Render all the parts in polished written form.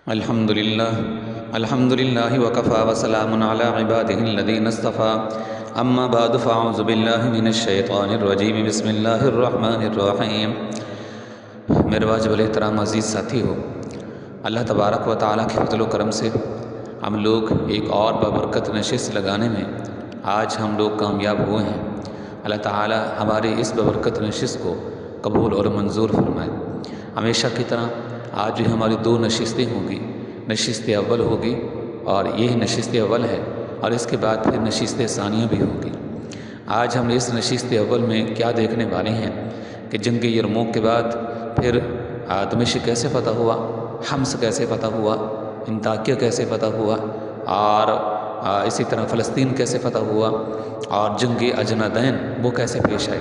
الحمدللہ وکفا وسلام علی عبادہ الذین اصطفیٰ اما بعد فاعوذ باللہ من الشیطان الرجیم بسم اللہ الرحمن الرحیم۔ میرے واجب الاحترام عزیز ساتھی ہو، اللہ تبارک و تعالیٰ کے فضل و کرم سے ہم لوگ ایک اور بابرکت نشست لگانے میں آج ہم لوگ کامیاب ہوئے ہیں۔ اللہ تعالیٰ ہماری اس بابرکت نشست کو قبول اور منظور فرمائے۔ ہمیشہ کی طرح آج بھی ہماری دو نشستیں ہوں گی، نشست اول ہوگی اور یہ نشست اول ہے، اور اس کے بعد پھر نشست ثانیہ بھی ہوگی۔ آج ہم اس نشست اول میں کیا دیکھنے والے ہیں کہ جنگ یرموک کے بعد پھر دمشق کیسے فتح ہوا، حمص کیسے فتح ہوا، انطاکیہ کیسے فتح ہوا، اور اسی طرح فلسطین کیسے فتح ہوا، اور جنگ اجنادین وہ کیسے پیش آئی۔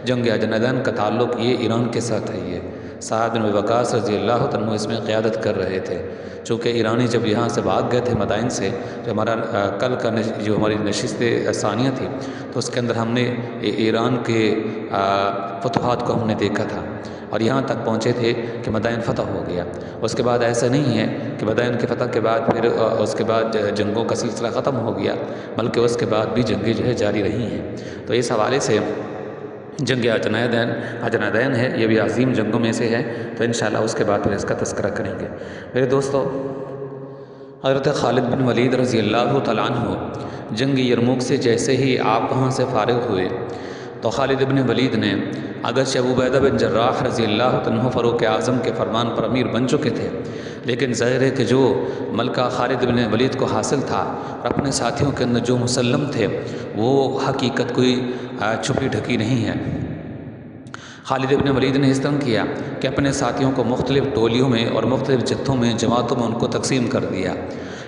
جنگ اجنادین کا تعلق یہ ایران کے ساتھ ہے۔ یہ سعد بن ابی وقاص رضی اللہ عنہ اس میں قیادت کر رہے تھے، چونکہ ایرانی جب یہاں سے بھاگ گئے تھے مدائن سے، جو ہمارا کل کا جو ہماری نشست ثانیہ تھی تو اس کے اندر ہم نے ایران کے فتوحات کو ہم نے دیکھا تھا، اور یہاں تک پہنچے تھے کہ مدائن فتح ہو گیا۔ اس کے بعد ایسا نہیں ہے کہ مدائن کے فتح کے بعد پھر اس کے بعد جنگوں کا سلسلہ ختم ہو گیا، بلکہ اس کے بعد بھی جنگیں جو ہے جاری رہی ہیں۔ تو اس حوالے سے جنگ اجنادین ہے، یہ بھی عظیم جنگوں میں سے ہے، تو انشاءاللہ اس کے بعد پھر اس کا تذکرہ کریں گے۔ میرے دوستو، حضرت خالد بن ولید رضی اللہ تعالیٰ عنہ جنگ یرموک سے جیسے ہی آپ وہاں سے فارغ ہوئے تو خالد بن ولید نے، اگرچہ ابو عبیدہ بن جراح رضی اللہ عنہ فاروق اعظم کے فرمان پر امیر بن چکے تھے، لیکن ظاہر ہے کہ جو ملکہ خالد بن ولید کو حاصل تھا اور اپنے ساتھیوں کے اندر جو مسلم تھے، وہ حقیقت کوئی چھپی ڈھکی نہیں ہے۔ خالد بن ولید نے اس طرح کیا کہ اپنے ساتھیوں کو مختلف ٹولیوں میں اور مختلف جتھوں میں، جماعتوں میں ان کو تقسیم کر دیا۔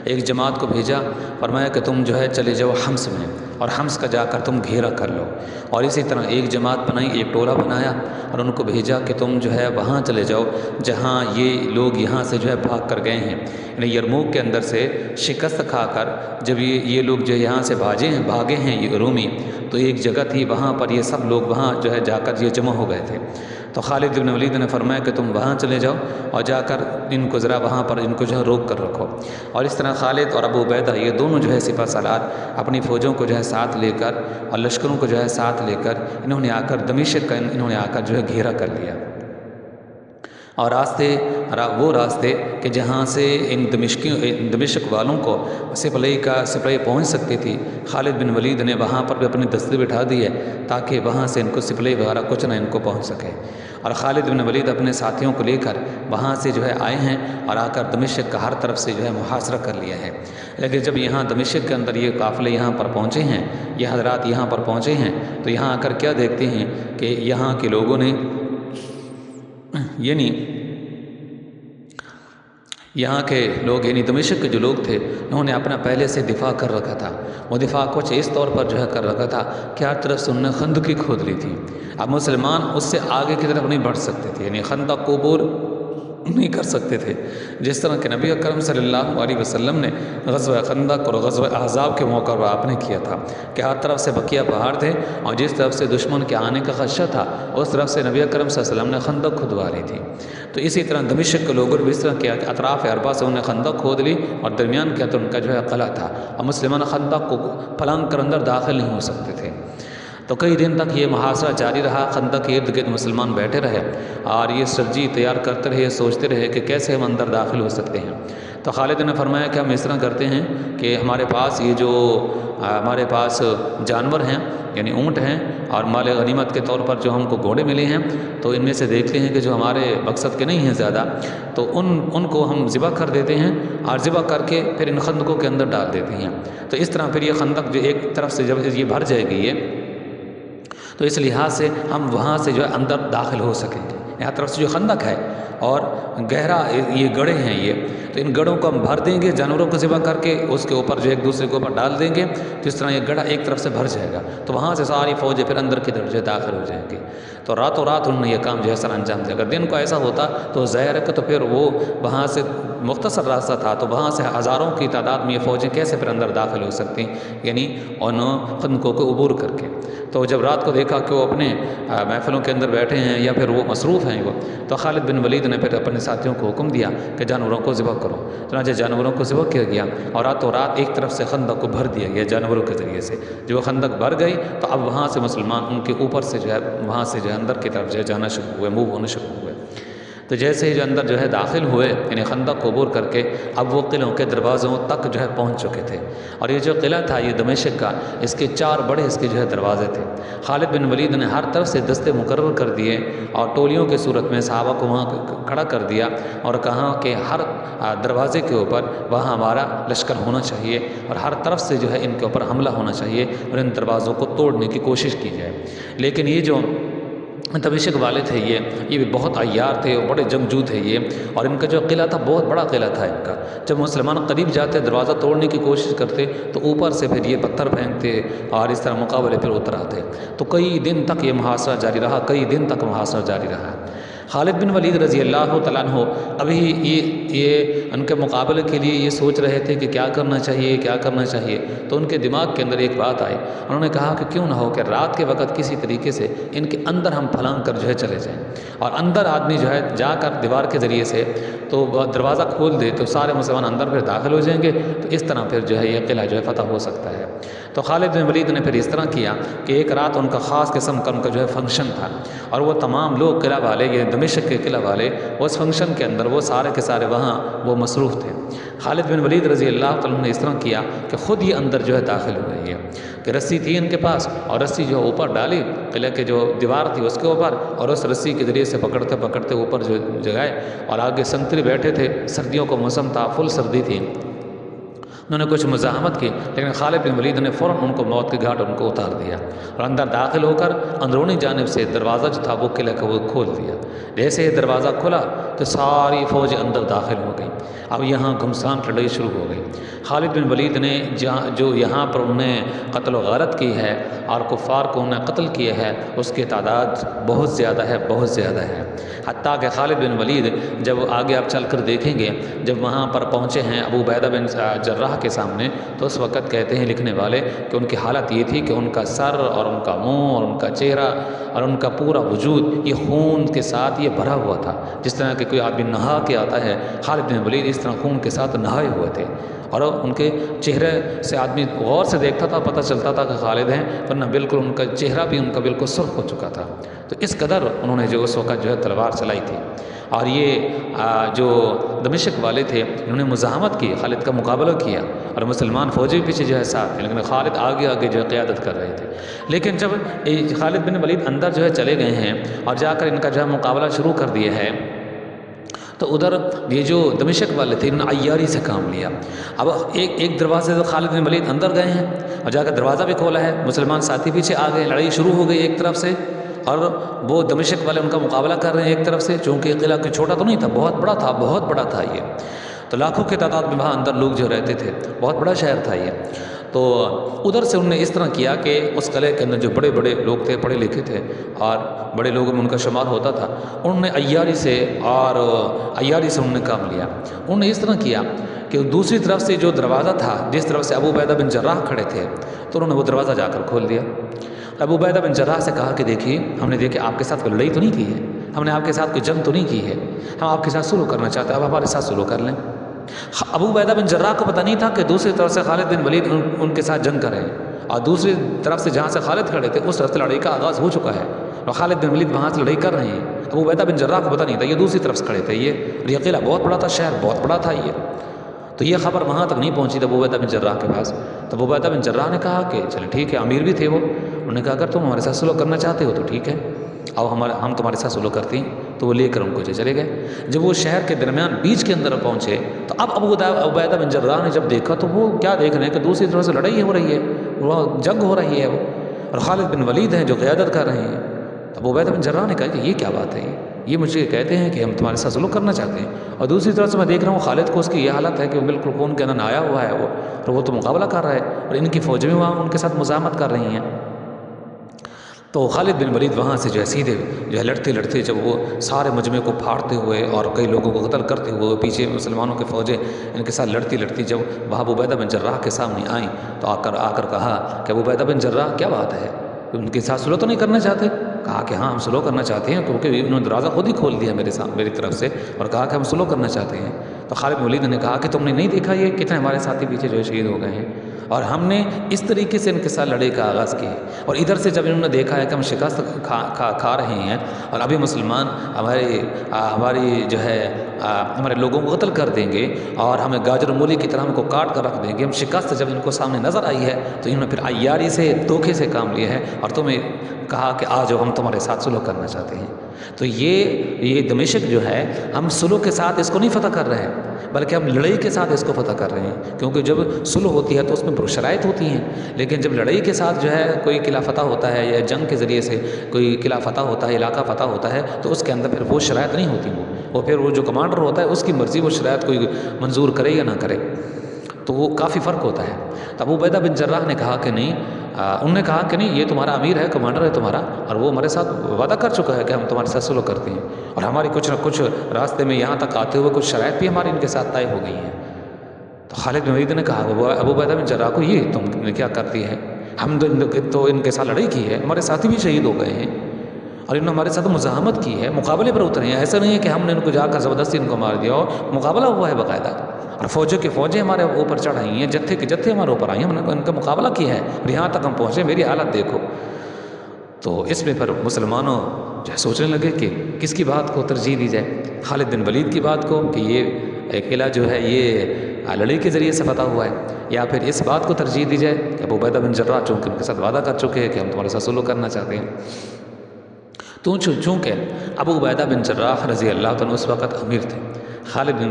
ایک جماعت کو بھیجا، فرمایا کہ تم جو ہے چلے جاؤ حمص میں، اور حمص کا جا کر تم گھیرا کر لو، اور اسی طرح ایک جماعت بنائی، ایک ٹولہ بنایا اور ان کو بھیجا کہ تم جو ہے وہاں چلے جاؤ جہاں یہ لوگ یہاں سے جو ہے بھاگ کر گئے ہیں، یعنی یرموک کے اندر سے شکست کھا کر جب یہ لوگ جو یہاں سے بھاگے ہیں یہ رومی، تو ایک جگہ تھی وہاں پر یہ سب لوگ وہاں جو ہے جا کر یہ جمع ہو گئے تھے۔ تو خالد بن ولید نے فرمایا کہ تم وہاں چلے جاؤ اور جا کر ان کو ذرا وہاں پر ان کو جو ہے روک کر رکھو، اور اس طرح خالد اور ابو عبیدہ یہ دونوں جو ہے سپہ سالار اپنی فوجوں کو جو ہے ساتھ لے کر اور لشکروں کو جو ہے ساتھ لے کر انہوں نے آ کر دمشق کا انہوں نے آ کر جو ہے گھیرا کر لیا، اور وہ راستے کہ جہاں سے ان دمشق والوں کو سپلئی پہنچ سکتی تھی، خالد بن ولید نے وہاں پر بھی اپنے دستے بٹھا دیے تاکہ وہاں سے ان کو سپلئی وغیرہ کچھ نہ ان کو پہنچ سکے، اور خالد بن ولید اپنے ساتھیوں کو لے کر وہاں سے جو ہے آئے ہیں اور آ کر دمشق کا ہر طرف سے جو ہے محاصرہ کر لیا ہے۔ لیکن جب یہاں دمشق کے اندر یہ قافلے یہاں پر پہنچے ہیں، یہ حضرات یہاں پر پہنچے ہیں، تو یہاں آ کر کیا دیکھتے ہیں کہ یہاں کے لوگوں نے، یہاں کے لوگ یعنی دمشق کے جو لوگ تھے انہوں نے اپنا پہلے سے دفاع کر رکھا تھا۔ وہ دفاع کچھ اس طور پر جو ہے کر رکھا تھا کہ ہر طرف سے انہوں نے خندقی کھود لی تھی، اب مسلمان اس سے آگے کی طرف نہیں بڑھ سکتے تھے، یعنی خندق کو عبور نہیں کر سکتے تھے، جس طرح کہ نبی اکرم صلی اللہ علیہ وسلم نے غزوہ خندق اور غزوہ احزاب کے موقع پر آپ نے کیا تھا کہ ہر طرف سے بقیہ پہاڑ تھے، اور جس طرف سے دشمن کے آنے کا خدشہ تھا اس طرف سے نبی اکرم صلی اللہ علیہ وسلم نے خندق کھدوا لی تھی۔ تو اسی طرح دمشق کے لوگوں نے بھی اس طرح کیا کہ اطراف اربع سے انہوں نے خندق کھود لی، اور درمیان کے اندر ان کا جو ہے قلعہ تھا، اور مسلمان خندق کو پھلانگ کر اندر داخل نہیں ہو سکتے تھے۔ تو کئی دن تک یہ محاصرہ جاری رہا، خندق کے ارد گرد مسلمان بیٹھے رہے اور یہ سرجی تیار کرتے رہے، سوچتے رہے کہ کیسے ہم اندر داخل ہو سکتے ہیں۔ تو خالد نے فرمایا کہ ہم اس طرح کرتے ہیں کہ ہمارے پاس جانور ہیں، یعنی اونٹ ہیں، اور مال غنیمت کے طور پر جو ہم کو گھوڑے ملے ہیں، تو ان میں سے دیکھتے ہیں کہ جو ہمارے مقصد کے نہیں ہیں زیادہ، تو ان کو ہم ذبح کر دیتے ہیں، اور ذبح کر کے پھر ان خندقوں کے اندر ڈال دیتے ہیں۔ تو اس طرح پھر یہ خندق جو ایک طرف سے جب یہ بھر جائے گی تو اس لحاظ سے ہم وہاں سے جو ہے اندر داخل ہو سکیں گے۔ یہاں طرف سے جو خندق ہے اور گہرا یہ گڑھے ہیں یہ، تو ان گڑھوں کو ہم بھر دیں گے جانوروں کو ذبح کر کے، اس کے اوپر جو ایک دوسرے کے اوپر ڈال دیں گے، تو اس طرح یہ گڑھا ایک طرف سے بھر جائے گا، تو وہاں سے ساری فوجیں پھر اندر کی طرف جو داخل ہو جائیں گی۔ تو راتوں رات انہوں نے یہ کام جو ہے سر انجام دیا۔ اگر دن کو ایسا ہوتا تو ظاہر ہے کہ تو پھر وہ وہاں سے مختصر راستہ تھا، تو وہاں سے ہزاروں کی تعداد میں یہ فوجیں کیسے پھر اندر داخل ہو سکتی، یعنی ان خندقوں کو عبور کر کے۔ تو جب رات کو دیکھا کہ وہ اپنے محفلوں کے اندر بیٹھے ہیں یا پھر وہ مصروف ہیں وہ۔ تو خالد بن ولید نے پھر اپنے ساتھیوں کو حکم دیا کہ جانوروں کو ذبح کرو، چنانچہ جانوروں کو ذبح کیا گیا اور راتوں رات ایک طرف سے خندق کو بھر دیا گیا جانوروں کے ذریعے سے۔ جو وہ خندق بھر گئی تو اب وہاں سے مسلمان ان کے اوپر سے جو ہے وہاں سے جو ہے اندر کی طرف جو ہے جانا شروع ہوئے، موو ہونا شروع ہوئے۔ تو جیسے ہی جو اندر جو ہے داخل ہوئے، یعنی خندق کو عبور کر کے اب وہ قلعوں کے دروازوں تک جو ہے پہنچ چکے تھے۔ اور یہ جو قلعہ تھا یہ دمشق کا، اس کے 4 بڑے اس کے جو ہے دروازے تھے۔ خالد بن ولید نے ہر طرف سے دستے مقرر کر دیے اور ٹولیوں کی صورت میں صحابہ کو وہاں کھڑا کر دیا اور کہا کہ ہر دروازے کے اوپر وہاں ہمارا لشکر ہونا چاہیے اور ہر طرف سے جو ہے ان کے اوپر حملہ ہونا چاہیے اور ان دروازوں کو توڑنے کی کوشش کی جائے۔ لیکن یہ جو دمشق والے تھے یہ بھی بہت عیار تھے اور بڑے جنگجو تھے یہ، اور ان کا جو قلعہ تھا بہت بڑا قلعہ تھا ان کا۔ جب مسلمان قریب جاتے دروازہ توڑنے کی کوشش کرتے تو اوپر سے پھر یہ پتھر پھینکتے اور اس طرح مقابلے پھر اتر آتے۔ تو کئی دن تک یہ محاصرہ جاری رہا، کئی دن تک محاصرہ جاری رہا۔ خالد بن ولید رضی اللہ تعالیٰ عنہ ابھی یہ ان کے مقابلے کے لیے یہ سوچ رہے تھے کہ کیا کرنا چاہیے کیا کرنا چاہیے۔ تو ان کے دماغ کے اندر ایک بات آئی، انہوں نے کہا کہ کیوں نہ ہو کہ رات کے وقت کسی طریقے سے ان کے اندر ہم پھلانگ کر جو ہے چلے جائیں اور اندر آدمی جو ہے جا کر دیوار کے ذریعے سے تو دروازہ کھول دے تو سارے مسلمان اندر پھر داخل ہو جائیں گے، تو اس طرح پھر جو ہے یہ قلعہ جو ہے فتح ہو سکتا ہے۔ تو خالد بن ولید نے پھر اس طرح کیا کہ ایک رات ان کا خاص قسم کا ان کا جو ہے فنکشن تھا اور وہ تمام لوگ قلعہ والے یہ دمشق کے قلعہ والے اس فنکشن کے اندر وہ سارے کے سارے وہاں وہ مصروف تھے۔ خالد بن ولید رضی اللہ تعالیٰ نے اس طرح کیا کہ خود یہ اندر جو ہے داخل ہوئے یہ کہ رسی تھی ان کے پاس اور رسی جو اوپر ڈالی قلعہ کے جو دیوار تھی اس کے اوپر اور اس رسی کے ذریعے سے پکڑتے پکڑتے اوپر جو جگائے اور آگے سنتری بیٹھے تھے، سردیوں کا موسم تھا، فل سردی تھی۔ انہوں نے کچھ مزاحمت کی لیکن خالد بن ولید نے فوراً ان کو موت کے گھاٹ ان کو اتار دیا اور اندر داخل ہو کر اندرونی جانب سے دروازہ جو تھا وہ قلعہ کا وہ کھول دیا۔ جیسے ہی دروازہ کھلا تو ساری فوج اندر داخل ہو گئی۔ اب یہاں گھمسان لڑائی شروع ہو گئی۔ خالد بن ولید نے جو یہاں پر انہوں نے قتل و غارت کی ہے اور کفار کو انہوں نے قتل کیا ہے اس کی تعداد بہت زیادہ ہے، بہت زیادہ ہے۔ حتیٰ کہ خالد بن ولید جب آگے آپ چل کر دیکھیں گے جب وہاں پر پہنچے ہیں ابو عبیدہ بن جراح کے سامنے تو اس وقت کہتے ہیں لکھنے والے کہ ان کی حالت یہ تھی کہ ان کا سر اور ان کا منہ اور ان کا چہرہ اور ان کا پورا وجود یہ خون کے ساتھ یہ بھرا ہوا تھا، جس طرح کہ کوئی آدمی نہا کے آتا ہے۔ خالد بن ولید اس طرح خون کے ساتھ نہائے ہوئے تھے اور ان کے چہرے سے آدمی غور سے دیکھتا تھا پتہ چلتا تھا کہ خالد ہیں، ورنہ بالکل ان کا چہرہ بھی ان کا بالکل سرخ ہو چکا تھا۔ تو اس قدر انہوں نے جو اس وقت جو ہے تلوار چلائی تھی اور یہ جو دمشق والے تھے انہوں نے مزاحمت کی، خالد کا مقابلہ کیا اور مسلمان فوجی پیچھے جو ہے ساتھ تھے لیکن خالد آگے آگے جو ہے قیادت کر رہے تھے۔ لیکن جب خالد بن ولید اندر جو ہے چلے گئے ہیں اور جا کر ان کا جو ہے مقابلہ شروع کر دیا ہے تو ادھر یہ جو دمشق والے تھے انہوں نے عیاری سے کام لیا۔ اب ایک دروازے سے خالد بن ولید اندر گئے ہیں اور جا کر دروازہ بھی کھولا ہے، مسلمان ساتھی پیچھے آ گئے، لڑائی شروع ہو گئی ایک طرف سے اور وہ دمشق والے ان کا مقابلہ کر رہے ہیں ایک طرف سے، چونکہ قلعہ کوئی چھوٹا تو نہیں تھا، بہت بڑا تھا، بہت بڑا تھا یہ، تو لاکھوں کی تعداد میں وہاں اندر لوگ جو رہتے تھے، بہت بڑا شہر تھا یہ۔ تو ادھر سے انہوں نے اس طرح کیا کہ اس قلعے کے اندر جو بڑے بڑے لوگ تھے، پڑھے لکھے تھے اور بڑے لوگوں میں ان کا شمار ہوتا تھا، انہوں نے عیاری سے انہوں نے کام لیا۔ انہوں نے اس طرح کیا کہ دوسری طرف سے جو دروازہ تھا جس طرف سے ابو عبیدہ بن جراح کھڑے تھے تو انہوں نے وہ دروازہ جا کر کھول دیا۔ ابو عبیدہ بن جراح سے کہا کہ دیکھیے ہم نے دیکھے آپ کے ساتھ کوئی لڑائی تو نہیں کی ہے، ہم نے آپ کے ساتھ کوئی جنگ تو نہیں کی ہے، ہم آپ کے ساتھ سلوک کرنا چاہتے ہیں، اب ہمارے ساتھ سلوک کر لیں۔ ابو عبیدہ بن جراح کو پتہ نہیں تھا کہ دوسری طرف سے خالد بن ولید ان کے ساتھ جنگ کریں اور دوسری طرف سے جہاں سے خالد کھڑے تھے اس طرف سے لڑائی کا آغاز ہو چکا ہے اور خالد بن ولید وہاں سے لڑائی کر رہے ہیں۔ ابو عبیدہ بن جراح کو پتہ نہیں تھا، یہ دوسری طرف سے کھڑے تھے یہ قلعہ بہت بڑا تھا، شہر بہت بڑا تھا یہ، تو یہ خبر وہاں تک نہیں پہنچی تھی ابو عبیدہ بن جراح کے پاس۔ تو ابو عبیدہ بن جراح نے کہا کہ چلے ٹھیک ہے، امیر بھی تھے وہ، انہوں نے کہا اگر تم ہمارے ساتھ سلوک کرنا چاہتے ہو تو ٹھیک ہے، اب ہم تمہارے ساتھ سلوک کرتے ہیں۔ تو وہ لے کر ان کو چلے گئے۔ جب وہ شہر کے درمیان بیچ کے اندر پہنچے تو اب ابو عبیدہ بن جراح نے جب دیکھا تو وہ کیا دیکھ رہے ہیں کہ دوسری طرف سے لڑائی ہو رہی ہے، وہ جنگ ہو رہی ہے وہ، اور خالد بن ولید ہیں جو قیادت کر رہے ہیں۔ ابو عبیدہ بن جراح نے کہا کہ یہ کیا بات ہے، یہ مجھے کہتے ہیں کہ ہم تمہارے ساتھ سلوک کرنا چاہتے ہیں اور دوسری طرف سے میں دیکھ رہا ہوں خالد کو اس کی یہ حالت ہے کہ وہ بالکل خون کے اندر آیا ہوا ہے وہ، اور وہ تو مقابلہ کر رہا ہے اور ان کی فوجیں وہاں ان کے ساتھ مزاحمت کر رہی ہیں۔ تو خالد بن ولید وہاں سے جو ہے سیدھے جو ہے لڑتے لڑتے جب وہ سارے مجمع کو پھاڑتے ہوئے اور کئی لوگوں کو قتل کرتے ہوئے پیچھے مسلمانوں کے فوجیں ان کے ساتھ لڑتی لڑتی جب وہاں ابو عبیدہ بن جراح کے سامنے آئیں تو آ کر کہا کہ ابو عبیدہ بن جراح کیا بات ہے، ان کے ساتھ سلوک تو نہیں کرنا چاہتے؟ کہا کہ ہاں ہم سلو کرنا چاہتے ہیں، کیونکہ انہوں نے دروازہ خود ہی کھول دیا میری طرف سے اور کہا کہ ہم سلو کرنا چاہتے ہیں۔ تو خالد بن ولید نے کہا کہ تم نے نہیں دیکھا یہ کتنے ہمارے ساتھی پیچھے جو ہے شہید ہو گئے ہیں، اور ہم نے اس طریقے سے ان کے ساتھ لڑائی کا آغاز کی ہے، اور ادھر سے جب انہوں نے دیکھا ہے کہ ہم شکست کھا رہے ہیں اور ابھی مسلمان ہماری جو ہے ہمارے لوگوں کو قتل کر دیں گے اور ہمیں گاجر مولی کی طرح ہم کو کاٹ کر رکھ دیں گے، ہم شکست جب ان کو سامنے نظر آئی ہے تو انہوں نے پھر عیاری سے دھوکے سے کام لیا ہے اور تمہیں کہا کہ آ جاؤ ہم تمہارے ساتھ سلو کرنا چاہتے ہیں۔ تو یہ دمشق جو ہے ہم سلو کے ساتھ اس کو نہیں فتح کر رہے ہیں، بلکہ ہم لڑائی کے ساتھ اس کو فتح کر رہے ہیں، کیونکہ جب سلو ہوتی ہے تو اس میں شرائط ہوتی ہیں، لیکن جب لڑائی کے ساتھ جو ہے کوئی قلعہ فتح ہوتا ہے یا جنگ کے ذریعے سے کوئی قلعہ فتح ہوتا ہے، علاقہ فتح ہوتا ہے، تو اس کے اندر پھر وہ شرائط نہیں ہوتی، وہ پھر وہ جو کمانڈر ہوتا ہے اس کی مرضی وہ شرائط کوئی منظور کرے یا نہ کرے، تو وہ کافی فرق ہوتا ہے۔ تو ابو عبیدہ بن جراح نے کہا کہ نہیں، انہوں نے کہا کہ نہیں یہ تمہارا امیر ہے، کمانڈر ہے تمہارا، اور وہ ہمارے ساتھ وعدہ کر چکا ہے کہ ہم تمہارے ساتھ سلو کرتے ہیں، اور ہماری کچھ نہ کچھ راستے میں یہاں تک آتے ہوئے کچھ شرائط بھی ہماری ان کے ساتھ طے ہو گئی ہیں۔ تو خالد بن ولید نے کہا ابو عبیدہ بن جراح کو یہ تم نے کیا کر دی ہے؟ ہم تو ان کے ساتھ لڑائی کی ہے، ہمارے ساتھی بھی شہید ہو گئے ہیں، اور انہوں نے ہمارے ساتھ مزاحمت کی ہے، مقابلے پر اترے ہیں، ایسا نہیں ہے کہ ہم نے ان کو جا کر زبردستی ان کو مار دیا، اور مقابلہ ہوا ہے باقاعدہ، اور فوجوں کی فوجیں ہمارے اوپر چڑھ آئی ہیں، جتھے کے جتھے ہمارے اوپر آئی ہیں، ہم نے ان کا مقابلہ کیا ہے اور یہاں تک ہم پہنچے، میری حالت دیکھو۔ تو اس میں پھر مسلمانوں جو ہے سوچنے لگے کہ کس کی بات کو ترجیح دی جائے، خالد بن ولید کی بات کو کہ یہ قلعہ جو ہے یہ لڑائی کے ذریعے سے فتح ہوا ہے، یا پھر اس بات کو ترجیح دی جائے کہ ابو عبیدہ بن جراح چونکہ ان کے ساتھ وعدہ کر چکے ہیں کہ ہم تمہارے ساتھ سلو کرنا چاہتے ہیں۔ تو چونکہ ابو عبیدہ بن جراح رضی اللہ عنہ اس وقت امیر تھے، خالد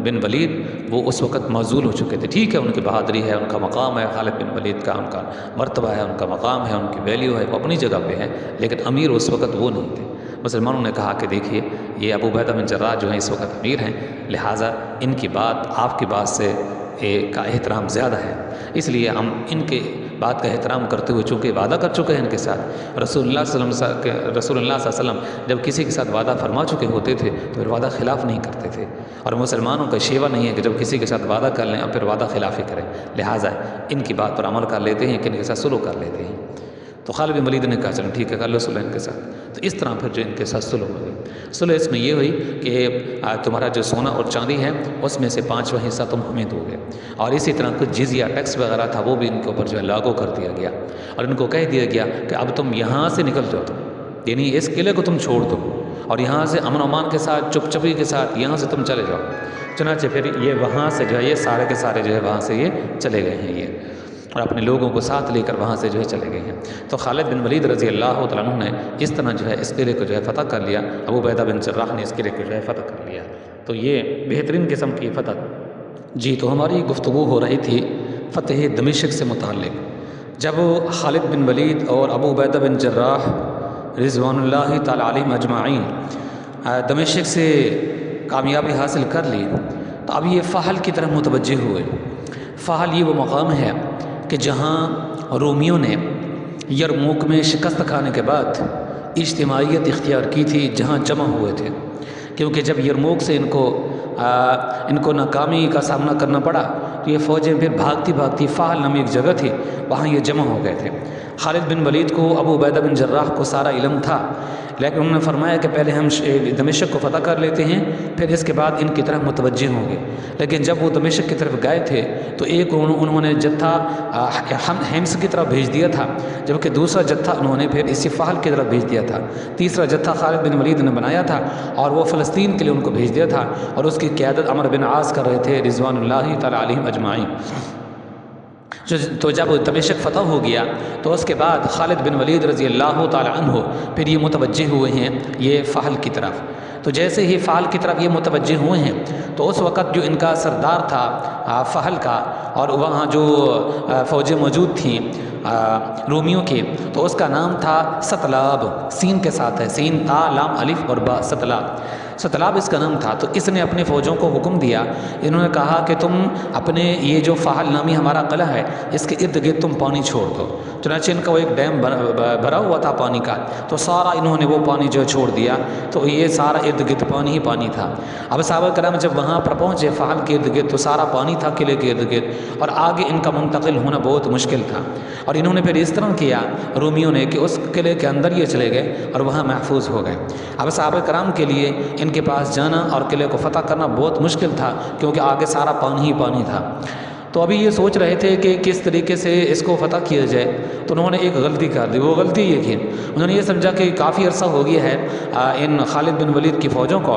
بن ولید وہ اس وقت معزول ہو چکے تھے، ٹھیک ہے ان کی بہادری ہے، ان کا مقام ہے، خالد بن ولید کا ان کا مرتبہ ہے، ان کا مقام ہے، ان کی ویلیو ہے، وہ اپنی جگہ پہ ہے، لیکن امیر اس وقت وہ نہیں تھے۔ مسلمانوں نے کہا کہ دیکھیے یہ ابو عبیدہ بن جراح جو ہیں اس وقت امیر ہیں، لہٰذا ان کی بات آپ کی بات سے کا احترام زیادہ ہے، اس لیے ہم ان کے بات کا احترام کرتے ہوئے چونکہ وعدہ کر چکے ہیں ان کے ساتھ، رسول اللہ صلی اللہ علیہ وسلم جب کسی کے ساتھ وعدہ فرما چکے ہوتے تھے تو پھر وعدہ خلاف نہیں کرتے تھے، اور مسلمانوں کا شیوہ نہیں ہے کہ جب کسی کے ساتھ وعدہ کر لیں اور پھر وعدہ خلافی کریں، لہٰذا ان کی بات پر عمل کر لیتے ہیں کہ ان کے ساتھ سلو کر لیتے ہیں۔ تو خالد بن ولید نے کہا چلو ٹھیک ہے کر لو سلو ان کے ساتھ، تو اس طرح پھر جو ان کے ساتھ سلو ہو گئی۔ سلو اس میں یہ ہوئی کہ تمہارا جو سونا اور چاندی ہے اس میں سے 5واں حصہ تم ہمیں دو گے، اور اسی طرح کچھ جزیہ ٹیکس وغیرہ تھا وہ بھی ان کے اوپر جو ہے لاگو کر دیا گیا، اور ان کو کہہ دیا گیا کہ اب تم یہاں سے نکل جاؤ، یعنی اس قلعے کو تم چھوڑ دو اور یہاں سے امن و امان کے ساتھ چپ چپی کے ساتھ یہاں سے تم چلے جاؤ۔ چنانچہ پھر یہ وہاں سے جو ہے یہ سارے کے سارے جو ہے وہاں سے یہ چلے گئے ہیں، یہ اور اپنے لوگوں کو ساتھ لے کر وہاں سے جو ہے چلے گئے ہیں۔ تو خالد بن ولید رضی اللہ تعالیٰ عنہ نے اس طرح جو ہے اس قلعے کو جو ہے فتح کر لیا، ابو عبیدہ بن جراح نے اس قلعے کو جو ہے فتح کر لیا، تو یہ بہترین قسم کی فتح۔ جی تو ہماری گفتگو ہو رہی تھی فتح دمشق سے متعلق، جب خالد بن ولید اور ابو عبیدہ بن جراح رضوان اللہ تعالیٰ علیہم اجمعین دمشق سے کامیابی حاصل کر لی، تو اب یہ فحل کی طرف متوجہ ہوئے۔ فحل یہ وہ مقام ہے کہ جہاں رومیوں نے یرموک میں شکست کھانے کے بعد اجتماعیت اختیار کی تھی، جہاں جمع ہوئے تھے، کیونکہ جب یرموک سے ان کو ناکامی کا سامنا کرنا پڑا تو یہ فوجیں پھر بھاگتی بھاگتی فحل نامی ایک جگہ تھی وہاں یہ جمع ہو گئے تھے۔ خالد بن ولید کو ابو عبیدہ بن جراح کو سارا علم تھا، لیکن انہوں نے فرمایا کہ پہلے ہم دمشق کو فتح کر لیتے ہیں پھر اس کے بعد ان کی طرف متوجہ ہوں گے، لیکن جب وہ دمشق کی طرف گئے تھے تو ایک انہوں نے جتھا ہمس کی طرف بھیج دیا تھا، جبکہ دوسرا جتھا انہوں نے پھر اسی فحل کی طرف بھیج دیا تھا، تیسرا جتھا خالد بن ولید نے بنایا تھا اور وہ فلسطین کے لیے ان کو بھیج دیا تھا، اور اس کی قیادت عمرو بن عاص کر رہے تھے رضوان اللہ تعالیٰ علیہم اجمعین۔ تو جب دمشق فتح ہو گیا تو اس کے بعد خالد بن ولید رضی اللہ تعالیٰ عنہ پھر یہ متوجہ ہوئے ہیں یہ فحل کی طرف۔ تو جیسے ہی فحل کی طرف یہ متوجہ ہوئے ہیں تو اس وقت جو ان کا سردار تھا فحل کا، اور وہاں جو فوجیں موجود تھیں رومیوں کی، تو اس کا نام تھا ستلاب، سین کے ساتھ ہے، سین تا لام الف اور با، ستلاب اس کا نام تھا۔ تو اس نے اپنے فوجوں کو حکم دیا، انہوں نے کہا کہ تم اپنے یہ جو فحل نامی ہمارا قلعہ ہے اس کے ارد گرد تم پانی چھوڑ دو۔ چنانچہ ان کا وہ ایک ڈیم بھرا ہوا تھا پانی کا، تو سارا انہوں نے وہ پانی جو چھوڑ دیا، تو یہ سارا ارد گرد پانی ہی پانی تھا۔ اب صحابہ کرام جب وہاں پر پہنچے فحل کے ارد گرد تو سارا پانی تھا قلعے کے ارد گرد، اور آگے ان کا منتقل ہونا بہت مشکل تھا، اور انہوں نے پھر اس طرح کیا رومیوں نے کہ اس قلعے کے اندر یہ چلے گئے اور وہاں محفوظ ہو گئے۔ اب صحابہ کرام کے لیے ان کے پاس جانا اور قلعے کو فتح کرنا بہت مشکل تھا، کیونکہ آگے سارا پانی ہی پانی تھا۔ تو ابھی یہ سوچ رہے تھے کہ کس طریقے سے اس کو فتح کیا جائے، تو انہوں نے ایک غلطی کر دی۔ وہ غلطی یہ کی، انہوں نے یہ سمجھا کہ کافی عرصہ ہو گیا ہے ان خالد بن ولید کی فوجوں کو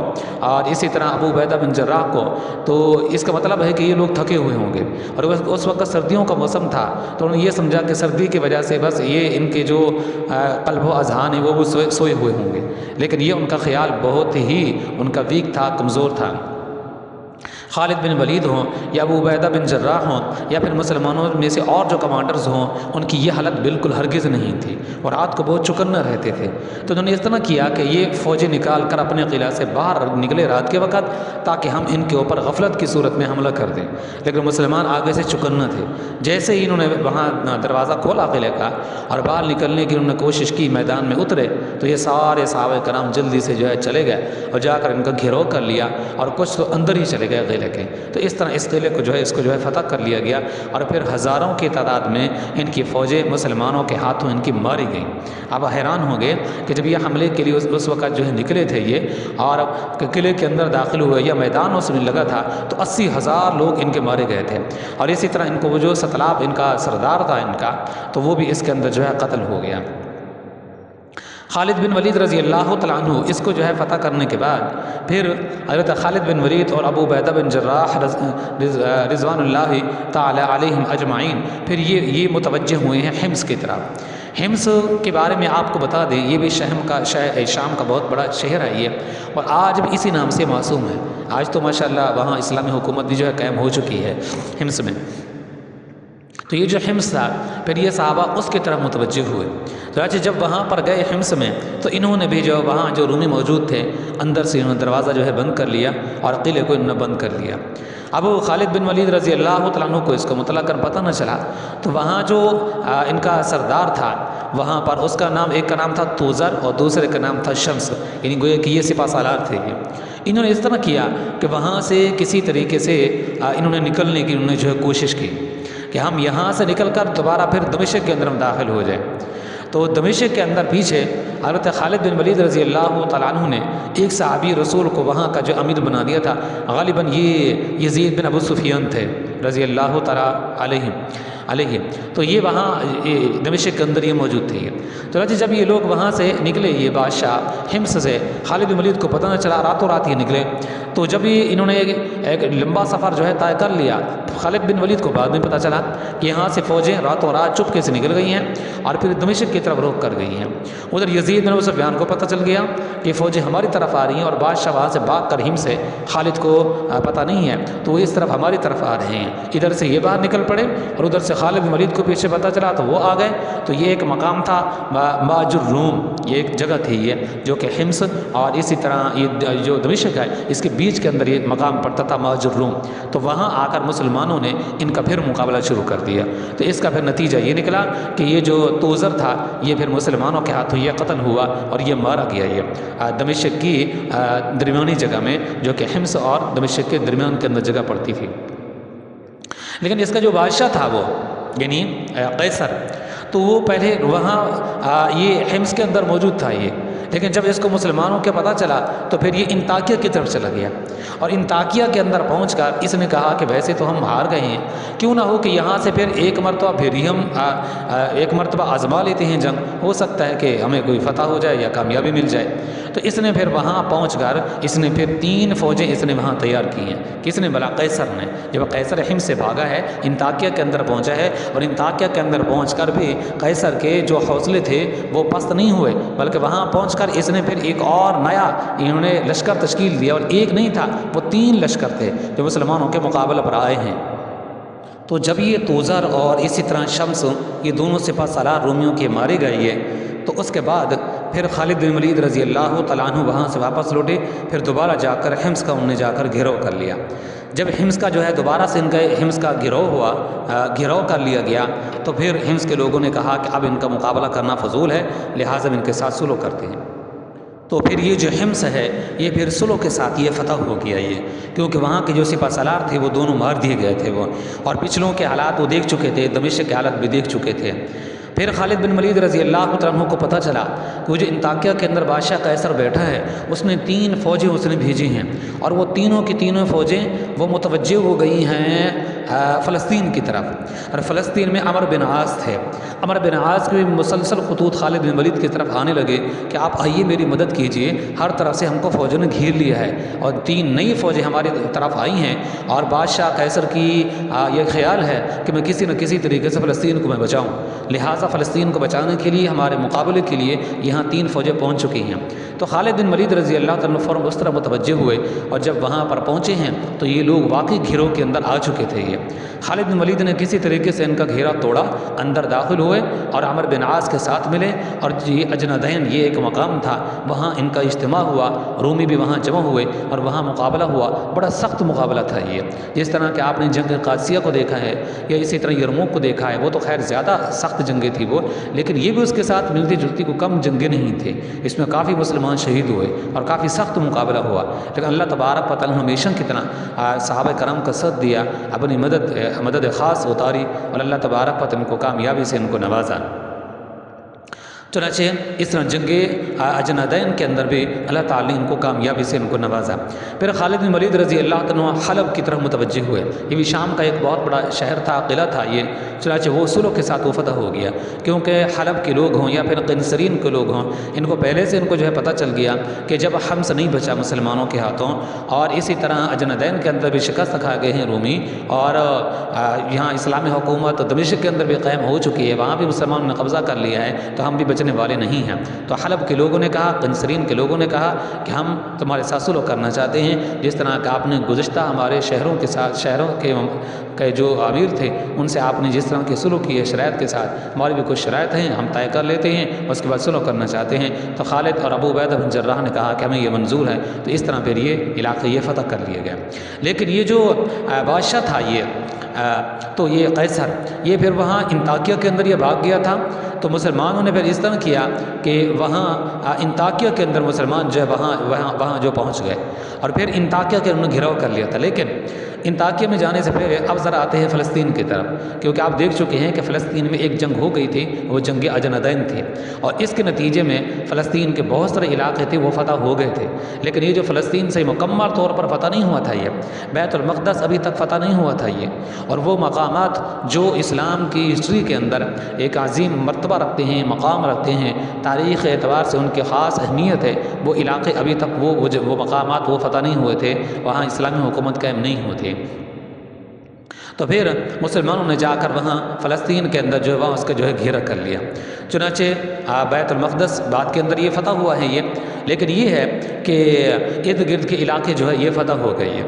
اور اسی طرح ابو عبیدہ بن جراح کو، تو اس کا مطلب ہے کہ یہ لوگ تھکے ہوئے ہوں گے، اور اس وقت سردیوں کا موسم تھا، تو انہوں نے یہ سمجھا کہ سردی کی وجہ سے بس یہ ان کے جو قلب و اذہان ہیں وہ سوئے ہوئے ہوں گے، لیکن یہ ان کا خیال بہت ہی ان کا ویک تھا، کمزور تھا۔ خالد بن ولید ہوں یا ابو عبیدہ بن جراح ہوں یا پھر مسلمانوں میں سے اور جو کمانڈرز ہوں، ان کی یہ حالت بالکل ہرگز نہیں تھی اور رات کو بہت چکنا رہتے تھے۔ تو انہوں نے اس طرح کیا کہ یہ فوجیں نکال کر اپنے قلعہ سے باہر نکلے رات کے وقت، تاکہ ہم ان کے اوپر غفلت کی صورت میں حملہ کر دیں، لیکن مسلمان آگے سے چکنا تھے۔ جیسے ہی انہوں نے وہاں دروازہ کھولا قلعے کا اور باہر نکلنے کی انہوں نے کوشش کی، میدان میں اترے، تو یہ سارے صحابہ کرام جلدی سے جو ہے چلے گئے اور جا کر ان کا گھیرو کر لیا، اور کچھ تو اندر ہی چلے گئے قلعے کے۔ تو اس طرح اس قلعے کو جو ہے فتح کر لیا گیا، اور پھر ہزاروں کی تعداد میں ان کی فوجیں مسلمانوں کے ہاتھوں ان کی ماری گئیں۔ اب حیران ہو گئے کہ جب یہ حملے کے لیے اس وقت جو ہے نکلے تھے یہ، اور قلعے کے اندر داخل ہوئے یا میدان اس میں لگا تھا، تو 80,000 لوگ ان کے مارے گئے تھے، اور اسی طرح ان کو وہ جو ستلاف ان کا سردار تھا ان کا، تو وہ بھی اس کے اندر جو ہے قتل ہو گیا۔ خالد بن ولید رضی اللہ تعالیٰ عنہ اس کو جو ہے فتح کرنے کے بعد پھر حضرت خالد بن ولید اور ابو عبیدہ بن جراح رضوان اللہ تعالی علیہم اجمعین پھر یہ متوجہ ہوئے ہیں حمص کی طرف۔ حمص کے بارے میں آپ کو بتا دیں، یہ بھی شام کا بہت بڑا شہر ہے یہ، اور آج بھی اسی نام سے معصوم ہے۔ آج تو ماشاءاللہ وہاں اسلامی حکومت بھی جو ہے قائم ہو چکی ہے حمص میں۔ تو یہ جو حمص تھا، پھر یہ صحابہ اس کی طرف متوجہ ہوئے۔ چنانچہ جب وہاں پر گئے حمص میں، تو انہوں نے بھی جو وہاں جو رومی موجود تھے، اندر سے انہوں نے دروازہ جو ہے بند کر لیا اور قلعے کو انہوں نے بند کر لیا۔ اب خالد بن ولید رضی اللہ تعالیٰ عنہ کو اس کو مطلع کر پتہ نہ چلا، تو وہاں جو ان کا سردار تھا، وہاں پر اس کا نام، ایک کا نام تھا توزر اور دوسرے کا نام تھا شمس، یعنی گویا کہ یہ سپہ سالار تھے یہ۔ انہوں نے اس طرح کیا کہ وہاں سے کسی طریقے سے انہوں نے نکلنے کی انہوں نے جو ہے کوشش کی کہ ہم یہاں سے نکل کر دوبارہ پھر دمشق کے اندر ہم داخل ہو جائیں۔ تو دمشق کے اندر پیچھے حضرت خالد بن ولید رضی اللہ تعالیٰ عنہ نے ایک صحابی رسول کو وہاں کا جو امیر بنا دیا تھا، غالباً یہ یزید بن ابو سفیان تھے رضی اللہ تعالیٰ علیہ۔ تو یہ وہاں دمشق کے اندر یہ موجود تھے۔ تو جب یہ لوگ وہاں سے نکلے، یہ بادشاہ حمص سے، خالد بن ولید کو پتہ نہ چلا، راتوں رات یہ نکلے۔ تو جب انہوں نے ایک لمبا سفر جو ہے طے کر لیا، خالد بن ولید کو بعد میں پتہ چلا کہ یہاں سے فوجیں راتوں رات چپکے سے نکل گئی ہیں اور پھر دمشق کی طرف رخ کر گئی ہیں۔ ادھر یزید بن ابو سفیان کو پتہ چل گیا کہ فوجیں ہماری طرف آ رہی ہیں، اور بادشاہ وہاں سے بھاگ کر حمص سے، خالد کو پتہ نہیں ہے، تو وہ اس طرف ہماری طرف آ رہے ہیں۔ ادھر سے یہ باہر نکل پڑے اور ادھر سے خالد بن ولید کو پیچھے پتہ چلا تو وہ آ گئے۔ تو یہ ایک مقام تھا ماج الروم، یہ ایک جگہ تھی یہ، جو کہ حمص اور اسی طرح یہ جو دمشق ہے اس کے بیچ کے اندر یہ مقام پڑتا تھا ماج الروم۔ تو وہاں آ کر مسلمانوں نے ان کا پھر مقابلہ شروع کر دیا۔ تو اس کا پھر نتیجہ یہ نکلا کہ یہ جو توزر تھا یہ پھر مسلمانوں کے ہاتھوں یہ قتل ہوا اور یہ مارا گیا یہ دمشق کی درمیانی جگہ میں، جو کہ حمص اور دمشق کے درمیان کے اندر جگہ پڑتی تھی۔ لیکن اس کا جو بادشاہ تھا وہ یعنی قیصر، تو وہ پہلے وہاں یہ حمص کے اندر موجود تھا یہ، لیکن جب اس کو مسلمانوں کے پتہ چلا تو پھر یہ انطاکیہ کی طرف چلا گیا، اور انطاکیہ کے اندر پہنچ کر اس نے کہا کہ ویسے تو ہم ہار گئے ہیں، کیوں نہ ہو کہ یہاں سے پھر ایک مرتبہ پھر ہی ہم ایک مرتبہ آزما لیتے ہیں جنگ، ہو سکتا ہے کہ ہمیں کوئی فتح ہو جائے یا کامیابی مل جائے۔ تو اس نے پھر وہاں پہنچ کر اس نے پھر 3 فوجیں اس نے وہاں تیار کی ہیں۔ کس نے؟ بلا قیصر نے۔ جب قیصر حمص سے بھاگا ہے، انطاکیہ کے اندر پہنچا ہے، اور انطاکیہ کے اندر پہنچ کر بھی قیصر کے جو حوصلے تھے وہ پست نہیں ہوئے، بلکہ وہاں پہنچ کر اس نے پھر ایک اور نیا انہوں نے لشکر تشکیل دیا، اور ایک نہیں تھا، وہ 3 لشکر تھے جو مسلمانوں کے مقابلے پر آئے ہیں۔ تو جب یہ توزر اور اسی طرح شمس یہ دونوں سپہ سالار رومیوں کے مارے گئے یہ، تو اس کے بعد پھر خالد بن ولید رضی اللہ تعالیٰ عنہ وہاں سے واپس لوٹے، پھر دوبارہ جا کر حمص کا انہوں نے جا کر گھیرو کر لیا۔ جب حمص کا جو ہے دوبارہ سے ان کا حمص کا گھیرو کر لیا گیا، تو پھر حمص کے لوگوں نے کہا کہ اب ان کا مقابلہ کرنا فضول ہے، لہٰذا ان کے ساتھ سلو کرتے ہیں۔ تو پھر یہ جو حمص ہے یہ پھر صلح کے ساتھ یہ فتح ہو گیا یہ، کیونکہ وہاں کے جو سپہ سالار تھے وہ دونوں مار دیے گئے تھے وہ، اور پچھلوں کے حالات وہ دیکھ چکے تھے، دمشق کے حالات بھی دیکھ چکے تھے۔ پھر خالد بن ولید رضی اللہ عنہ کو پتہ چلا کہ وہ جو انطاکیہ کے اندر بادشاہ قیصر بیٹھا ہے اس نے 3 فوجیں اس نے بھیجی ہیں، اور وہ تینوں کی تینوں فوجیں وہ متوجہ ہو گئی ہیں فلسطین کی طرف، اور فلسطین میں عمرو بن عاص تھے۔ عمرو بن عاص کے مسلسل خطوط خالد بن ولید کی طرف آنے لگے کہ آپ آئیے میری مدد کیجئے، ہر طرف سے ہم کو فوجوں نے گھیر لیا ہے، اور 3 نئی فوجیں ہماری طرف آئی ہیں، اور بادشاہ قیصر کی یہ خیال ہے کہ میں کسی نہ کسی طریقے سے فلسطین کو میں بچاؤں، لہٰذا فلسطین کو بچانے کے لیے ہمارے مقابلے کے لیے یہاں 3 فوجیں پہنچ چکی ہیں۔ تو خالد بن ولید رضی اللہ عنہ فوراً اس طرح متوجہ ہوئے، اور جب وہاں پر پہنچے ہیں تو یہ لوگ واقعی گھیروں کے اندر آ چکے تھے۔ یہ خالد بن ولید نے کسی طریقے سے ان کا گھیرا توڑا، اندر داخل ہوئے اور عمرو بن عاص کے ساتھ ملے، اور یہ اجندین یہ ایک مقام تھا، وہاں ان کا اجتماع ہوا، رومی بھی وہاں جمع ہوئے اور وہاں مقابلہ ہوا۔ بڑا سخت مقابلہ تھا یہ، جس طرح کہ آپ نے جنگ قادسیہ کو دیکھا ہے یا اسی طرح یرموک کو دیکھا ہے، وہ تو خیر زیادہ سخت جنگیں تھی وہ، لیکن یہ بھی اس کے ساتھ ملتی جلتی کو کم جنگیں نہیں تھیں، اس میں کافی مسلمان شہید ہوئے اور کافی سخت مقابلہ ہوا، لیکن اللہ تبارک و تعالیٰ نے ہمیشہ کی طرح صحابہ کرام کا ساتھ دیا، اپنی مدد خاص اتاری، اور اللہ تبارک و تعالیٰ ان کو کامیابی سے ان کو نوازا۔ چنانچہ اس طرح جنگ اجندین کے اندر بھی اللہ تعالیٰ نے ان کو کامیابی سے ان کو نوازا۔ پھر خالد بن ولید رضی اللہ عنہ حلب کی طرف متوجہ ہوئے، یہ بھی شام کا ایک بہت بڑا شہر تھا، قلعہ تھا یہ، چنانچہ وہ صلح کے ساتھ وہ فتح ہو گیا، کیونکہ حلب کے لوگ ہوں یا پھر قنسرین کے لوگ ہوں، ان کو پہلے سے ان کو جو ہے پتہ چل گیا کہ جب حمص نہیں بچا مسلمانوں کے ہاتھوں، اور اسی طرح اجندین کے اندر بھی شکست کھا گئے ہیں رومی، اور یہاں اسلامی حکومت دمشق کے اندر بھی قائم ہو چکی ہے، وہاں بھی مسلمانوں نے قبضہ کر لیا ہے، تو ہم بھی بچنے والے نہیں ہیں۔ تو حلب کے لوگوں نے کہا، قنسرین کے لوگوں نے کہا کہ ہم تمہارے ساتھ صلح کرنا چاہتے ہیں، جس طرح کہ آپ نے گزشتہ ہمارے شہروں کے ساتھ، شہروں کے جو امیر تھے ان سے آپ نے جس طرح کی صلح کی ہے شرائط کے ساتھ، ہماری بھی کچھ شرائط ہیں، ہم طے کر لیتے ہیں، اس کے بعد صلح کرنا چاہتے ہیں۔ تو خالد اور ابو عبیدہ بن جراح نے کہا کہ ہمیں یہ منظور ہے، تو اس طرح پھر یہ علاقے یہ فتح کر لیے گئے۔ لیکن یہ جو بادشاہ تھا تو یہ قیصر، یہ پھر وہاں انطاکیہ کے اندر یہ بھاگ گیا تھا، تو مسلمانوں نے پھر اس طرح کیا کہ وہاں انطاکیہ کے اندر مسلمان جو ہے وہاں جو پہنچ گئے، اور پھر انطاکیہ کے انہوں نے گھیراؤ کر لیا تھا۔ لیکن انطاکیہ میں جانے سے پہلے اب ذرا آتے ہیں فلسطین کی طرف، کیونکہ آپ دیکھ چکے ہیں کہ فلسطین میں ایک جنگ ہو گئی تھی، وہ جنگ اجندین تھی، اور اس کے نتیجے میں فلسطین کے بہت سارے علاقے تھے وہ فتح ہو گئے تھے، لیکن یہ جو فلسطین سے مکمل طور پر فتح نہیں ہوا تھا، یہ بیت المقدس ابھی تک فتح نہیں ہوا تھا یہ، اور وہ مقامات جو اسلام کی ہسٹری کے اندر ایک عظیم مرتبہ رکھتے ہیں، مقام رکھتے ہیں، تاریخ اعتبار سے ان کی خاص اہمیت ہے، وہ علاقے ابھی تک وہ مقامات وہ فتح نہیں ہوئے تھے، وہاں اسلامی حکومت قائم نہیں ہوئی تھی۔ تو پھر مسلمانوں نے جا کر وہاں فلسطین کے اندر جو ہے وہاں اس کا جو ہے گھیرا کر لیا، چنانچہ بیت المقدس بعد کے اندر یہ فتح ہوا ہے یہ، لیکن یہ ہے کہ ارد گرد کے علاقے جو ہے یہ فتح ہو گئی ہے۔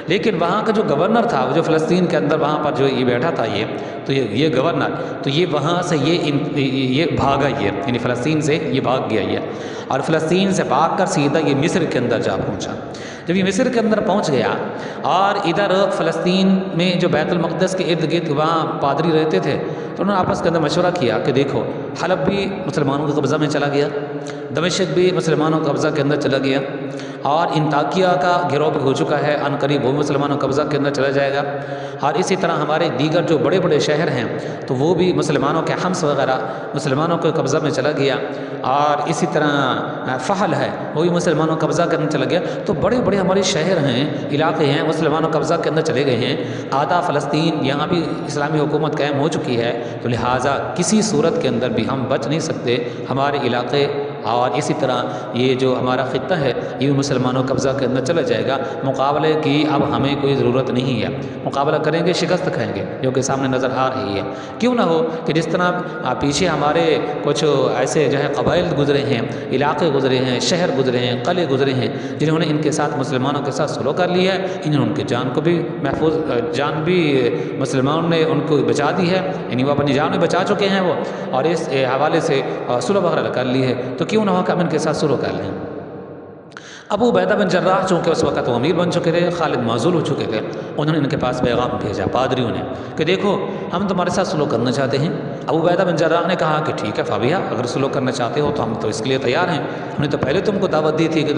لیکن وہاں کا جو گورنر تھا، جو فلسطین کے اندر وہاں پر جو یہ بیٹھا تھا تو یہ گورنر، تو یہ وہاں سے یہ بھاگا، یعنی فلسطین سے یہ بھاگ گیا یہ، اور فلسطین سے بھاگ کر سیدھا یہ مصر کے اندر جا پہنچا۔ جب یہ مصر کے اندر پہنچ گیا، اور ادھر فلسطین میں جو بیت المقدس کے ارد گرد وہاں پادری رہتے تھے، تو انہوں نے آپس کے اندر مشورہ کیا کہ دیکھو حلب بھی مسلمانوں کے قبضہ میں چلا گیا، دمشق بھی مسلمانوں کے قبضہ کے اندر چلا گیا، اور انطاکیہ کا گھیراؤ بھی ہو چکا ہے، عن قریب وہ مسلمانوں کے قبضہ کے اندر چلا جائے گا، اور اسی طرح ہمارے دیگر جو بڑے بڑے شہر ہیں تو وہ بھی مسلمانوں کے حمص وغیرہ مسلمانوں کے قبضہ میں چلا گیا، اور اسی طرح فحل ہے وہ بھی مسلمانوں کے قبضہ کے اندر چلا گیا۔ تو بڑے بڑے ہمارے شہر ہیں، علاقے ہیں، مسلمانوں کے قبضہ کے اندر چلے گئے ہیں، آدھا فلسطین یہاں بھی اسلامی حکومت قائم ہو چکی ہے، تو لہٰذا کسی صورت کے اندر بھی ہم بچ نہیں سکتے، ہمارے علاقے اور اسی طرح یہ جو ہمارا خطہ ہے یہ مسلمانوں قبضہ کے اندر چلا جائے گا، مقابلے کی اب ہمیں کوئی ضرورت نہیں ہے، مقابلہ کریں گے شکست کھائیں گے، جو کہ سامنے نظر آ رہی ہے۔ کیوں نہ ہو کہ جس طرح پیچھے ہمارے کچھ ایسے جو ہے قبائل گزرے ہیں، علاقے گزرے ہیں، شہر گزرے ہیں، قلعے گزرے ہیں، جنہوں نے ان کے ساتھ مسلمانوں کے ساتھ صلح کر لی ہے، انہوں نے ان کی جان کو بھی محفوظ، جان بھی مسلمانوں نے ان کو بچا دی ہے، یعنی وہ اپنی جان میں بچا چکے ہیں وہ، اور اس حوالے سے صلح وغیرہ کر لی ہے، تو کیوں نہ ہو کہ ہم ان کے ساتھ صلح کر لیں۔ ابو عبیدہ بن جراح چونکہ اس وقت وہ امیر بن چکے تھے، خالد معزول ہو چکے تھے، انہوں نے ان کے پاس پیغام بھیجا پادریوں نے کہ دیکھو ہم تمہارے ساتھ سلوک کرنا چاہتے ہیں۔ ابو عبیدہ بن جراح نے کہا کہ ٹھیک ہے فابیہ، اگر سلوک کرنا چاہتے ہو تو ہم تو اس کے لیے تیار ہیں، ہم نے تو پہلے تم کو دعوت دی تھی کہ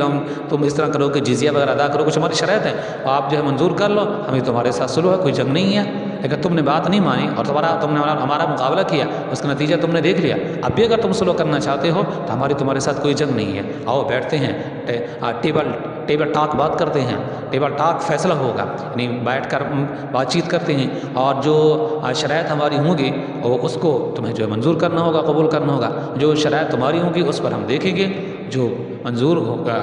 تم اس طرح کرو کہ جزیہ وغیرہ ادا کرو، کچھ ہماری شرائط ہیں، آپ جو ہے منظور کر لو، ہمیں تمہارے ساتھ سلوک ہے، کوئی جنگ نہیں ہے، لیکن تم نے بات نہیں مانی اور تم نے ہمارا مقابلہ کیا، اس کا نتیجہ تم نے دیکھ لیا، اب بھی اگر تم سلوک کرنا چاہتے ہو تو تمہارے ساتھ کوئی جنگ نہیں ہے، آؤ بیٹھتے ہیں، ٹیبل ٹاک بات کرتے ہیں، ٹیبل ٹاک فیصلہ ہوگا، یعنی بیٹھ کر بات چیت کرتے ہیں، اور جو شرائط ہماری ہوں گی وہ اس کو تمہیں جو ہے منظور کرنا ہوگا، قبول کرنا ہوگا، جو شرائط تمہاری ہوں گی اس پر ہم دیکھیں گے، جو منظور ہوگا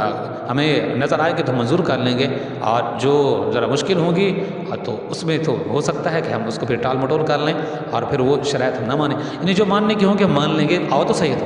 ہمیں نظر آئے کہ تو منظور کر لیں گے، اور جو ذرا مشکل ہوں گی تو اس میں تو ہو سکتا ہے کہ ہم اس کو پھر ٹال مٹول کر لیں اور پھر وہ شرائط ہم نہ مانیں، یعنی جو ماننے کی ہوں گے ہم مان لیں گے، آؤ تو صحیح تو۔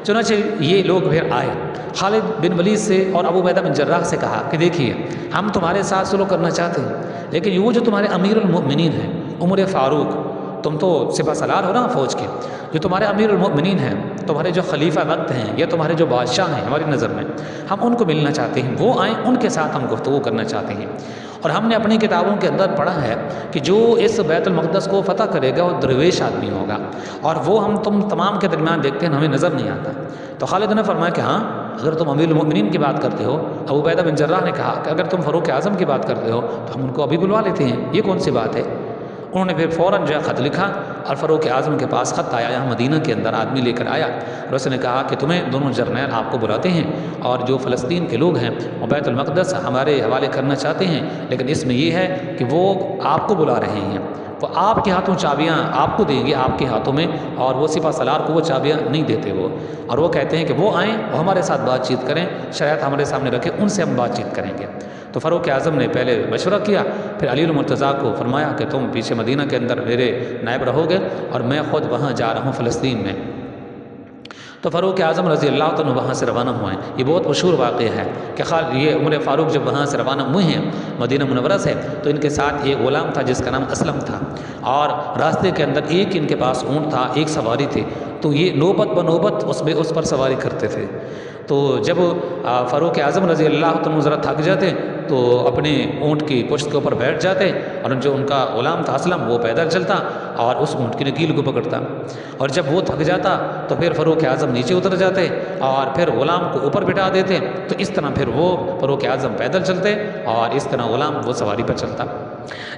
چنانچہ یہ لوگ پھر آئے، خالد بن ولید سے اور ابو عبیدہ بن جراح سے کہا کہ دیکھیے ہم تمہارے ساتھ سلوک کرنا چاہتے ہیں، لیکن وہ جو تمہارے امیر المؤمنین ہیں عمر فاروق، تم تو سپہ سالار ہو نا فوج کے، جو تمہارے امیر المؤمنین ہیں، تمہارے جو خلیفہ وقت ہیں یا تمہارے جو بادشاہ ہیں ہماری نظر میں، ہم ان کو ملنا چاہتے ہیں، وہ آئیں، ان کے ساتھ ہم گفتگو کرنا چاہتے ہیں، اور ہم نے اپنی کتابوں کے اندر پڑھا ہے کہ جو اس بیت المقدس کو فتح کرے گا وہ درویش آدمی ہوگا، اور وہ ہم تم تمام کے درمیان دیکھتے ہیں ہمیں نظر نہیں آتا۔ تو خالد نے فرمایا کہ ہاں اگر تم امیر المؤمنین کی بات کرتے ہو، ابو عبیدہ بن جراح نے کہا کہ اگر تم فاروق اعظم کی بات کرتے ہو تو ہم ان کو ابھی بلوا لیتے ہیں، یہ کون سی بات ہے؟ انہوں نے پھر فوراً جو ہے خط لکھا اور فاروق اعظم کے پاس خط آیا، یہاں مدینہ کے اندر آدمی لے کر آیا اور اس نے کہا کہ تمہیں دونوں جرنیل آپ کو بلاتے ہیں، اور جو فلسطین کے لوگ ہیں وہ بیت المقدس ہمارے حوالے کرنا چاہتے ہیں، لیکن اس میں یہ ہے کہ وہ آپ کو بلا رہے ہیں، وہ آپ کے ہاتھوں چابیاں آپ کو دیں گے، آپ کے ہاتھوں میں، اور وہ سپہ سالار کو وہ چابیاں نہیں دیتے وہ، اور وہ کہتے ہیں کہ وہ آئیں، وہ ہمارے ساتھ بات چیت کریں، شرائط ہمارے سامنے رکھیں، ان سے ہم بات چیت کریں گے۔ تو فاروق اعظم نے پہلے مشورہ کیا، پھر علی المرتضیٰ کو فرمایا کہ تم پیچھے مدینہ کے اندر میرے نائب رہو گے اور میں خود وہاں جا رہا ہوں فلسطین میں۔ تو فاروق اعظم رضی اللہ عنہ وہاں سے روانہ ہوئے ہیں، یہ بہت مشہور واقعہ ہے کہ یہ عمر فاروق جب وہاں سے روانہ ہوئے ہیں مدینہ منورہ سے، تو ان کے ساتھ ایک غلام تھا جس کا نام اسلم تھا، اور راستے کے اندر ایک ان کے پاس اونٹ تھا، ایک سواری تھی، تو یہ نوبت بنوبت اس پر سواری کرتے تھے۔ تو جب فاروق اعظم رضی اللہ عنہ ذرا تھک جاتے تو اپنے اونٹ کی پشت کے اوپر بیٹھ جاتے، اور جو ان کا غلام تھا اسلم وہ پیدل چلتا اور اس اونٹ کی نکیل کو پکڑتا، اور جب وہ تھک جاتا تو پھر فاروق اعظم نیچے اتر جاتے اور پھر غلام کو اوپر بٹھا دیتے، تو اس طرح پھر وہ فاروق اعظم پیدل چلتے اور اس طرح غلام وہ سواری پر چلتا۔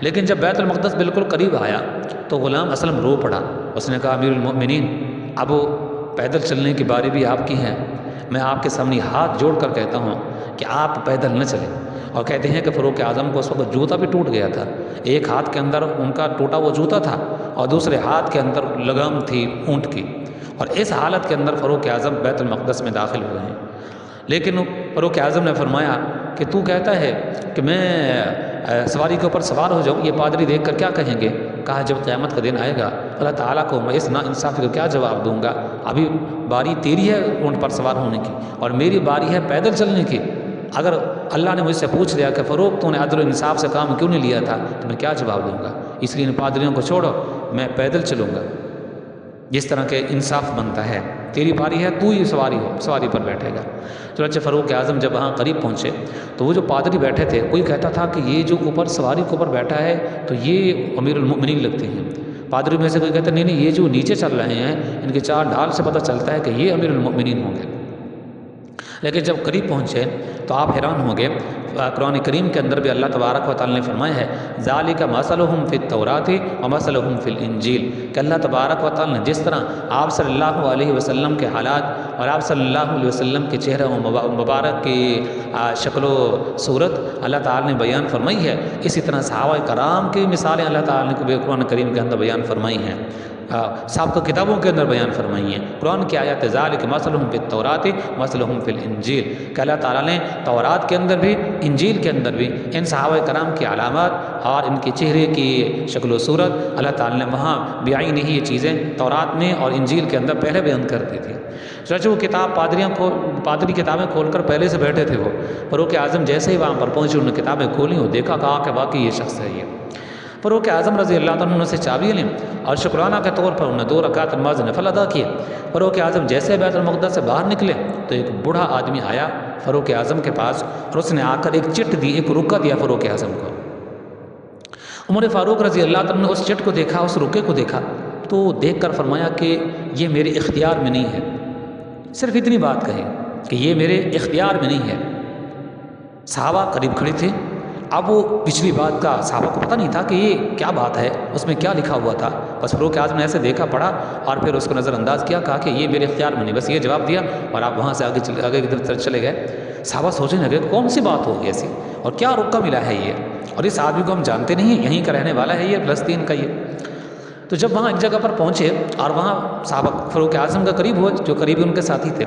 لیکن جب بیت المقدس بالکل قریب آیا تو غلام اسلم رو پڑا، اس نے کہا امیر المؤمنین اب پیدل چلنے کی باری بھی آپ کی ہے، میں آپ کے سامنے ہاتھ جوڑ کر کہتا ہوں کہ آپ پیدل نہ چلیں۔ اور کہتے ہیں کہ فاروق اعظم کو اس وقت جوتا بھی ٹوٹ گیا تھا، ایک ہاتھ کے اندر ان کا ٹوٹا وہ جوتا تھا اور دوسرے ہاتھ کے اندر لگام تھی اونٹ کی، اور اس حالت کے اندر فاروق اعظم بیت المقدس میں داخل ہوئے ہیں۔ لیکن فاروق اعظم نے فرمایا کہ تو کہتا ہے کہ میں سواری کے اوپر سوار ہو جاؤں، یہ پادری دیکھ کر کیا کہیں گے؟ کہا جب قیامت کا دن آئے گا اللہ تعالیٰ کو میں اس ناانصافی کو کیا جواب دوں گا؟ ابھی باری تیری ہے اونٹ پر سوار ہونے کی اور میری باری ہے پیدل چلنے کی، اگر اللہ نے مجھ سے پوچھ لیا کہ فاروق تو نے عدل و انصاف سے کام کیوں نہیں لیا تھا تو میں کیا جواب دوں گا؟ اس لیے ان پادریوں کو چھوڑو، میں پیدل چلوں گا جس طرح کے انصاف بنتا ہے، تیری باری ہے تو ہی سواری پر بیٹھے گا۔ چنانچہ فاروق اعظم جب وہاں قریب پہنچے تو وہ جو پادری بیٹھے تھے، کوئی کہتا تھا کہ یہ جو اوپر سواری کے اوپر بیٹھا ہے تو یہ امیر المؤمنین لگتے ہیں، پادری میں سے کوئی کہتا نہیں یہ جو نیچے چل رہے ہیں ان کے چال ڈھال سے پتہ چلتا ہے کہ یہ امیر المؤمنین ہوں گے۔ لیکن جب قریب پہنچے تو آپ حیران ہوں گے، قرآن کریم کے اندر بھی اللہ تبارک و تعالی نے فرمایا ہے ذالک مثلہم فی التوراۃ ومثلہم فی الانجیل، کہ اللہ تبارک و تعالی نے جس طرح آپ صلی اللہ علیہ وسلم کے حالات اور آپ صلی اللہ علیہ وسلم کے چہرہ مبارک کی شکل و صورت اللہ تعالی نے بیان فرمائی ہے، اسی طرح صحابہ کرام کی مثالیں اللہ تعالی نے قرآن کریم کے اندر بیان فرمائی ہیں، سابقہ کتابوں کے اندر بیان فرمائی ہیں۔ قرآن کی آیات ذالک مثلہم فی التوراۃ مثلہم فی الانجیل، کہ اللہ تعالیٰ نے تورات کے اندر بھی انجیل کے اندر بھی ان صحابہ کرام کی علامات اور ان کے چہرے کی شکل و صورت اللہ تعالیٰ نے وہاں بعین ہی یہ چیزیں تورات میں اور انجیل کے اندر پہلے بیان کر دی تھی۔ چنانچہ وہ کتاب پادری کتابیں کھول کر پہلے سے بیٹھے تھے، وہ فاروق اعظم جیسے ہی وہاں پر پہنچے انہوں نے کتابیں کھولیں اور دیکھا، کہا کہ واقعی یہ شخص ہے یہ۔ فاروق اعظم رضی اللہ عنہ سے چابی لیں اور شکرانہ کے طور پر انہیں 2 رکعت نماز نفل ادا کیے۔ فاروق اعظم جیسے بیت المقدس سے باہر نکلے تو ایک بوڑھا آدمی آیا فاروق اعظم کے پاس اور اس نے آ کر ایک چٹ دی، ایک رکہ دیا فاروق اعظم کو۔ عمر فاروق رضی اللہ عنہ نے اس چٹ کو دیکھا، اس رکے کو دیکھا تو دیکھ کر فرمایا کہ یہ میرے اختیار میں نہیں ہے، صرف اتنی بات کہی کہ یہ میرے اختیار میں نہیں ہے۔ صحابہ قریب کھڑے تھے، اب وہ پچھلی بات کا صحابہ کو پتہ نہیں تھا کہ یہ کیا بات ہے، اس میں کیا لکھا ہوا تھا۔ بس فاروق اعظم نے ایسے دیکھا، پڑھا اور پھر اس کو نظر انداز کیا، کہا کہ یہ میرے اختیار میں نہیں، بس یہ جواب دیا اور آپ وہاں سے آگے کی طرف چلے گئے۔ صحابہ سوچنے لگے کون سی بات ہوگی ایسی اور کیا رکہ ملا ہے یہ، اور اس آدمی کو ہم جانتے نہیں ہیں، یہیں کا رہنے والا ہے یہ، فلسطین کا یہ۔ تو جب وہاں ایک جگہ پر پہنچے اور وہاں صحابہ فاروق اعظم کا قریب ہوئے، جو قریبی ان کے ساتھی تھے،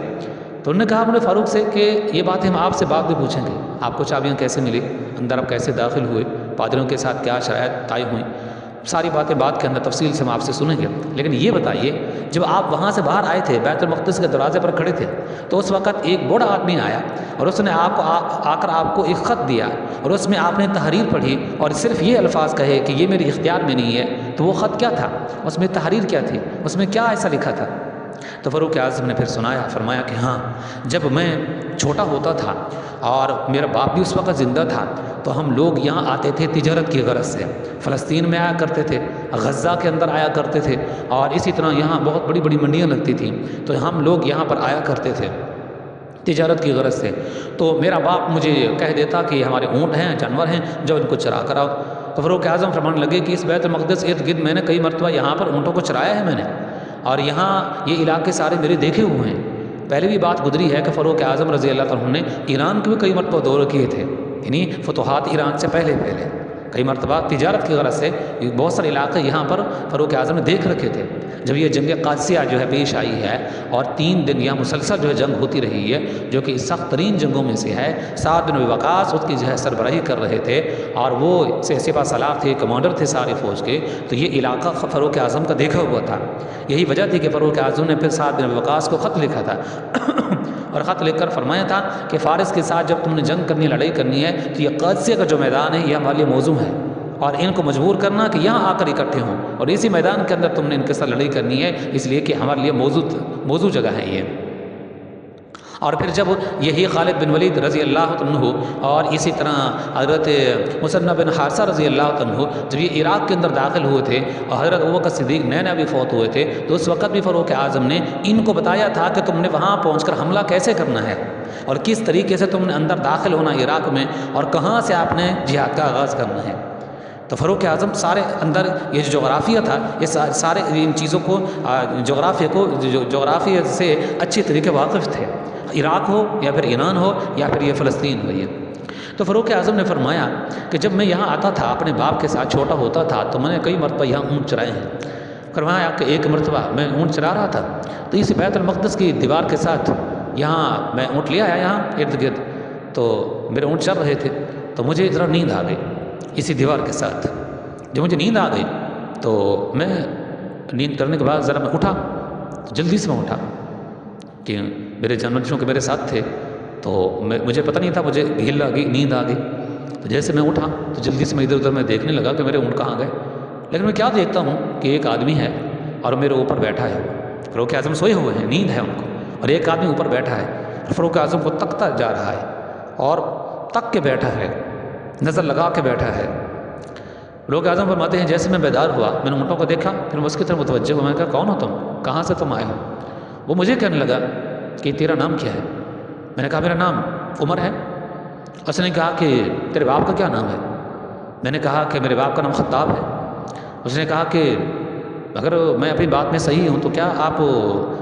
تو انہوں نے کہا عمر فاروق سے کہ یہ بات ہم آپ سے بعد میں پوچھیں گے، آپ کو چابیاں کیسے ملی، اندر آپ کیسے داخل ہوئے، پادریوں کے ساتھ کیا شرائط طے ہوئیں، ساری باتیں بعد کے اندر تفصیل سے ہم آپ سے سنیں گے۔ لیکن یہ بتائیے جب آپ وہاں سے باہر آئے تھے، بیت المقدس کے دروازے پر کھڑے تھے، تو اس وقت ایک بوڑھا آدمی آیا اور اس نے آ کر آپ کو ایک خط دیا اور اس میں آپ نے تحریر پڑھی اور صرف یہ الفاظ کہے کہ یہ میرے اختیار میں نہیں ہے، تو وہ خط کیا تھا، اس میں تحریر کیا تھی، اس میں کیا ایسا لکھا تھا؟ تو فاروق اعظم نے پھر سنایا، فرمایا کہ ہاں جب میں چھوٹا ہوتا تھا اور میرا باپ بھی اس وقت زندہ تھا تو ہم لوگ یہاں آتے تھے تجارت کی غرض سے، فلسطین میں آیا کرتے تھے، غزہ کے اندر آیا کرتے تھے، اور اسی طرح یہاں بہت بڑی بڑی منڈیاں لگتی تھیں تو ہم لوگ یہاں پر آیا کرتے تھے تجارت کی غرض سے۔ تو میرا باپ مجھے کہہ دیتا کہ ہمارے اونٹ ہیں، جانور ہیں، جو ان کو چرا کر آؤ۔ تو فاروق اعظم فرمانے لگے کہ اس بیت المقدس ارد گرد میں نے کئی مرتبہ یہاں پر اونٹوں کو چرایا ہے میں نے، اور یہاں یہ علاقے سارے میرے دیکھے ہوئے ہیں۔ پہلے بھی بات گزری ہے کہ فاروق اعظم رضی اللہ عنہ نے ایران کے بھی کئی مرتبہ دور کیے تھے، یعنی فتوحات ایران سے پہلے کئی مرتبہ تجارت کی غرض سے بہت سارے علاقے یہاں پر فاروق اعظم نے دیکھ رکھے تھے۔ جب یہ جنگ قادسیہ جو ہے پیش آئی ہے اور 3 دن یہاں مسلسل جو ہے جنگ ہوتی رہی ہے، جو کہ سخت ترین جنگوں میں سے ہے، سعد بن ابی وقاص اس کی جو ہے سربراہی کر رہے تھے اور وہ سپہ سالار تھے، کمانڈر تھے سارے فوج کے، تو یہ علاقہ فاروق اعظم کا دیکھا ہوا تھا۔ یہی وجہ تھی کہ فاروق اعظم نے پھر سعد بن ابی وقاص کو خط لکھا تھا اور خط لکھ کر فرمایا تھا کہ فارس کے ساتھ جب تم نے جنگ کرنی، لڑائی کرنی ہے تو یہ قادسیہ کا جو میدان ہے یہ ہمارے لیے موزوں ہے، اور ان کو مجبور کرنا کہ یہاں آ کر اکٹھے ہوں، اور اسی میدان کے اندر تم نے ان کے ساتھ لڑائی کرنی ہے، اس لیے کہ ہمارے لیے موزوں جگہ ہے یہ۔ اور پھر جب یہی خالد بن ولید رضی اللہ عنہ اور اسی طرح حضرت مثنى بن حارثہ رضی اللہ عنہ جب یہ عراق کے اندر داخل ہوئے تھے اور حضرت ابوبکر صدیق نئے بھی فوت ہوئے تھے، تو اس وقت بھی فاروق اعظم نے ان کو بتایا تھا کہ تم نے وہاں پہنچ کر حملہ کیسے کرنا ہے اور کس طریقے سے تم نے اندر داخل ہونا عراق میں، اور کہاں سے آپ نے جہاد کا آغاز کرنا ہے۔ تو فاروق اعظم سارے اندر یہ جو جغرافیہ تھا، یہ سارے ان چیزوں کو جغرافیہ سے اچھی طریقے واقف تھے، عراق ہو یا پھر ایران ہو یا پھر یہ فلسطین ہو یہ۔ تو فاروق اعظم نے فرمایا کہ جب میں یہاں آتا تھا اپنے باپ کے ساتھ چھوٹا ہوتا تھا تو میں نے کئی مرتبہ یہاں اونٹ چرائے ہیں۔ فرمایا کہ ایک مرتبہ میں اونٹ چرا رہا تھا تو اس بیت المقدس کی دیوار کے ساتھ یہاں میں اونٹ لے آیا یہاں ارد گرد، تو میرے اونٹ چل رہے تھے تو مجھے ذرا نیند آ گئی اسی دیوار کے ساتھ۔ جب مجھے نیند آ گئی تو میں نیند کرنے کے بعد ذرا میں اٹھا، جلدی سے میں اٹھا کہ میرے جانور جو کہ میرے ساتھ تھے، تو مجھے پتہ نہیں تھا، مجھے گھیل لگی، نیند آ گئی، تو جیسے میں اٹھا تو جلدی سے میں ادھر ادھر میں دیکھنے لگا کہ میرے اونٹ کہاں گئے، لیکن میں کیا دیکھتا ہوں کہ ایک آدمی ہے اور میرے اوپر بیٹھا ہے۔ فاروق اعظم سوئے ہوئے ہیں، نیند ہے ان کو، اور ایک آدمی اوپر بیٹھا ہے، فاروق اعظم کو تکتا جا رہا ہے اور تک کے بیٹھا ہے، نظر لگا کے بیٹھا ہے۔ فاروق اعظم فرماتے ہیں جیسے میں بیدار ہوا میں نے اونٹوں کو دیکھا، پھر میں اس کی طرف متوجہ ہوا، میں نے کہا کون ہو تم، کہاں سے تم آئے ہو؟ وہ مجھے کہنے لگا کہ تیرا نام کیا ہے؟ میں نے کہا میرا نام عمر ہے۔ اس نے کہا کہ تیرے باپ کا کیا نام ہے؟ میں نے کہا کہ میرے باپ کا نام خطاب ہے۔ اس نے کہا کہ اگر میں اپنی بات میں صحیح ہوں تو کیا آپ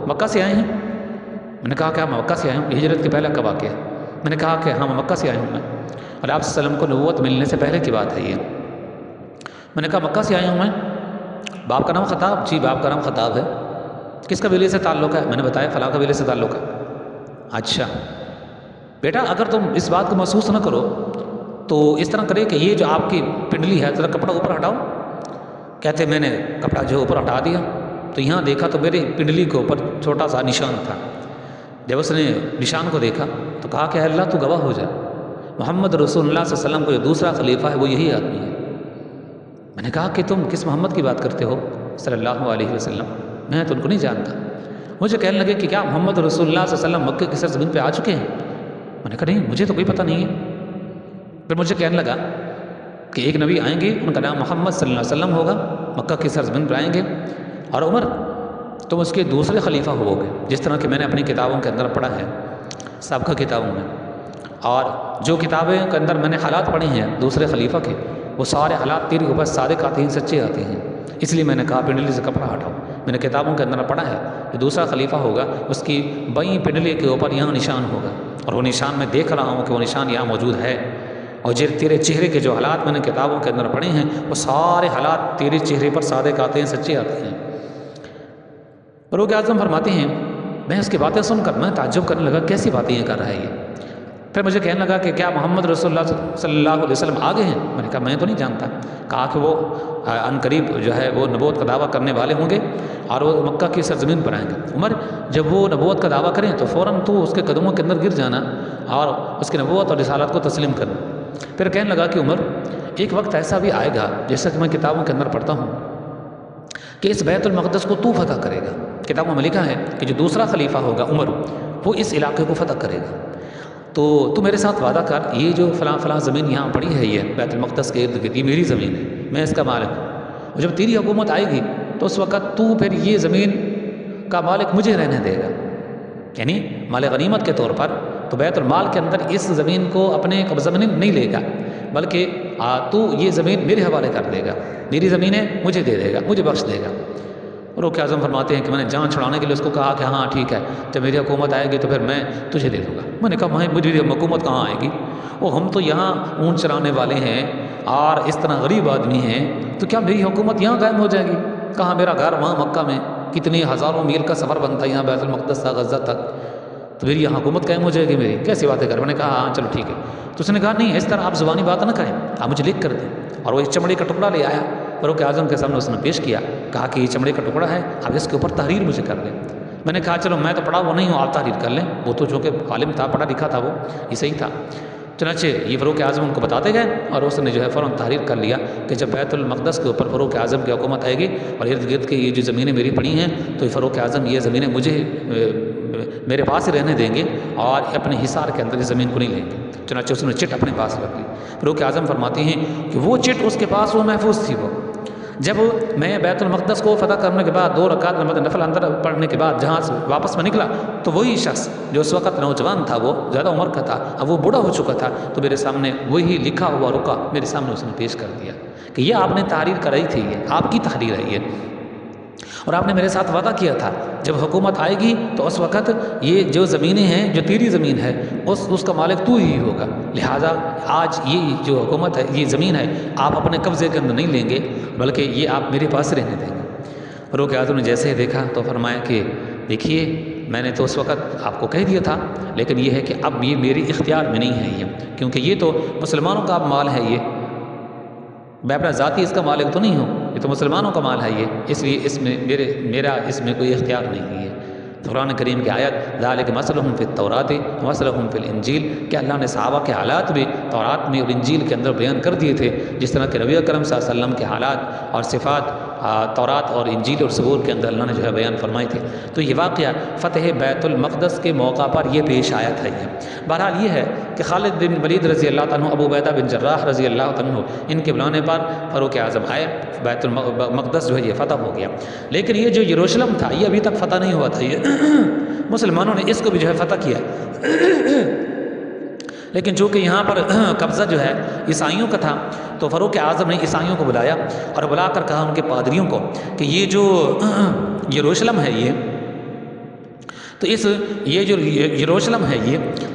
مکہ سے آئے ہیں؟ میں نے کہا کہ میں مکہ سے آیا ہوں، ہجرت کے پہلے کا واقعہ ہے۔ میں نے کہا کہ ہاں میں مکہ سے آیا ہوں میں، اور آپ صلی اللہ علیہ وسلم کو نبوت ملنے سے پہلے کی بات ہے یہ۔ میں نے کہا مکہ سے آیا ہوں میں، باپ کا نام خطاب؟ جی باپ کا نام خطاب ہے۔ کس قبیلے سے تعلق ہے؟ میں نے بتایا فلاں قبیلے سے تعلق ہے۔ اچھا بیٹا اگر تم اس بات کو محسوس نہ کرو تو اس طرح کرے کہ یہ جو آپ کی پنڈلی ہے ذرا کپڑا اوپر ہٹاؤ۔ کہتے میں نے کپڑا جو اوپر ہٹا دیا تو یہاں دیکھا تو میری پنڈلی کے اوپر چھوٹا سا نشان تھا۔ جب اس نے نشان کو دیکھا تو کہا کہ اللہ تو گواہ ہو جائے، محمد رسول اللہ صلی اللہ علیہ وسلم کو جو دوسرا خلیفہ ہے وہ یہی آدمی ہے۔ میں نے کہا کہ تم کس محمد کی بات کرتے ہو صلی اللہ علیہ وسلم؟ میں تو ان کو نہیں جانتا۔ مجھے کہنے لگے کہ کیا محمد رسول اللہ صلی اللہ علیہ وسلم مکے کی سرزمین پہ آ چکے ہیں؟ میں نے کہا نہیں، مجھے تو کوئی پتہ نہیں ہے۔ پھر مجھے کہنے لگا کہ ایک نبی آئیں گے، ان کا نام محمد صلی اللہ علیہ وسلم ہوگا، مکہ کی سرزمین پر آئیں گے، اور عمر تم اس کے دوسرے خلیفہ ہو گے، جس طرح کہ میں نے اپنی کتابوں کے اندر پڑھا ہے، سابقہ کتابوں میں، اور جو کتابیں کے اندر میں نے حالات پڑھی ہیں دوسرے خلیفہ کے، وہ سارے حالات تیرے اوپر صادق آتے ہیں، سچے آتے ہیں۔ اس لیے میں نے کہا پنڈلی سے کپڑا ہٹاؤ۔ میں نے کتابوں کے اندر پڑھا ہے کہ دوسرا خلیفہ ہوگا، اس کی بائیں پنڈلی کے اوپر یہاں نشان ہوگا، اور وہ نشان میں دیکھ رہا ہوں کہ وہ نشان یہاں موجود ہے، اور تیرے چہرے کے جو حالات میں نے کتابوں کے اندر پڑھے ہیں وہ سارے حالات تیرے چہرے پر صادق آتے ہیں، سچے آتے ہیں۔ فاروق اعظم فرماتے ہیں میں اس کی باتیں سن کر میں تعجب کرنے لگا، کیسی باتیں یہ کر رہا ہے یہ؟ پھر مجھے کہنے لگا کہ کیا محمد رسول اللہ صلی اللہ علیہ وسلم آگے ہیں؟ میں نے کہا میں تو نہیں جانتا۔ کہا کہ وہ عن قریب جو ہے وہ نبوت کا دعویٰ کرنے والے ہوں گے اور وہ مکہ کی سرزمین پر آئیں گے۔ عمر جب وہ نبوت کا دعویٰ کریں تو فوراً تو اس کے قدموں کے اندر گر جانا اور اس کی نبوت اور رسالت کو تسلیم کرنا۔ پھر کہنے لگا کہ عمر ایک وقت ایسا بھی آئے گا، جیسا کہ میں کتابوں کے اندر پڑھتا ہوں، کہ اس بیت المقدس کو تو فتح کرے گا۔ کتابوں میں لکھا ہے کہ جو دوسرا خلیفہ ہوگا عمر، وہ اس علاقے کو فتح کرے گا، تو میرے ساتھ وعدہ کر، یہ جو فلاں فلاں زمین یہاں پڑی ہے، یہ بیت المقدس کے ارد گرد یہ میری زمین ہے، میں اس کا مالک ہوں، اور جب تیری حکومت آئے گی تو اس وقت تو پھر یہ زمین کا مالک مجھے رہنے دے گا، یعنی مال غنیمت کے طور پر۔ تو بیت المال کے اندر اس زمین کو اپنے قبضہ میں نہیں لے گا، بلکہ تو یہ زمین میرے حوالے کر دے گا، میری زمینیں مجھے دے دے گا، مجھے بخش دے گا۔ فاروق اعظم فرماتے ہیں کہ میں نے جان چھڑانے کے لیے اس کو کہا کہ ہاں ٹھیک ہے، جب میری حکومت آئے گی تو پھر میں تجھے دے دوں گا۔ میں نے کہا مجھے حکومت کہاں آئے گی؟ وہ ہم تو یہاں اونٹ چرانے والے ہیں اور اس طرح غریب آدمی ہیں، تو کیا میری حکومت یہاں قائم ہو جائے گی؟ کہاں میرا گھر وہاں مکہ میں، کتنی ہزاروں میل کا سفر بنتا ہے یہاں بیت المقدس تک، غزہ تک، تو میری یہاں حکومت قائم ہو جائے گی میری؟ کیسی باتیں کر؟ میں نے کہا ہاں چلو ٹھیک ہے۔ تو اس نے کہا نہیں، اس طرح آپ زبانی بات نہ کریں، آپ مجھے لکھ کر دیں، اور وہ ایک چمڑے کا ٹکڑا لے آیا، فاروق اعظم کے سامنے اس نے پیش کیا، کہا کہ یہ چمڑے کا ٹکڑا ہے، آپ اس کے اوپر تحریر مجھے کر دیں۔ میں نے کہا چلو میں تو پڑھا وہ نہیں ہوں، آپ تحریر کر لیں، وہ تو چونکہ عالم تھا، پڑھا لکھا تھا، وہ یہ صحیح تھا۔ چنانچہ یہ فاروق اعظم ان کو بتاتے گئے اور اس نے جو ہے فوراً تحریر کر لیا کہ جب بیت المقدس کے اوپر فاروق اعظم کی حکومت آئے گی اور ارد گرد کی یہ جو زمینیں میری پڑی ہیں، تو یہ فاروق اعظم یہ زمینیں مجھے میرے پاس ہی رہنے دیں گے اور اپنے حصار کے اندر اس زمین کو نہیں لیں گے۔ چنانچہ اس نے چٹ اپنے پاس رکھ لی۔ فاروق اعظم فرماتے ہیں کہ وہ چٹ اس کے پاس وہ محفوظ تھی۔ وہ جب میں بیت المقدس کو فتح کرنے کے بعد 2 رکعت نفل اندر پڑھنے کے بعد جہاں سے واپس میں نکلا، تو وہی شخص جو اس وقت نوجوان تھا، وہ زیادہ عمر کا تھا، اب وہ بوڑھا ہو چکا تھا، تو میرے سامنے وہی لکھا ہوا رکا میرے سامنے اس نے پیش کر دیا کہ یہ آپ نے تحریر کرائی تھی، یہ آپ کی تحریر ہے یہ، اور آپ نے میرے ساتھ وعدہ کیا تھا جب حکومت آئے گی تو اس وقت یہ جو زمینیں ہیں، جو تیری زمین ہے، اس کا مالک تو ہی ہوگا، لہٰذا آج یہ جو حکومت ہے، یہ زمین ہے، آپ اپنے قبضے کے اندر نہیں لیں گے، بلکہ یہ آپ میرے پاس رہنے دیں گے۔ فاروق اعظم نے جیسے ہی دیکھا تو فرمایا کہ دیکھیے میں نے تو اس وقت آپ کو کہہ دیا تھا، لیکن یہ ہے کہ اب یہ میری اختیار میں نہیں ہے، یہ کیونکہ یہ تو مسلمانوں کا مال ہے، یہ میں اپنا ذاتی اس کا مالک تو نہیں ہوں، یہ تو مسلمانوں کا مال ہے یہ، اس لیے اس میں میرا اس میں کوئی اختیار نہیں ہے۔ قرآن کریم کی آیت ذالک مثلہم فی التوراۃ مثلہم فی الانجیل، کہ اللہ نے صحابہ کے حالات بھی تورات میں اور انجیل کے اندر بیان کر دیے تھے، جس طرح کہ نبی اکرم صلی اللہ علیہ وسلم کے حالات اور صفات تورات اور انجیل اور زبور کے اندر اللہ نے جو ہے بیان فرمائے تھے۔ تو یہ واقعہ فتح بیت المقدس کے موقع پر یہ پیش آیا تھا۔ یہ بہرحال یہ ہے کہ خالد بن ولید رضی اللہ عنہ، ابو عبیدہ بن جراح رضی اللہ عنہ، ان کے بلانے پر فاروق اعظم آئے، بیت المقدس جو ہے یہ فتح ہو گیا۔ لیکن یہ جو یروشلم تھا یہ ابھی تک فتح نہیں ہوا تھا، یہ مسلمانوں نے اس کو بھی جو ہے فتح کیا، لیکن چونکہ یہاں پر قبضہ جو ہے عیسائیوں کا تھا، تو فاروق اعظم نے عیسائیوں کو بلایا اور بلا کر کہا ان کے پادریوں کو کہ یہ جو یروشلم ہے، تو یہ جو یروشلم ہے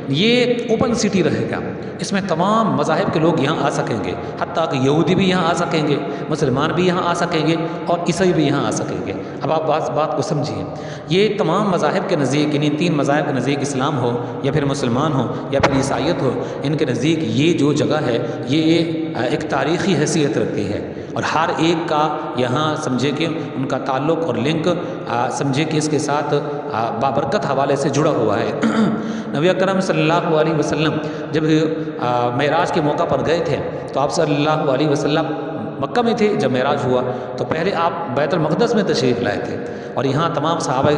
یہ اوپن سٹی رہے گا، اس میں تمام مذاہب کے لوگ یہاں آ سکیں گے، حتیٰ کہ یہودی بھی یہاں آ سکیں گے، مسلمان بھی یہاں آ سکیں گے اور عیسائی بھی یہاں آ سکیں گے۔ اب آپ بات کو سمجھیے، یہ تمام مذاہب کے نزدیک، یعنی 3 مذاہب کے نزدیک، اسلام ہو یا پھر مسلمان ہو یا پھر عیسائیت ہو، ان کے نزدیک یہ جو جگہ ہے یہ ایک تاریخی حیثیت رکھتی ہے، اور ہر ایک کا یہاں سمجھے کہ ان کا تعلق اور لنک سمجھے کہ اس کے ساتھ بابرکت حوالے سے جڑا ہوا ہے۔ نبی اکرم صلی اللہ علیہ وسلم جب معراج کے موقع پر گئے تھے تو آپ صلی اللہ علیہ وسلم مکہ میں تھے جب معراج ہوا تو پہلے آپ بیت المقدس میں تشریف لائے تھے اور یہاں تمام صحابہ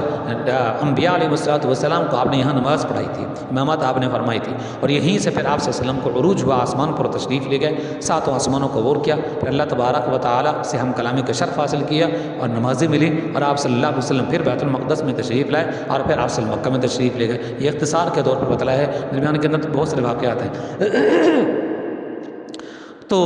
انبیاء علیہ السلام کو آپ نے یہاں نماز پڑھائی تھی، امامت آپ نے فرمائی تھی، اور یہیں سے پھر آپ صلی اللہ علیہ وسلم کو عروج ہوا، آسمان پر تشریف لے گئے، ساتوں آسمانوں کو عبور کیا، پھر اللہ تبارک و تعالیٰ سے ہم کلامی کا شرف حاصل کیا اور نمازیں ملی، اور آپ صلی اللہ علیہ وسلم پھر بیت المقدس میں تشریف لائے اور پھر آپ صلی اللہ علیہ وسلم مکہ میں تشریف لے گئے۔ یہ اختصار کے طور پر بتلایا ہے، درمیان کے اندر بہت سارے واقعات ہیں۔ تو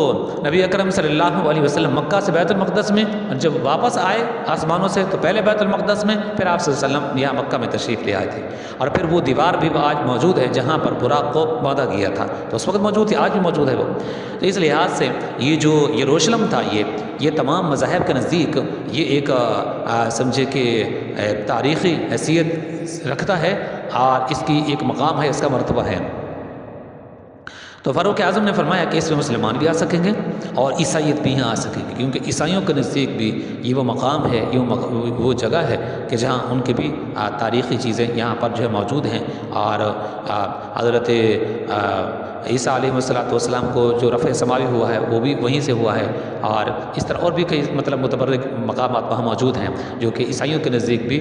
نبی اکرم صلی اللہ علیہ وسلم مکہ سے بیت المقدس میں، جب واپس آئے آسمانوں سے تو پہلے بیت المقدس میں، پھر آپ صلی اللہ علیہ وسلم یہاں مکہ میں تشریف لے آئے تھے، اور پھر وہ دیوار بھی آج موجود ہے جہاں پر براق کو باندھا گیا تھا، تو اس وقت موجود تھی، آج بھی موجود ہے وہ۔ تو اس لحاظ سے یہ جو یروشلم تھا یہ تمام مذاہب کے نزدیک یہ ایک سمجھے کہ تاریخی حیثیت رکھتا ہے اور اس کی ایک مقام ہے، اس کا مرتبہ ہے۔ تو فاروق اعظم نے فرمایا کہ اس میں مسلمان بھی آ سکیں گے اور عیسائیت بھی یہاں آ سکے گی، کیونکہ عیسائیوں کے نزدیک بھی یہ وہ مقام ہے، یہ وہ جگہ ہے کہ جہاں ان کی بھی تاریخی چیزیں یہاں پر جو ہے موجود ہیں، اور حضرت عیسیٰ علیہ السلام کو جو رفع سماوی ہوا ہے وہ بھی وہیں سے ہوا ہے، اور اس طرح اور بھی کئی متبرک مقامات وہاں موجود ہیں جو کہ عیسائیوں کے نزدیک بھی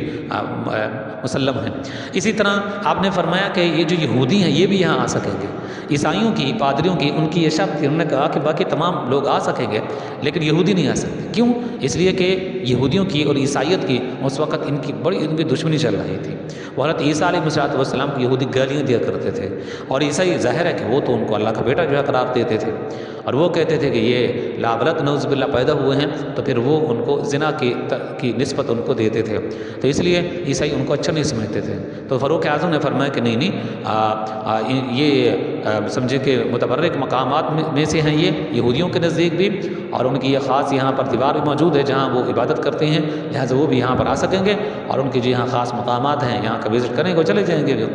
مسلم ہیں۔ اسی طرح آپ نے فرمایا کہ یہ جو یہودی ہیں یہ بھی یہاں آ سکیں گے، عیسائیوں کی پادریوں کی ان کی یہ شرط تھی، انہوں نے کہا کہ باقی تمام لوگ آ سکیں گے لیکن یہودی نہیں آ سکتے، کیوں؟ اس لیے کہ یہودیوں کی اور عیسائیت کی اس وقت ان کی دشمنی چل رہی تھی۔ وہ حضرت عیسیٰ علیہ السلام کو یہودی گالیاں دیا کرتے تھے، اور عیسائی ظاہر ہے کہ وہ تو ان کو اللہ کا بیٹا جو ہے قرار دیتے تھے، اور وہ کہتے تھے کہ یہ لاولت نعوذ باللہ پیدا ہوئے ہیں، تو پھر وہ ان کو زنا کی نسبت ان کو دیتے تھے، تو اس لیے عیسائی ان کو اچھا نہیں سمجھتے تھے۔ تو فاروق اعظم نے فرمایا کہ نہیں، یہ سمجھے کہ متبرک مقامات میں سے ہیں یہ یہودیوں کے نزدیک بھی، اور ان کی یہ خاص یہاں پر دیوار بھی موجود ہے جہاں وہ عبادت کرتے ہیں، لہٰذا وہ بھی یہاں پر آ سکیں گے، اور ان کے جو یہاں خاص مقامات ہیں یہاں کا وزٹ کریں گے وہ چلے جائیں گے،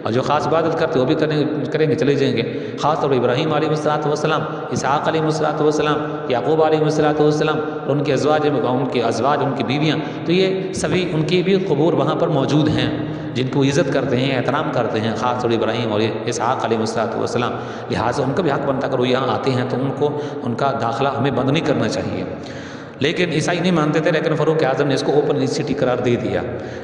اور جو خاص عبادت کرتے وہ بھی کریں گے چلے جائیں گے۔ خاص طور پر ابراہیم علیہ السلام، اسحاق علیہ السلام، یعقوب علیہ السلام، اور ان کے ازواج، ان کی بیویاں، تو یہ سبھی ان کی بھی قبور وہاں پر موجود ہیں جن کو عزت کرتے ہیں، احترام کرتے ہیں، خاص طور ابراہیم اور اسحاق علیہ السلام، لہٰذا ان کا بھی حق بنتا اگر وہ یہاں آتے ہیں تو ان کا داخلہ ہمیں بند نہیں کرنا چاہیے، لیکن عیسائی نہیں مانتے تھے، لیکن فاروق اعظم نے اس کو اوپن یونیورسٹی قرار دے دیا۔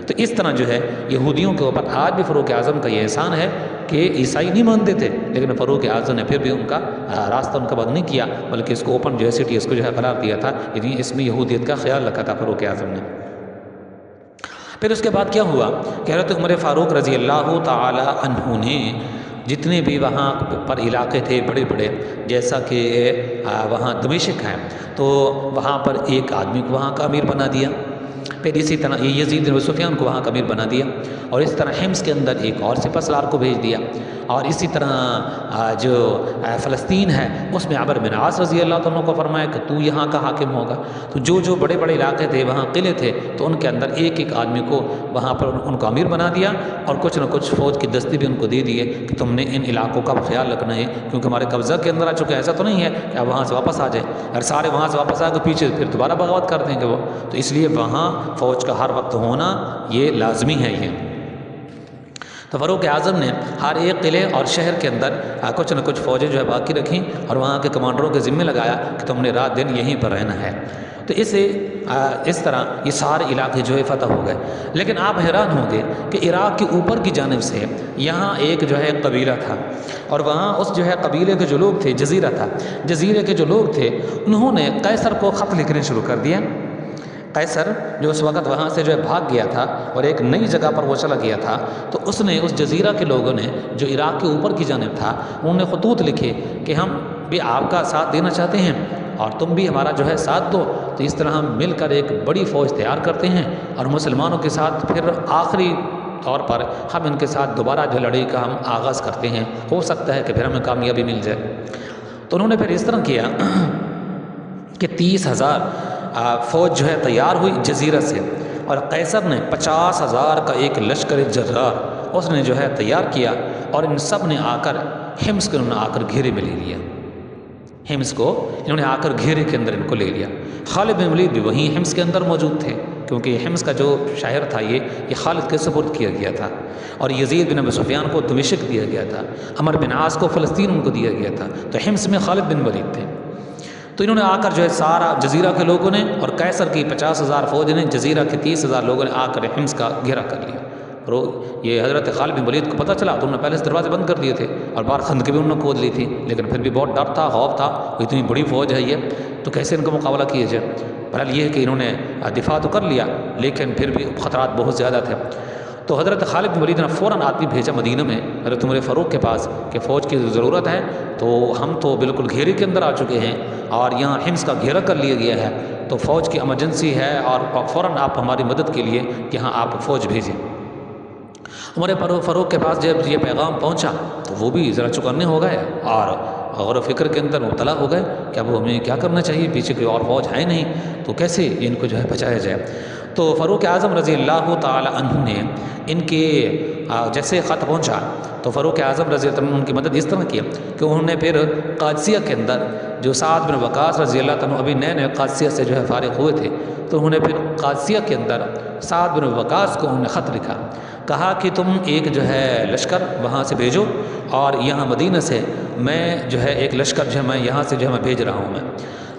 تو اس طرح جو ہے یہودیوں کے اوپر آج بھی فاروق اعظم کا یہ احسان ہے کہ عیسائی نہیں مانتے تھے، لیکن فاروق اعظم نے پھر بھی ان کا راستہ ان کا بند نہیں کیا، بلکہ اس کو اوپن یونیورسٹی اس کو جو ہے قرار دیا تھا، یعنی اس میں یہودیت کا خیال رکھا تھا فاروق اعظم نے۔ پھر اس کے بعد کیا ہوا کہ حضرت عمر فاروق رضی اللہ تعالی عنہ نے جتنے بھی وہاں پر علاقے تھے بڑے بڑے، جیسا کہ وہاں دمشق ہے تو وہاں پر ایک آدمی کو وہاں کا امیر بنا دیا، پھر اسی طرح یزید بن سفیان کو وہاں کا امیر بنا دیا، اور اس طرح حمص کے اندر ایک اور سپہ سالار کو بھیج دیا، اور اسی طرح جو فلسطین ہے اس میں عمرو بن عاص رضی اللہ عنہ کو فرمایا کہ تو یہاں کا حاکم ہوگا۔ تو جو بڑے بڑے علاقے تھے وہاں قلعے تھے تو ان کے اندر ایک ایک آدمی کو وہاں پر ان کو امیر بنا دیا، اور کچھ نہ کچھ فوج کی دستی بھی ان کو دے دیے کہ تم نے ان علاقوں کا خیال رکھنا ہے، کیونکہ ہمارے قبضہ کے اندر آ چکے، ایسا تو نہیں ہے کہ آپ وہاں سے واپس آ جائیں، اگر سارے وہاں سے واپس آ کے پیچھے پھر دوبارہ بغاوت کر دیں گے وہ، تو اس لیے وہاں فوج کا ہر وقت ہونا یہ لازمی ہے۔ یہ تو فاروق اعظم نے ہر ایک قلعے اور شہر کے اندر کچھ نہ کچھ فوجیں جو ہے باقی رکھیں، اور وہاں کے کمانڈروں کے ذمہ لگایا کہ تم نے رات دن یہیں پر رہنا ہے۔ تو اس طرح یہ سارے علاقے جو ہے فتح ہو گئے، لیکن آپ حیران ہوں گے کہ عراق کے اوپر کی جانب سے یہاں ایک جو ہے قبیلہ تھا، اور وہاں اس جو ہے قبیلے کے جو لوگ تھے، جزیرہ تھا، جزیرے کے جو لوگ تھے انہوں نے قیصر کو خط لکھنے شروع کر دیا۔ قیصر جو اس وقت وہاں سے جو ہے بھاگ گیا تھا اور ایک نئی جگہ پر وہ چلا گیا تھا، تو اس نے اس جزیرہ کے لوگوں نے جو عراق کے اوپر کی جانب تھا انہوں نے خطوط لکھے کہ ہم بھی آپ کا ساتھ دینا چاہتے ہیں اور تم بھی ہمارا جو ہے ساتھ دو، تو اس طرح ہم مل کر ایک بڑی فوج تیار کرتے ہیں اور مسلمانوں کے ساتھ پھر آخری طور پر ہم ان کے ساتھ دوبارہ جو لڑائی کا ہم آغاز کرتے ہیں، ہو سکتا ہے کہ پھر ہمیں کامیابی مل جائے۔ تو انہوں نے پھر اس طرح کیا کہ 30,000 فوج جو ہے تیار ہوئی جزیرہ سے، اور قیصر نے 50,000 کا ایک لشکر جرار اس نے جو ہے تیار کیا، اور ان سب نے آ کر حمص کو انہوں نے آ کر گھیرے میں لے لیا، حمص کو انہوں نے آ کر گھیرے کے اندر ان کو لے لیا۔ خالد بن ولید بھی وہیں حمص کے اندر موجود تھے، کیونکہ حمص کا جو شہر تھا یہ خالد کے سپرد کیا گیا تھا، اور یزید بن ابی سفیان کو دمشق دیا گیا تھا، عمرو بن عاص کو فلسطین ان کو دیا گیا تھا، تو حمص میں خالد بن ولید تھے۔ تو انہوں نے آ کر جو ہے سارا جزیرہ کے لوگوں نے اور قیصر کی 50,000 فوج نے جزیرہ کے 30,000 لوگوں نے آ کر حمص کا گھیرا کر لیا۔ اور یہ حضرت خالد بن ولید کو پتہ چلا تو انہوں نے پہلے سے دروازے بند کر دیے تھے اور باہر خندقیں بھی انہوں نے کھود لی تھی، لیکن پھر بھی بہت ڈر تھا، خوف تھا، اتنی بڑی فوج ہے یہ، تو کیسے ان کا مقابلہ کیا جائے۔ بہرحال یہ ہے کہ انہوں نے دفاع تو کر لیا لیکن پھر بھی خطرات بہت زیادہ تھے۔ تو حضرت خالد بن ولید نے فوراً آدمی بھیجا مدینہ میں حضرت عمر فاروق کے پاس کہ فوج کی ضرورت ہے، تو ہم تو بالکل گھیرے کے اندر آ چکے ہیں اور یہاں حمص کا گھیرا کر لیا گیا ہے، تو فوج کی ایمرجنسی ہے اور فوراً آپ ہماری مدد کے لیے یہاں آپ فوج بھیجیں۔ عمر فاروق کے پاس جب یہ پیغام پہنچا تو وہ بھی ذرا چوکنے ہو گئے اور غور و فکر کے اندر مبتلا ہو گئے کہ اب ہمیں کیا کرنا چاہیے، پیچھے کوئی اور فوج ہے نہیں، تو کیسے ان کو جو ہے بچایا جائے۔ تو فاروق اعظم رضی اللہ تعالی عنہ نے ان کے جیسے خط پہنچا تو فاروق اعظم رضی اللہ عنہ نے ان کی مدد اس طرح کی کہ انہوں نے پھر قادسیہ کے اندر جو سعد بن وقاص رضی اللہ عنہ ابھی نئے نئے قادسیہ سے جو ہے فارغ ہوئے تھے، تو انہوں نے پھر قادسیہ کے اندر سعد بن وقاص کو انہوں نے خط لکھا، کہا کہ تم ایک جو ہے لشکر وہاں سے بھیجو اور یہاں مدینہ سے میں جو ہے ایک لشکر جو ہے میں یہاں سے جو ہے میں بھیج رہا ہوں میں۔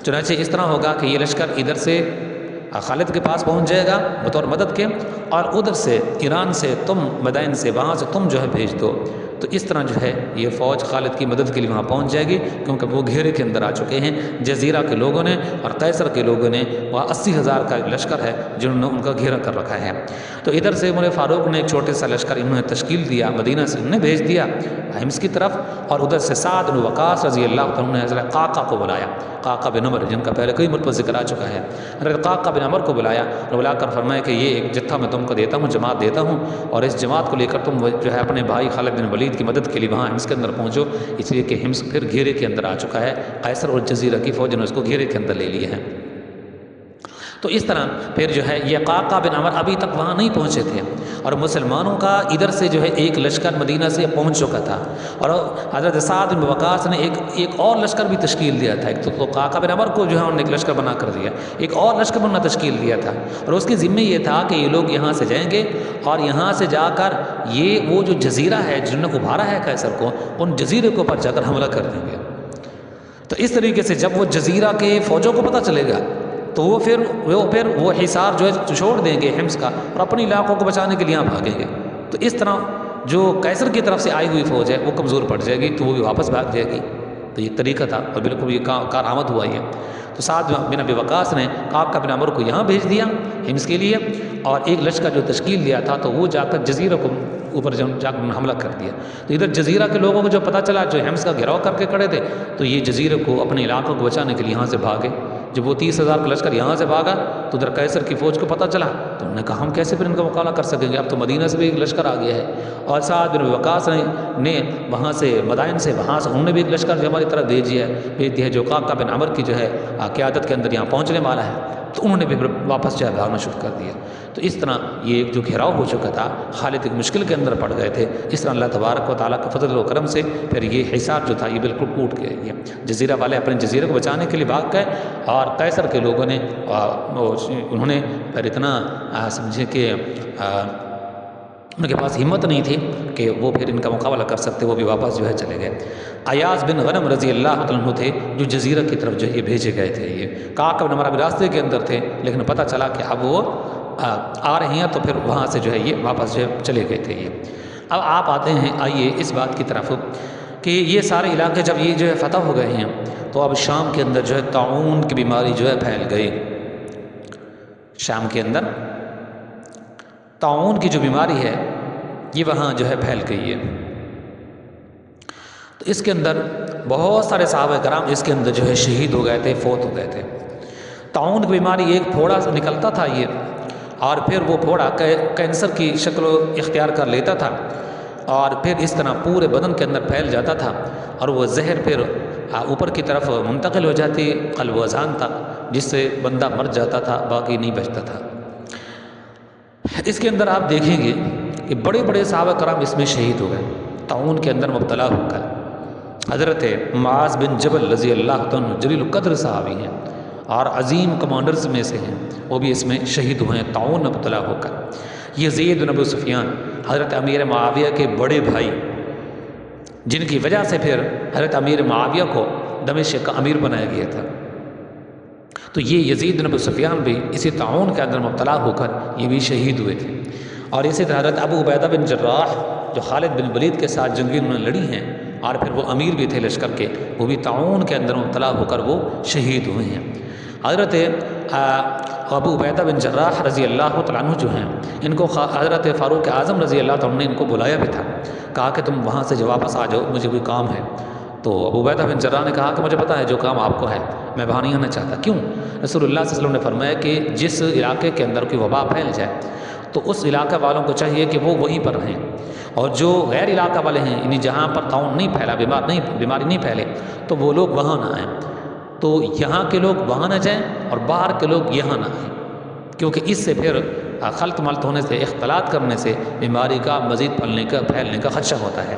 چنانچہ اس طرح ہوگا کہ یہ لشکر ادھر سے خالد کے پاس پہنچ جائے گا بطور مدد کے، اور ادھر سے ایران سے تم مدائن سے وہاں سے تم جو ہے بھیج دو، تو اس طرح جو ہے یہ فوج خالد کی مدد کے لیے وہاں پہنچ جائے گی، کیونکہ وہ گھیرے کے اندر آ چکے ہیں جزیرہ کے لوگوں نے اور قیصر کے لوگوں نے، وہاں 80,000 کا لشکر ہے جنہوں نے ان کا گھیرا کر رکھا ہے۔ تو ادھر سے عمر فاروق نے ایک چھوٹے سا لشکر انہوں نے تشکیل دیا، مدینہ سے انہوں نے بھیج دیا حمص کی طرف، اور ادھر سے سعد بن وقاص رضی اللہ عنہ نے حضرت قعقاع کو بلایا، قعقاع بن عمر جن کا پہلے کئی مرتبہ ذکر آ چکا ہے، حضرت قعقاع بن عمر کو بلایا اور بلا کر فرمایا کہ یہ ایک جتھا میں تم کو دیتا ہوں، جماعت دیتا ہوں، اور اس جماعت کو لے کر تم جو ہے اپنے بھائی خالد بن ولید کی مدد کے لیے وہاں حمص کے اندر پہنچو، اس لیے کہ حمص پھر گھیرے کے اندر آ چکا ہے، قیصر اور جزیرہ کی فوج نے اس کو گھیرے کے اندر لے لیے ہیں۔ تو اس طرح پھر جو ہے یہ قعقاع بن عمر ابھی تک وہاں نہیں پہنچے تھے، اور مسلمانوں کا ادھر سے جو ہے ایک لشکر مدینہ سے پہنچ چکا تھا، اور حضرت سعد بن وقاص نے ایک اور لشکر بھی تشکیل دیا تھا، ایک تو قعقاع بن عمر کو جو ہے انہوں نے ایک لشکر بنا کر دیا، ایک اور لشکر انہوں نے تشکیل دیا تھا، اور اس کے ذمہ یہ تھا کہ یہ لوگ یہاں سے جائیں گے اور یہاں سے جا کر یہ وہ جو جزیرہ ہے جنہوں نے ابھارا ہے قیصر کو، ان جزیرے کے اوپر جا کر حملہ کر دیں گے۔ تو اس طریقے سے جب وہ جزیرہ کے فوجوں کو پتہ چلے گا تو وہ پھر وہ حصار جو ہے چھوڑ دیں گے حمص کا اور اپنے علاقوں کو بچانے کے لیے یہاں بھاگیں گے، تو اس طرح جو قیصر کی طرف سے آئی ہوئی فوج ہے وہ کمزور پڑ جائے گی، تو وہ بھی واپس بھاگ جائے گی۔ تو یہ طریقہ تھا اور بالکل یہ کارآمد ہوا ہے۔ تو سعد بن ابی وقاص نے قعقاع بن عمر کو یہاں بھیج دیا حمص کے لیے، اور ایک لشکر جو تشکیل دیا تھا تو وہ جا کر جزیرہ کو اوپر جا کر حملہ کر دیا۔ تو ادھر جزیرہ کے لوگوں کو جو پتہ چلا جو حمص کا گھیراؤ کر کے کھڑے تھے، تو یہ جزیرے کو اپنے علاقوں کو بچانے کے لیے یہاں سے بھاگے۔ جب وہ 30,000 کا لشکر یہاں سے بھاگا تو ادھر قیصر کی فوج کو پتہ چلا، تو انہوں نے کہا ہم کیسے پھر ان کا مقابلہ کر سکیں گے، اب تو مدینہ سے بھی ایک لشکر آ گیا ہے، اور سعد بن وقاص نے وہاں سے مدائن سے وہاں سے انہوں نے بھی ایک لشکر جو ہماری طرف بھیج دیا ہے جو قعقاع بن عمر کی جو ہے قیادت کے اندر یہاں پہنچنے والا ہے، تو انہوں نے بھی واپس جو ہے بھاگنا شروع کر دیا۔ تو اس طرح یہ ایک جو گھیراؤ ہو چکا تھا، خالد ایک مشکل کے اندر پڑ گئے تھے، اس طرح اللہ تبارک و تعالیٰ کا فضل و کرم سے پھر یہ حصار جو تھا یہ بالکل ٹوٹ گیا۔ یہ جزیرہ والے اپنے جزیرے کو بچانے کے لیے بھاگ گئے، اور قیصر کے لوگوں نے انہوں نے پھر اتنا سمجھے کہ ان کے پاس ہمت نہیں تھی کہ وہ پھر ان کا مقابلہ کر سکتے، وہ بھی واپس جو ہے چلے گئے۔ ایاز بن غنم رضی اللہ عنہ تھے جو جزیرہ کی طرف جو یہ بھیجے گئے تھے، یہ قعقاع بن عمر راستے کے اندر تھے، لیکن پتہ چلا کہ اب وہ آ رہے ہیں، تو پھر وہاں سے جو ہے یہ واپس جو ہے چلے گئے تھے۔ یہ اب آپ آتے ہیں آئیے اس بات کی طرف کہ یہ سارے علاقے جب یہ جو ہے فتح ہو گئے ہیں تو اب شام کے اندر جو ہے طاعون کی بیماری جو ہے پھیل گئی۔ شام کے اندر طاعون کی جو بیماری ہے یہ وہاں جو ہے پھیل گئی ہے، تو اس کے اندر بہت سارے صحابہ کرام اس کے اندر جو ہے شہید ہو گئے تھے، فوت ہو گئے تھے۔ طاعون کی بیماری ایک پھوڑا سے نکلتا تھا یہ، اور پھر وہ پھوڑا کینسر کی شکل و اختیار کر لیتا تھا، اور پھر اس طرح پورے بدن کے اندر پھیل جاتا تھا، اور وہ زہر پھر اوپر کی طرف منتقل ہو جاتی قلب و اذہان تک، جس سے بندہ مر جاتا تھا، باقی نہیں بچتا تھا۔ اس کے اندر آپ دیکھیں گے کہ بڑے بڑے صحابہ کرام اس میں شہید ہو گئے، طاعون کے اندر مبتلا ہو کر۔ حضرت معاذ بن جبل رضی اللہ عنہ جلیل القدر صحابی ہیں اور عظیم کمانڈرز میں سے ہیں، وہ بھی اس میں شہید ہوئے ہیں طاعون میں مبتلا ہو کر۔ یزید بن ابو سفیان حضرت امیر معاویہ کے بڑے بھائی، جن کی وجہ سے پھر حضرت امیر معاویہ کو دمشق کا امیر بنایا گیا تھا، تو یہ یزید بن ابو سفیان بھی اسی طاعون کے اندر مبتلا ہو کر یہ بھی شہید ہوئے تھے۔ اور اسی طرح حضرت ابو عبیدہ بن جراح جو خالد بن ولید کے ساتھ جنگیں انہوں نے لڑی ہیں اور پھر وہ امیر بھی تھے لشکر کے، وہ بھی طاعون کے اندر مبتلا ہو کر وہ شہید ہوئے ہیں۔ حضرت ابو عبیدہ بن جراح رضی اللہ تعالیٰ عنہ جو ہیں، ان کو حضرت فاروق اعظم رضی اللہ تعالیٰ عنہ نے ان کو بلایا بھی تھا، کہا کہ تم وہاں سے جو واپس آ جاؤ، مجھے کوئی کام ہے۔ تو ابو عبیدہ بن جراح نے کہا کہ مجھے پتہ ہے جو کام آپ کو ہے، میں وہاں نہیں آنا چاہتا۔ کیوں؟ رسول اللہ صلی اللہ علیہ وسلم نے فرمایا کہ جس علاقے کے اندر کوئی وبا پھیل جائے تو اس علاقہ والوں کو چاہیے کہ وہ وہیں پر رہیں، اور جو غیر علاقہ والے ہیں، یعنی جہاں پر طاعون نہیں پھیلا، بیماری نہیں پھیلے، تو وہ لوگ وہاں نہ آئیں۔ تو یہاں کے لوگ وہاں نہ جائیں اور باہر کے لوگ یہاں نہ آئیں، کیونکہ اس سے پھر خلط ملط ہونے سے، اختلاط کرنے سے بیماری کا مزید پھیلنے کا خدشہ ہوتا ہے۔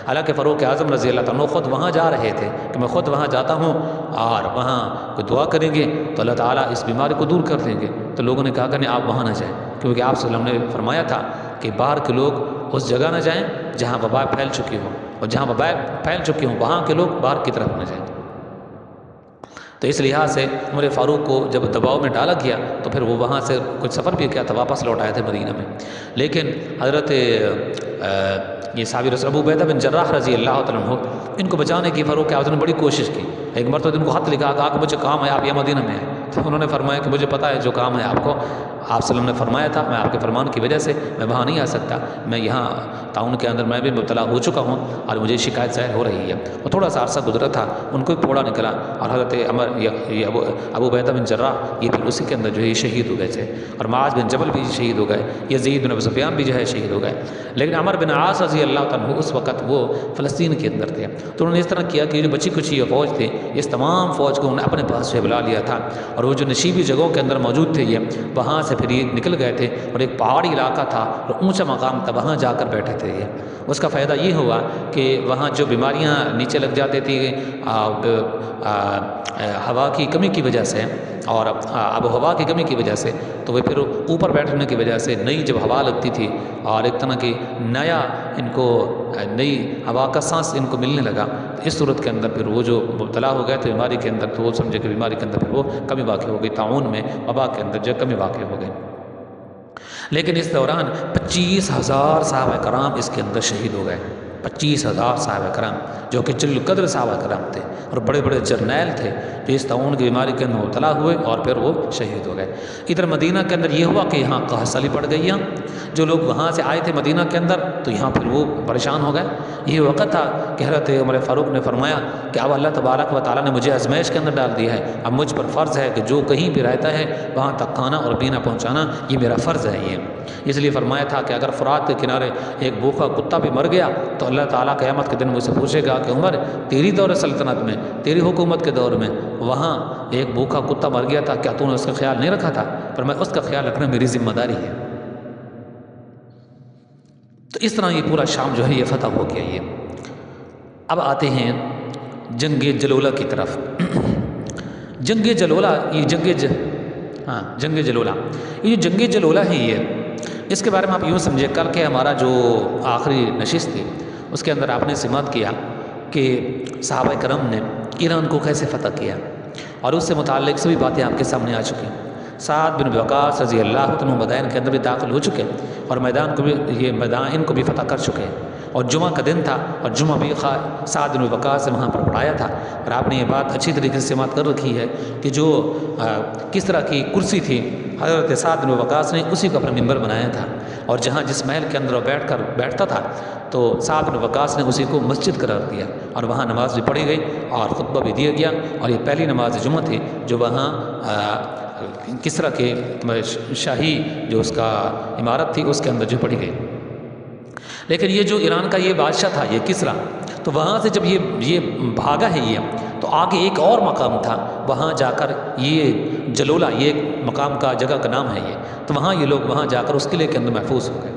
حالانکہ فاروق اعظم رضی اللہ تعالیٰ عنہ خود وہاں جا رہے تھے کہ میں خود وہاں جاتا ہوں اور وہاں کوئی دعا کریں گے تو اللہ تعالیٰ اس بیماری کو دور کر دیں گے۔ تو لوگوں نے کہا کہ نہیں، آپ وہاں نہ جائیں، کیونکہ آپ صلی اللہ علیہ وسلم نے فرمایا تھا کہ باہر کے لوگ اس جگہ نہ جائیں جہاں وبا پھیل چکی ہوں، اور جہاں وبا پھیل چکی ہوں وہاں کے لوگ باہر کی طرف نہ جائیں۔ تو اس لحاظ سے عمر فاروق کو جب دباؤ میں ڈالا گیا تو پھر وہ وہاں سے کچھ سفر بھی کیا تھا، واپس لوٹ آئے تھے مدینہ میں۔ لیکن حضرت یہ صحابی رسول ابو عبیدہ بن جراح رضی اللہ تعالیٰ عنہ، ان کو بچانے کی فاروق اعظم نے بڑی کوشش کی۔ ایک مرتبہ ان کو خط لکھا، کہا کہ مجھے کام ہے، آپ یہ مدینہ میں ہیں۔ تو انہوں نے فرمایا کہ مجھے پتہ ہے جو کام ہے آپ کو، آپ صلی اللہ علیہ وسلم نے فرمایا تھا میں آپ کے فرمان کی وجہ سے میں وہاں نہیں آ سکتا، میں یہاں طاعون کے اندر میں بھی مبتلا ہو چکا ہوں اور مجھے شکایت ظاہر ہو رہی ہے۔ اور تھوڑا سا عرصہ گزرا تھا، ان کو بھی پھوڑا نکلا، اور حضرت ابو عبیدہ بن جراح یہ پھر اسی کے اندر جو ہے شہید ہو گئے تھے، اور معاذ بن جبل بھی شہید ہو گئے، یزید بن ابو سفیان بھی جو ہے شہید ہو گئے۔ لیکن عمر بن عاص رضی اللہ تعالیٰ عنہ اس وقت وہ فلسطین کے اندر تھے، تو انہوں نے اس طرح کیا کہ جو بچی کچی یہ فوج تھی، اس تمام فوج کو انہوں نے اپنے پاس سے بلا لیا تھا، اور وہ جو نشیبی جگہوں کے اندر موجود تھے یہ وہاں سے پھر یہ نکل گئے تھے، اور ایک پہاڑی علاقہ تھا اور اونچا مقام تھا، وہاں جا کر بیٹھے تھے یہ۔ اس کا فائدہ یہ ہوا کہ وہاں جو بیماریاں نیچے لگ جاتی تھی ہوا کی کمی کی وجہ سے اور آب و ہوا کی کمی کی وجہ سے، تو وہ پھر اوپر بیٹھنے کی وجہ سے نئی جب ہوا لگتی تھی اور ایک طرح کی نیا ان کو نئی ہوا کا سانس ان کو ملنے لگا، تو اس صورت کے اندر پھر وہ جو مبتلا ہو گئے تھے بیماری کے اندر، تو وہ سمجھے کہ بیماری کے اندر پھر وہ کمی واقع ہو گئی، طاعون میں وبا کے اندر جو کمی واقع ہو گئی۔ لیکن اس دوران 25,000 صحابہ کرام اس کے اندر شہید ہو گئے، 25,000 صحابہ کرام جو کہ جلیل القدر صحابہ کرام تھے اور بڑے بڑے جرنیل تھے جو اس طاعون کی بیماری کے اندر مبتلا ہوئے اور پھر وہ شہید ہو گئے۔ ادھر مدینہ کے اندر یہ ہوا کہ یہاں قحط سالی پڑ گئی، یہاں جو لوگ وہاں سے آئے تھے مدینہ کے اندر تو یہاں پھر وہ پریشان ہو گئے۔ یہ وقت تھا کہ حضرت عمر فاروق نے فرمایا کہ اب اللہ تبارک و تعالیٰ نے مجھے آزمائش کے اندر ڈال دیا ہے، اب مجھ پر فرض ہے کہ جو کہیں بھی رہتا ہے وہاں تک کھانا اور پینا پہنچانا یہ میرا فرض ہے۔ یہ اس لیے فرمایا تھا کہ اگر فرات کے کنارے ایک بھوکا کتا بھی مر گیا تو اللہ تعالیٰ قیامت کے دن مجھ سے پوچھے گا کہ عمر تیری دور سلطنت میں، تیری حکومت کے دور میں وہاں ایک بھوکا کتا مر گیا تھا، کیا تو نے اس کا خیال نہیں رکھا تھا؟ پر میں اس کا خیال رکھنا میری ذمہ داری ہے۔ تو اس طرح یہ پورا شام جو ہے یہ فتح ہو گیا۔ یہ اب آتے ہیں جنگ جلولہ کی طرف۔ جنگ جلولہ یہ جنگ جلولہ یہ جو جنگ جلولہ ہے یہ اس کے بارے میں آپ یوں سمجھے، کل کے ہمارا جو آخری نشست تھی اس کے اندر آپ نے سماعت کیا کہ صحابہ کرام نے ایران کو کیسے فتح کیا، اور اس سے متعلق سبھی باتیں آپ کے سامنے آ چکی ہیں۔ سعد بن وقاص رضی اللہ عنہ میدان کے اندر بھی داخل ہو چکے اور میدان کو بھی فتح کر چکے، اور جمعہ کا دن تھا اور جمعہ بھی سعد بن وقاص سے وہاں پر پڑھایا تھا، اور آپ نے یہ بات اچھی طریقے سے سماعت کر رکھی ہے کہ جو کس طرح کی کرسی تھی حضرت سعد بن وقاص نے اسی کو اپنا ممبر بنایا تھا، اور جہاں جس محل کے اندر وہ بیٹھتا تھا تو سعد بن وقاص نے اسی کو مسجد قرار دیا، اور وہاں نماز بھی پڑھی گئی اور خطبہ بھی دیا گیا، اور یہ پہلی نماز جمعہ تھی جو وہاں کس طرح کے شاہی جو اس کا عمارت تھی اس کے اندر جو پڑھی گئی۔ لیکن یہ جو ایران کا یہ بادشاہ تھا یہ کسرا، تو وہاں سے جب یہ بھاگا ہے یہ، تو آگے ایک اور مقام تھا، وہاں جا کر یہ جلولہ یہ ایک مقام کا جگہ کا نام ہے یہ، تو وہاں یہ لوگ وہاں جا کر اس قلعے کے اندر محفوظ ہو گئے۔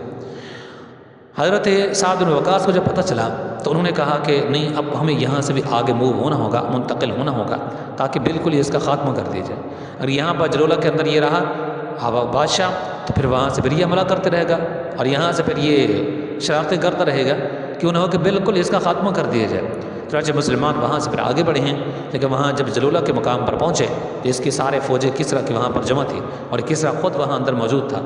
حضرت سعد بن وقاص کو جب پتہ چلا تو انہوں نے کہا کہ نہیں، اب ہمیں یہاں سے بھی آگے موو ہونا ہوگا، منتقل ہونا ہوگا تاکہ بالکل اس کا خاتمہ کر دیا جائے۔ اگر یہاں پر جلولہ کے اندر یہ رہا بادشاہ تو پھر وہاں سے پھر یہ حملہ کرتے رہے گا، اور یہاں سے پھر یہ شرارتیں کرتا رہے گا، کیوں نہ ہو کہ بالکل اس کا خاتمہ کر دیا جائے۔ چنانچہ مسلمان وہاں سے پھر آگے بڑھے ہیں، لیکن وہاں جب جلولہ کے مقام پر پہنچے تو اس کی سارے فوجیں کسریٰ کی وہاں پر جمع تھی اور کسریٰ خود وہاں اندر موجود تھا۔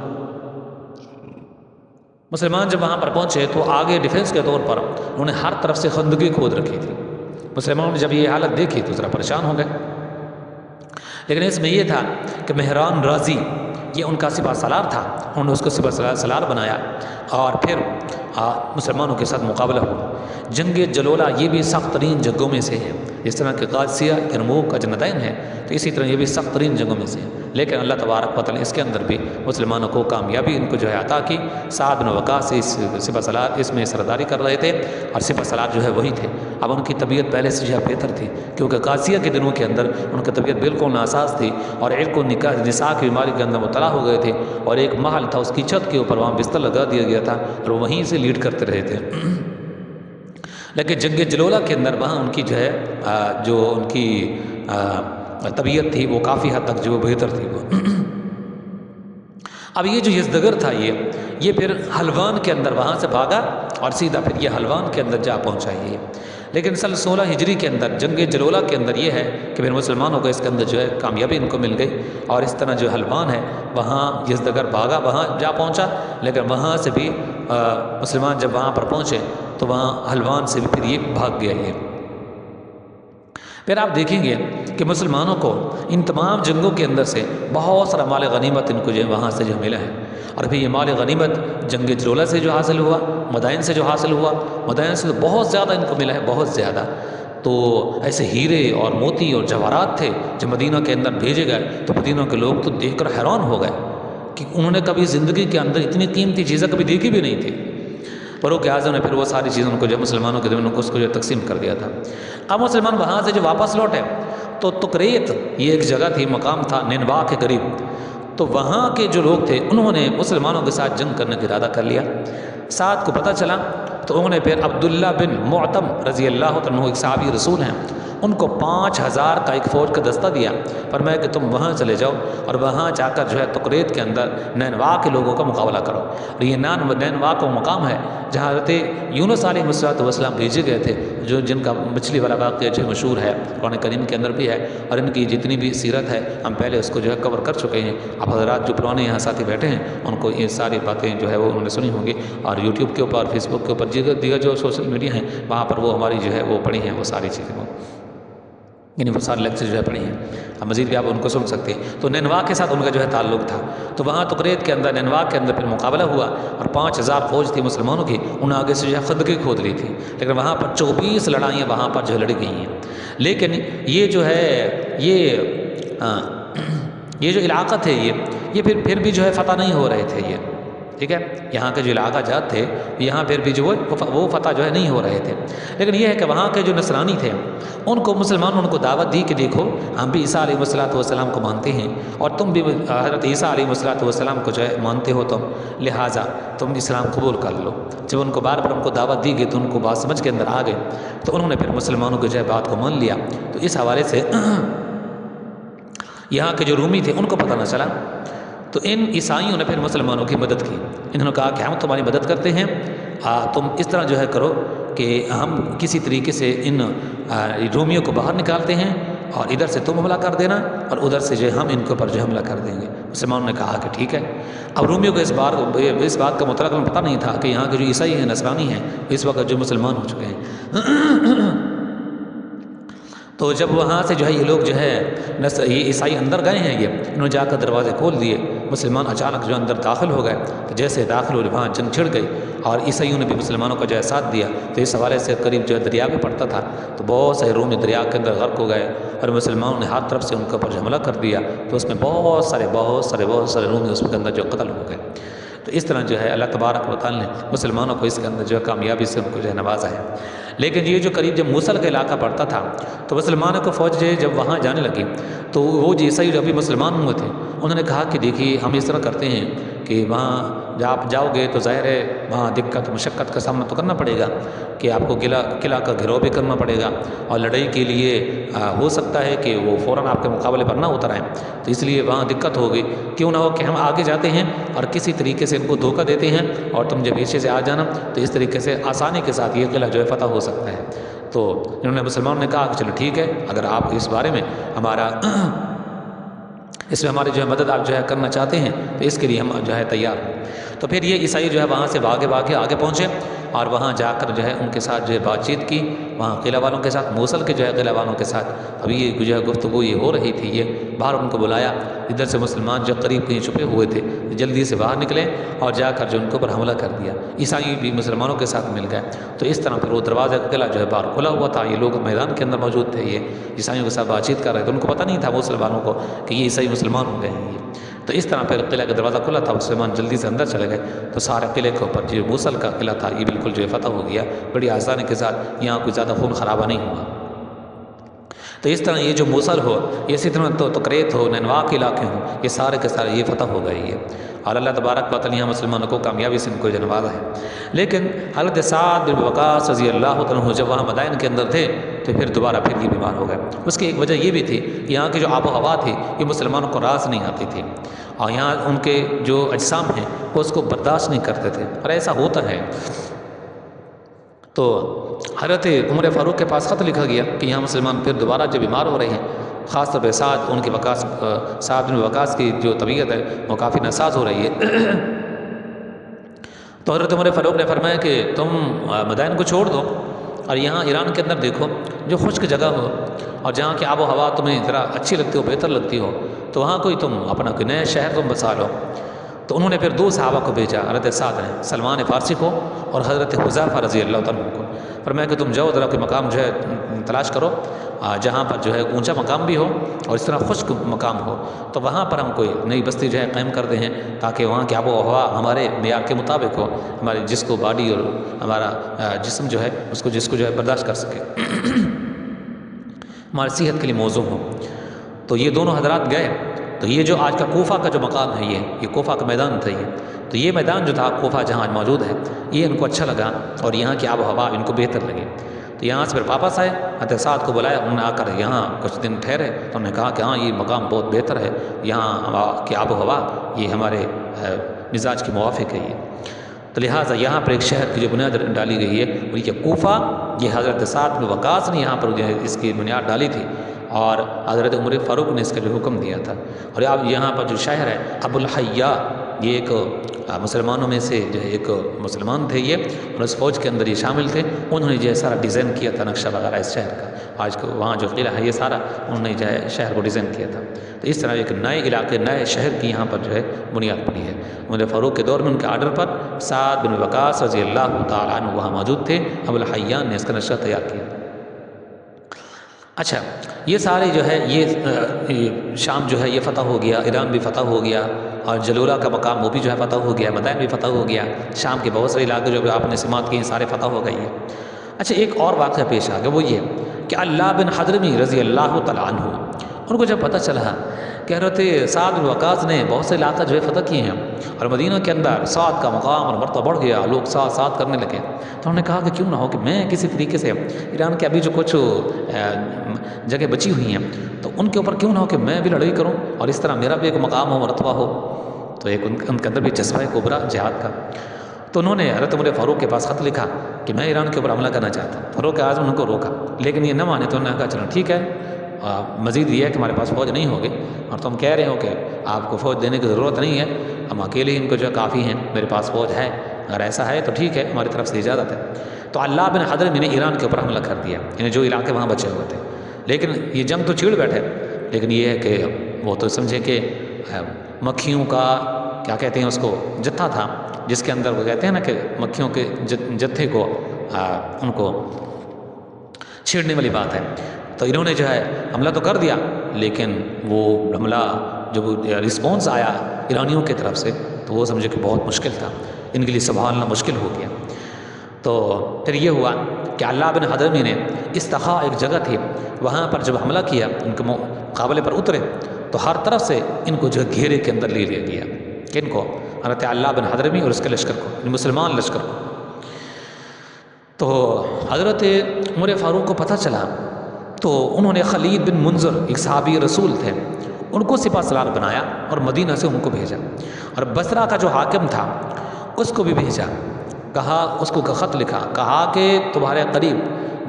مسلمان جب وہاں پر پہنچے تو آگے ڈیفنس کے طور پر انہوں نے ہر طرف سے خندقیں کھود رکھی تھی۔ مسلمانوں نے جب یہ حالت دیکھی تو ذرا پریشان ہو گئے، لیکن اس میں یہ تھا کہ مہران رازی یہ ان کا سپہ سالار تھا، انہوں نے اس کو سپہ سالار بنایا اور پھر مسلمانوں کے ساتھ مقابلہ ہوا۔ جنگ جلولہ یہ بھی سخت ترین جنگوں میں سے ہے، جس طرح کہ قادسیہ، یرموک، اجندین ہے، تو اسی طرح یہ بھی سخت ترین جنگوں میں سے ہے، لیکن اللہ تبارک و تعالیٰ اس کے اندر بھی مسلمانوں کو کامیابی ان کو جو ہے عطا کی۔ سعد بن وقاص اس سپہ سالار اس میں سرداری کر رہے تھے اور سپہ سالار جو ہے وہی تھے۔ اب ان کی طبیعت پہلے سے جو ہے بہتر تھی، کیونکہ قادسیہ کے دنوں کے اندر ان کی طبیعت بالکل ناساز تھی اور عرق و نساء کی بیماری کے اندر مبتلا ہو گئے تھے، اور ایک محل تھا اس کی چھت کے اوپر وہاں بستر لگا دیا گیا تھا اور وہیں سے لیڈ کرتے رہے تھے۔ لیکن جنگ جلولہ کے اندر وہاں ان کی جو ہے جو ان کی طبیعت تھی وہ کافی حد تک جو بہتر تھی وہ۔ اب یہ جو یزدگر تھا یہ پھر حلوان کے اندر وہاں سے بھاگا اور سیدھا پھر یہ حلوان کے اندر جا پہنچا یہ۔ لیکن سن 16 ہجری کے اندر جنگ جلولہ کے اندر یہ ہے کہ پھر مسلمانوں کو اس کے اندر جو ہے کامیابی ان کو مل گئی، اور اس طرح جو حلوان ہے وہاں یزدگر بھاگا، وہاں جا پہنچا، لیکن وہاں سے بھی مسلمان جب وہاں پر پہنچے تو وہاں حلوان سے بھی پھر یہ بھاگ گیا یہ۔ پھر آپ دیکھیں گے کہ مسلمانوں کو ان تمام جنگوں کے اندر سے بہت سارا مال غنیمت ان کو جو ہے وہاں سے جو ملا ہے، اور پھر یہ مال غنیمت جنگ جلولہ سے جو حاصل ہوا، مدائن سے جو حاصل ہوا، مدائن سے تو بہت زیادہ ان کو ملا ہے، بہت زیادہ۔ تو ایسے ہیرے اور موتی اور جواہرات تھے جو مدینہ کے اندر بھیجے گئے، تو مدینہ کے لوگ تو دیکھ کر حیران ہو گئے کہ انہوں نے کبھی زندگی کے اندر اتنی قیمتی چیزیں کبھی دیکھی بھی نہیں تھی۔ فاروق اعظم نے پھر وہ ساری چیزوں کو جو مسلمانوں کے دنوں کو اس کو جو تقسیم کر دیا تھا۔ اب مسلمان وہاں سے جو واپس لوٹے تو تکریت یہ ایک جگہ تھی، مقام تھا نینوا کے قریب، تو وہاں کے جو لوگ تھے انہوں نے مسلمانوں کے ساتھ جنگ کرنے کا ارادہ کر لیا۔ سعد کو پتہ چلا تو انہوں نے پھر عبداللہ بن معتم رضی اللہ عنہ ایک صحابی رسول ہیں، ان کو 5000 کا ایک فوج کا دستہ دیا، فرمایا کہ تم وہاں چلے جاؤ اور وہاں جا کر جو ہے تکریت کے اندر نینوا کے لوگوں کا مقابلہ کرو۔ اور یہ نینوا کا مقام ہے جہاں حضرت یونس علیہ السلام بھیجے گئے تھے، جو جن کا مچھلی والا واقعہ جو مشہور ہے، قرآن کریم کے اندر بھی ہے، اور ان کی جتنی بھی سیرت ہے ہم پہلے اس کو جو ہے کور کر چکے ہیں۔ اب حضرات جو پرانے یہاں ساتھی بیٹھے ہیں ان کو یہ ساری باتیں جو ہے وہ انہوں نے سنی ہوں گی، اور یوٹیوب کے اوپر، فیس بک کے اوپر، دیگر جو سوشل میڈیا ہیں وہاں پر وہ ہماری جو ہے وہ پڑھی ہیں وہ ساری چیزیں، یعنی وہ سارے لیکچر جو ہے پڑھی ہیں، اب مزید بھی آپ ان کو سن سکتے ہیں۔ تو نینوا کے ساتھ ان کا جو ہے تعلق تھا، تو وہاں تکریت کے اندر نینوا کے اندر پھر مقابلہ ہوا اور 5000 فوج تھی مسلمانوں کی، انہوں نے آگے سے جو ہے خندقیں کھود لی تھی، لیکن وہاں پر 24 لڑائیاں وہاں پر جو ہے لڑی گئی ہیں۔ لیکن یہ جو ہے یہ جو علاقہ تھے یہ پھر بھی جو ہے فتح نہیں ہو رہے تھے یہ، ٹھیک ہے، یہاں کے جو علاقہ جات تھے یہاں پھر بھی جو وہ فتح جو ہے نہیں ہو رہے تھے۔ لیکن یہ ہے کہ وہاں کے جو نصرانی تھے ان کو مسلمانوں کو دعوت دی کہ دیکھو ہم بھی عیسیٰ علیہ السلام کو مانتے ہیں اور تم بھی حضرت عیسیٰ علیہ السلام کو جو ہے مانتے ہو، تم لہٰذا تم اسلام قبول کر لو۔ جب ان کو بار بار ان کو دعوت دی گئی تو ان کو بات سمجھ کے اندر آ گئے، تو انہوں نے پھر مسلمانوں کی جو ہے بات کو مان لیا۔ تو اس حوالے سے یہاں کے جو رومی تھے ان کو پتہ نہ چلا، تو ان عیسائیوں نے پھر مسلمانوں کی مدد کی، انہوں نے کہا کہ ہم تمہاری مدد کرتے ہیں، تم اس طرح جو ہے کرو کہ ہم کسی طریقے سے ان رومیوں کو باہر نکالتے ہیں اور ادھر سے تم حملہ کر دینا اور ادھر سے جو ہم ان کے اوپر جو حملہ کر دیں گے۔ مسلمانوں نے کہا کہ ٹھیک ہے۔ اب رومیوں کو اس بات کا مطلق پتہ نہیں تھا کہ یہاں کے جو عیسائی ہیں، نصرانی ہیں، اس وقت جو مسلمان ہو چکے ہیں۔ تو جب وہاں سے جو ہے یہ لوگ جو ہے یہ عیسائی اندر گئے ہیں، انہوں نے جا کر دروازے کھول دیے، مسلمان اچانک جو اندر داخل ہو گئے، تو جیسے داخل ہوئے وہاں جنگ چھڑ گئی اور عیسائیوں نے بھی مسلمانوں کا جو ہے ساتھ دیا۔ تو اس حوالے سے قریب جو ہے دریا بھی پڑتا تھا، تو بہت سے رومی دریا کے اندر غرق ہو گئے اور مسلمانوں نے ہر طرف سے ان کے اوپر حملہ کر دیا، تو اس میں بہت سارے رومی اس کے اندر جو قتل ہو گئے۔ تو اس طرح جو ہے اللہ تبارک و تعالی نے مسلمانوں کو اس کے اندر جو ہے کامیابی سے ان کو جو ہے نوازا ہے۔ لیکن یہ جو قریب جب موصل کا علاقہ پڑتا تھا تو مسلمانوں کو فوج جب وہاں جانے لگی تو وہ جو عیسائی جو ابھی مسلمان ہوئے تھے انہوں نے کہا کہ دیکھیے ہم اس طرح کرتے ہیں کہ وہاں جب آپ جاؤ گے تو ظاہر ہے وہاں دقت مشقت کا سامنا تو کرنا پڑے گا کہ آپ کو قلعہ کا گھیراؤ بھی کرنا پڑے گا، اور لڑائی کے لیے ہو سکتا ہے کہ وہ فوراً آپ کے مقابلے پر نہ اتر آئیں، تو اس لیے وہاں دقت ہوگی، کیوں نہ ہو کہ ہم آگے جاتے ہیں اور کسی طریقے سے ان کو دھوکہ دیتے ہیں اور تم جب پیچھے سے آ جانا، تو اس طریقے سے آسانی کے ساتھ یہ قلعہ جو ہے فتح ہو سکتا ہے۔ تو انہوں نے مسلمانوں نے کہا کہ چلو ٹھیک ہے، اگر آپ اس بارے میں اس میں ہماری جو ہے مدد آپ جو ہے کرنا چاہتے ہیں تو اس کے لیے ہم جو ہے تیار ہیں۔ تو پھر یہ عیسائی جو ہے وہاں سے بھاگے آگے پہنچے اور وہاں جا کر جو ہے ان کے ساتھ جو ہے بات چیت کی، وہاں قلعہ والوں کے ساتھ، موصل کے جو ہے قلعہ والوں کے ساتھ ابھی یہ جو ہے گفتگو یہ ہو رہی تھی، یہ باہر ان کو بلایا، ادھر سے مسلمان جو قریب کہیں چھپے ہوئے تھے جلدی سے باہر نکلے اور جا کر جو ان کے اوپر حملہ کر دیا، عیسائی بھی مسلمانوں کے ساتھ مل گئے۔ تو اس طرح پھر وہ دروازہ کا قلعہ جو ہے باہر کھلا ہوا تھا، یہ لوگ میدان کے اندر موجود تھے، یہ عیسائیوں کے ساتھ بات چیت کر رہے تھے، ان کو پتہ نہیں تھا مسلمانوں کو کہ یہ عیسائی مسلمان ہو گئے ہیں یہ۔ تو اس طرح پھر قلعہ کا دروازہ کھلا تھا، مسلمان جلدی سے اندر چلے گئے، تو سارے قلعے کے اوپر جو موصل کا قلعہ تھا یہ بالکل جو ہے فتح ہو گیا بڑی آسانی کے ساتھ، یہاں کوئی زیادہ خون خرابہ نہیں ہوا۔ تو اس طرح یہ جو موصل ہو، یہ اسی طرح تو کریت ہو، نینوا کے علاقے ہوں، یہ سارے کے سارے یہ فتح ہو گئی ہے، اور اللہ تبارک و تعالیٰ یہاں مسلمانوں کو کامیابی سے ان کو نوازا ہے۔ لیکن حضرت سعد بن وقاص رضی اللہ عنہ جب وہاں مدائن کے اندر تھے تو پھر دوبارہ پھر یہ بیمار ہو گئے۔ اس کی ایک وجہ یہ بھی تھی کہ یہاں کی جو آب و ہوا تھی یہ مسلمانوں کو راس نہیں آتی تھی، اور یہاں ان کے جو اجسام ہیں وہ اس کو برداشت نہیں کرتے تھے، اور ایسا ہوتا ہے۔ تو حضرت عمر فاروق کے پاس خط لکھا گیا کہ یہاں مسلمان پھر دوبارہ جو بیمار ہو رہے ہیں، خاص طور پہ ان کی سعد بن وقاص کی جو طبیعت ہے وہ کافی ناساز ہو رہی ہے۔ تو حضرت عمر فاروق نے فرمایا کہ تم مدائن کو چھوڑ دو اور یہاں ایران کے اندر دیکھو جو خشک جگہ ہو اور جہاں کی آب و ہوا تمہیں ذرا اچھی لگتی ہو، بہتر لگتی ہو، تو وہاں کوئی تم اپنا کوئی نیا شہر تم بسا لو۔ تو انہوں نے پھر 2 صحابہ کو بھیجا، حضرت سعد نے سلمان فارسی کو اور حضرت حذیفہ رضی اللہ تعالیٰ عنہ کو، فرمایا کہ تم جاؤ ذرا کوئی مقام جو ہے تلاش کرو جہاں پر جو ہے اونچا مقام بھی ہو اور اس طرح خشک مقام ہو، تو وہاں پر ہم کوئی نئی بستی جو ہے قائم کر دیں ہیں تاکہ وہاں کی آب و ہوا ہمارے معیار کے مطابق ہو، ہمارے جس کو باڈی اور ہمارا جسم جو ہے جس کو جو ہے برداشت کر سکے، ہماری صحت کے لیے موزوں ہو۔ تو یہ دونوں حضرات گئے، تو یہ جو آج کا کوفہ کا جو مقام ہے یہ کوفہ کا میدان تھا، تو یہ میدان جو تھا کوفہ جہاں آج موجود ہے یہ ان کو اچھا لگا اور یہاں کی آب و ہوا ان کو بہتر لگی۔ تو یہاں سے پھر واپس آئے، حضرت سعد کو بلایا، انہوں نے آ کر یہاں کچھ دن ٹھہرے، تو انہوں نے کہا کہ ہاں یہ مقام بہت بہتر ہے، یہاں کی آب و ہوا یہ ہمارے مزاج کے موافق ہے یہ، تو لہٰذا یہاں پر ایک شہر کی جو بنیاد ڈالی گئی ہے وہ یہ کوفہ، یہ حضرت سعد بن وقاص نے یہاں پر جو ہے اس کی بنیاد ڈالی تھی، اور حضرت عمر فاروق نے اس کا جو حکم دیا تھا۔ اور اب یہاں پر جو شہر ہے ابو الحیاء، یہ ایک مسلمانوں میں سے جو ہے ایک مسلمان تھے یہ، اور اس فوج کے اندر یہ شامل تھے، انہوں نے جو ہے سارا ڈیزائن کیا تھا نقشہ وغیرہ اس شہر کا، آج کو وہاں جو قلعہ ہے یہ سارا انہوں نے جو ہے شہر کو ڈیزائن کیا تھا۔ تو اس طرح ایک نئے علاقے نئے شہر کی یہاں پر جو ہے بنیاد پڑی ہے۔ عمر فاروق کے دور میں ان کے آرڈر پر سعد بن وقاص رضی اللہ تعالیٰ عنہ وہاں موجود تھے، ابو الحیاء نے اس کا نقشہ تیار کیا۔ اچھا، یہ سارے جو ہے یہ شام جو ہے یہ فتح ہو گیا، ایران بھی فتح ہو گیا، اور جلولہ کا مقام وہ بھی جو ہے فتح ہو گیا، مدائن بھی فتح ہو گیا، شام کے بہت سارے علاقے جو آپ نے سماعت کیے سارے فتح ہو گئی ہیں۔ اچھا، ایک اور واقعہ پیش آ گیا، وہ یہ کہ اللہ بن حضرمی رضی اللہ تعالیٰ عنہ، ان کو جب پتہ چلا کہ حضرت سعد بن وقاص نے بہت سے علاقہ جو ہے فتح کیے ہیں اور مدینہ کے اندر سعد کا مقام اور مرتبہ بڑھ گیا، لوگ سعد کرنے لگے، تو انہوں نے کہا کہ کیوں نہ ہو کہ میں کسی طریقے سے ایران کے ابھی جو کچھ جگہ بچی ہوئی ہیں تو ان کے اوپر کیوں نہ ہو کہ میں بھی لڑائی کروں اور اس طرح میرا بھی ایک مقام ہو، مرتبہ ہو۔ تو ایک ان کے اندر بھی جذبہ کبریٰ جہاد کا، تو انہوں نے حضرت عمر فاروق کے پاس خط لکھا کہ میں ایران کے اوپر حملہ کرنا چاہتا ہوں۔ فاروق اعظم ان کو روکا، لیکن یہ نہ مانے، تو انہوں نے کہا چلو ٹھیک ہے، مزید یہ ہے کہ ہمارے پاس فوج نہیں ہوگی اور تم کہہ رہے ہو کہ آپ کو فوج دینے کی ضرورت نہیں ہے، ہم اکیلے ہی ان کو جو ہے کافی ہیں، میرے پاس فوج ہے، اگر ایسا ہے تو ٹھیک ہے، ہماری طرف سے اجازت ہے۔ تو اللہ بن حضرمی نے ایران کے اوپر حملہ کر دیا، یعنی جو علاقے وہاں بچے ہوئے تھے، لیکن یہ جنگ تو چھیڑ بیٹھے، لیکن یہ ہے کہ وہ تو سمجھے کہ مکھیوں کا کیا کہتے ہیں اس کو جتھا تھا، جس کے اندر وہ کہتے ہیں نا کہ مکھیوں کے جتھے کو ان کو چھیڑنے والی بات ہے۔ تو انہوں نے جو ہے حملہ تو کر دیا، لیکن وہ حملہ جب رسپانس آیا ایرانیوں کی طرف سے تو وہ سمجھے کہ بہت مشکل تھا، ان کے لیے سنبھالنا مشکل ہو گیا۔ تو پھر یہ ہوا کہ اللہ بن حضرمی نے استخا ایک جگہ تھی، وہاں پر جب حملہ کیا ان کے مقابلے پر اترے تو ہر طرف سے ان کو جو گھیرے کے اندر لے لیا گیا، کن کو؟ حضرت اللہ بن حضرمی اور اس کے لشکر کو، مسلمان لشکر کو۔ تو حضرت عمر فاروق کو پتہ چلا تو انہوں نے خالد بن منظر ایک صحابی رسول تھے، ان کو سپہ سالار بنایا اور مدینہ سے ان کو بھیجا، اور بصرہ کا جو حاکم تھا اس کو بھی بھیجا، کہا اس کو خط لکھا، کہا کہ تمہارے قریب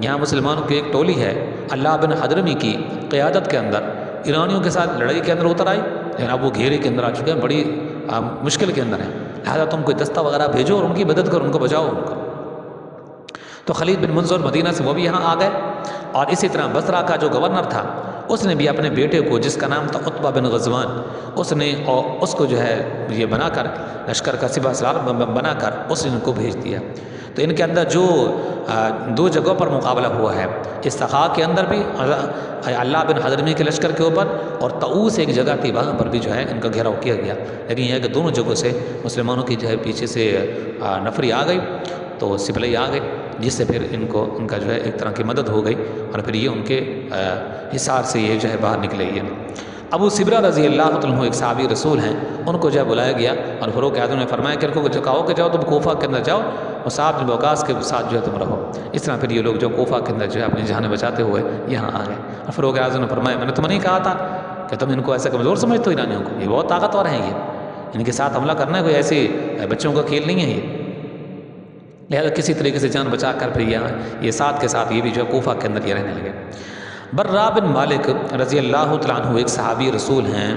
یہاں مسلمانوں کی ایک ٹولی ہے اللہ بن حضرمی کی قیادت کے اندر ایرانیوں کے ساتھ لڑائی کے اندر اتر آئی، لیکن اب وہ گھیرے کے اندر آ چکے ہیں، بڑی مشکل کے اندر ہیں، لہٰذا تم کوئی دستہ وغیرہ بھیجو اور ان کی مدد کرو، ان کو بچاؤ ان کو۔ تو خالد بن منظر مدینہ سے وہ بھی یہاں آ گئے، اور اسی طرح بصرہ کا جو گورنر تھا اس نے بھی اپنے بیٹے کو جس کا نام تھا عتبہ بن غزوان، اس نے اور اس کو جو ہے یہ بنا کر لشکر کا سپہ سالار بنا کر اس نے ان کو بھیج دیا۔ تو ان کے اندر جو دو جگہوں پر مقابلہ ہوا ہے، استخاء کے اندر بھی اللہ بن حضرمی کے لشکر کے اوپر، اور طؤوس ایک جگہ تھی وہاں پر بھی جو ہے ان کا گھیراؤ کیا گیا، لیکن یہ ہے کہ دونوں جگہوں سے مسلمانوں کی جو ہے پیچھے سے نفری آ گئی، تو سپلئی آ گئی، جس سے پھر ان کا جو ہے ایک طرح کی مدد ہو گئی، اور پھر یہ ان کے حصار سے یہ جو ہے باہر نکلے۔ یہ ابو سبرہ رضی اللہ عنہ ایک صحابی رسول ہیں، ان کو جو ہے بلایا گیا، اور فاروق اعظم نے فرمایا کہ ان کو کہو کہ جاؤ تم کوفہ کے اندر جاؤ، اور صاحب بن وقاص کے ساتھ جو ہے تم رہو۔ اس طرح پھر یہ لوگ جو کوفہ کے اندر جو ہے اپنی جانیں بچاتے ہوئے یہاں آ گئے، اور فاروق اعظم نے فرمایا میں نے تمہیں نہیں کہا تھا کہ تم ان کو ایسا کمزور سمجھتے ہو، ایرانیوں کو، یہ بہت طاقتور ہیں، یہ ان کے ساتھ حملہ کرنا ہے کوئی ایسے بچوں کا کھیل نہیں ہے یہ، لہذا کسی طریقے سے جان بچا کر پھر یہ ساتھ کے ساتھ یہ بھی جو ہے کوفہ کے اندر یہ رہنے لگے۔ برا بن مالک رضی اللہ تعالیٰ عنہ ایک صحابی رسول ہیں،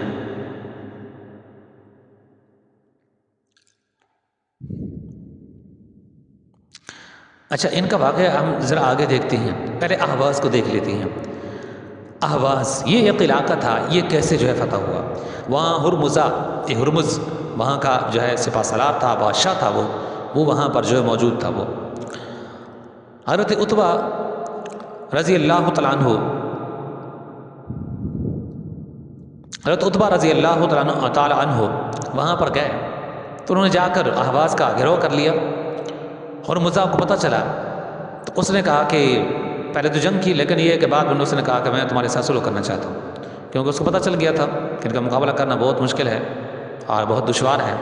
اچھا ان کا واقعہ ہم ذرا آگے دیکھتے ہیں، پہلے احواز کو دیکھ لیتے ہیں۔ احواز یہ ایک علاقہ تھا، یہ کیسے جو ہے فتح ہوا؟ وہاں ہرمز وہاں کا جو ہے سپہ سالار تھا، بادشاہ تھا، وہ وہاں پر جو ہے موجود تھا۔ وہ حضرت عتبہ رضی اللہ تعالیٰ عنہ حضرت عتبہ رضی اللہ تعالیٰ عنہ وہاں پر گئے، تو انہوں نے جا کر احواز کا گھیراؤ کر لیا، اور مرزا کو پتہ چلا تو اس نے کہا کہ پہلے تو جنگ کی، لیکن یہ کہ بعد میں اس نے کہا کہ میں تمہارے ساتھ صلح کرنا چاہتا ہوں، کیونکہ اس کو پتہ چل گیا تھا کہ ان کا مقابلہ کرنا بہت مشکل ہے اور بہت دشوار ہے،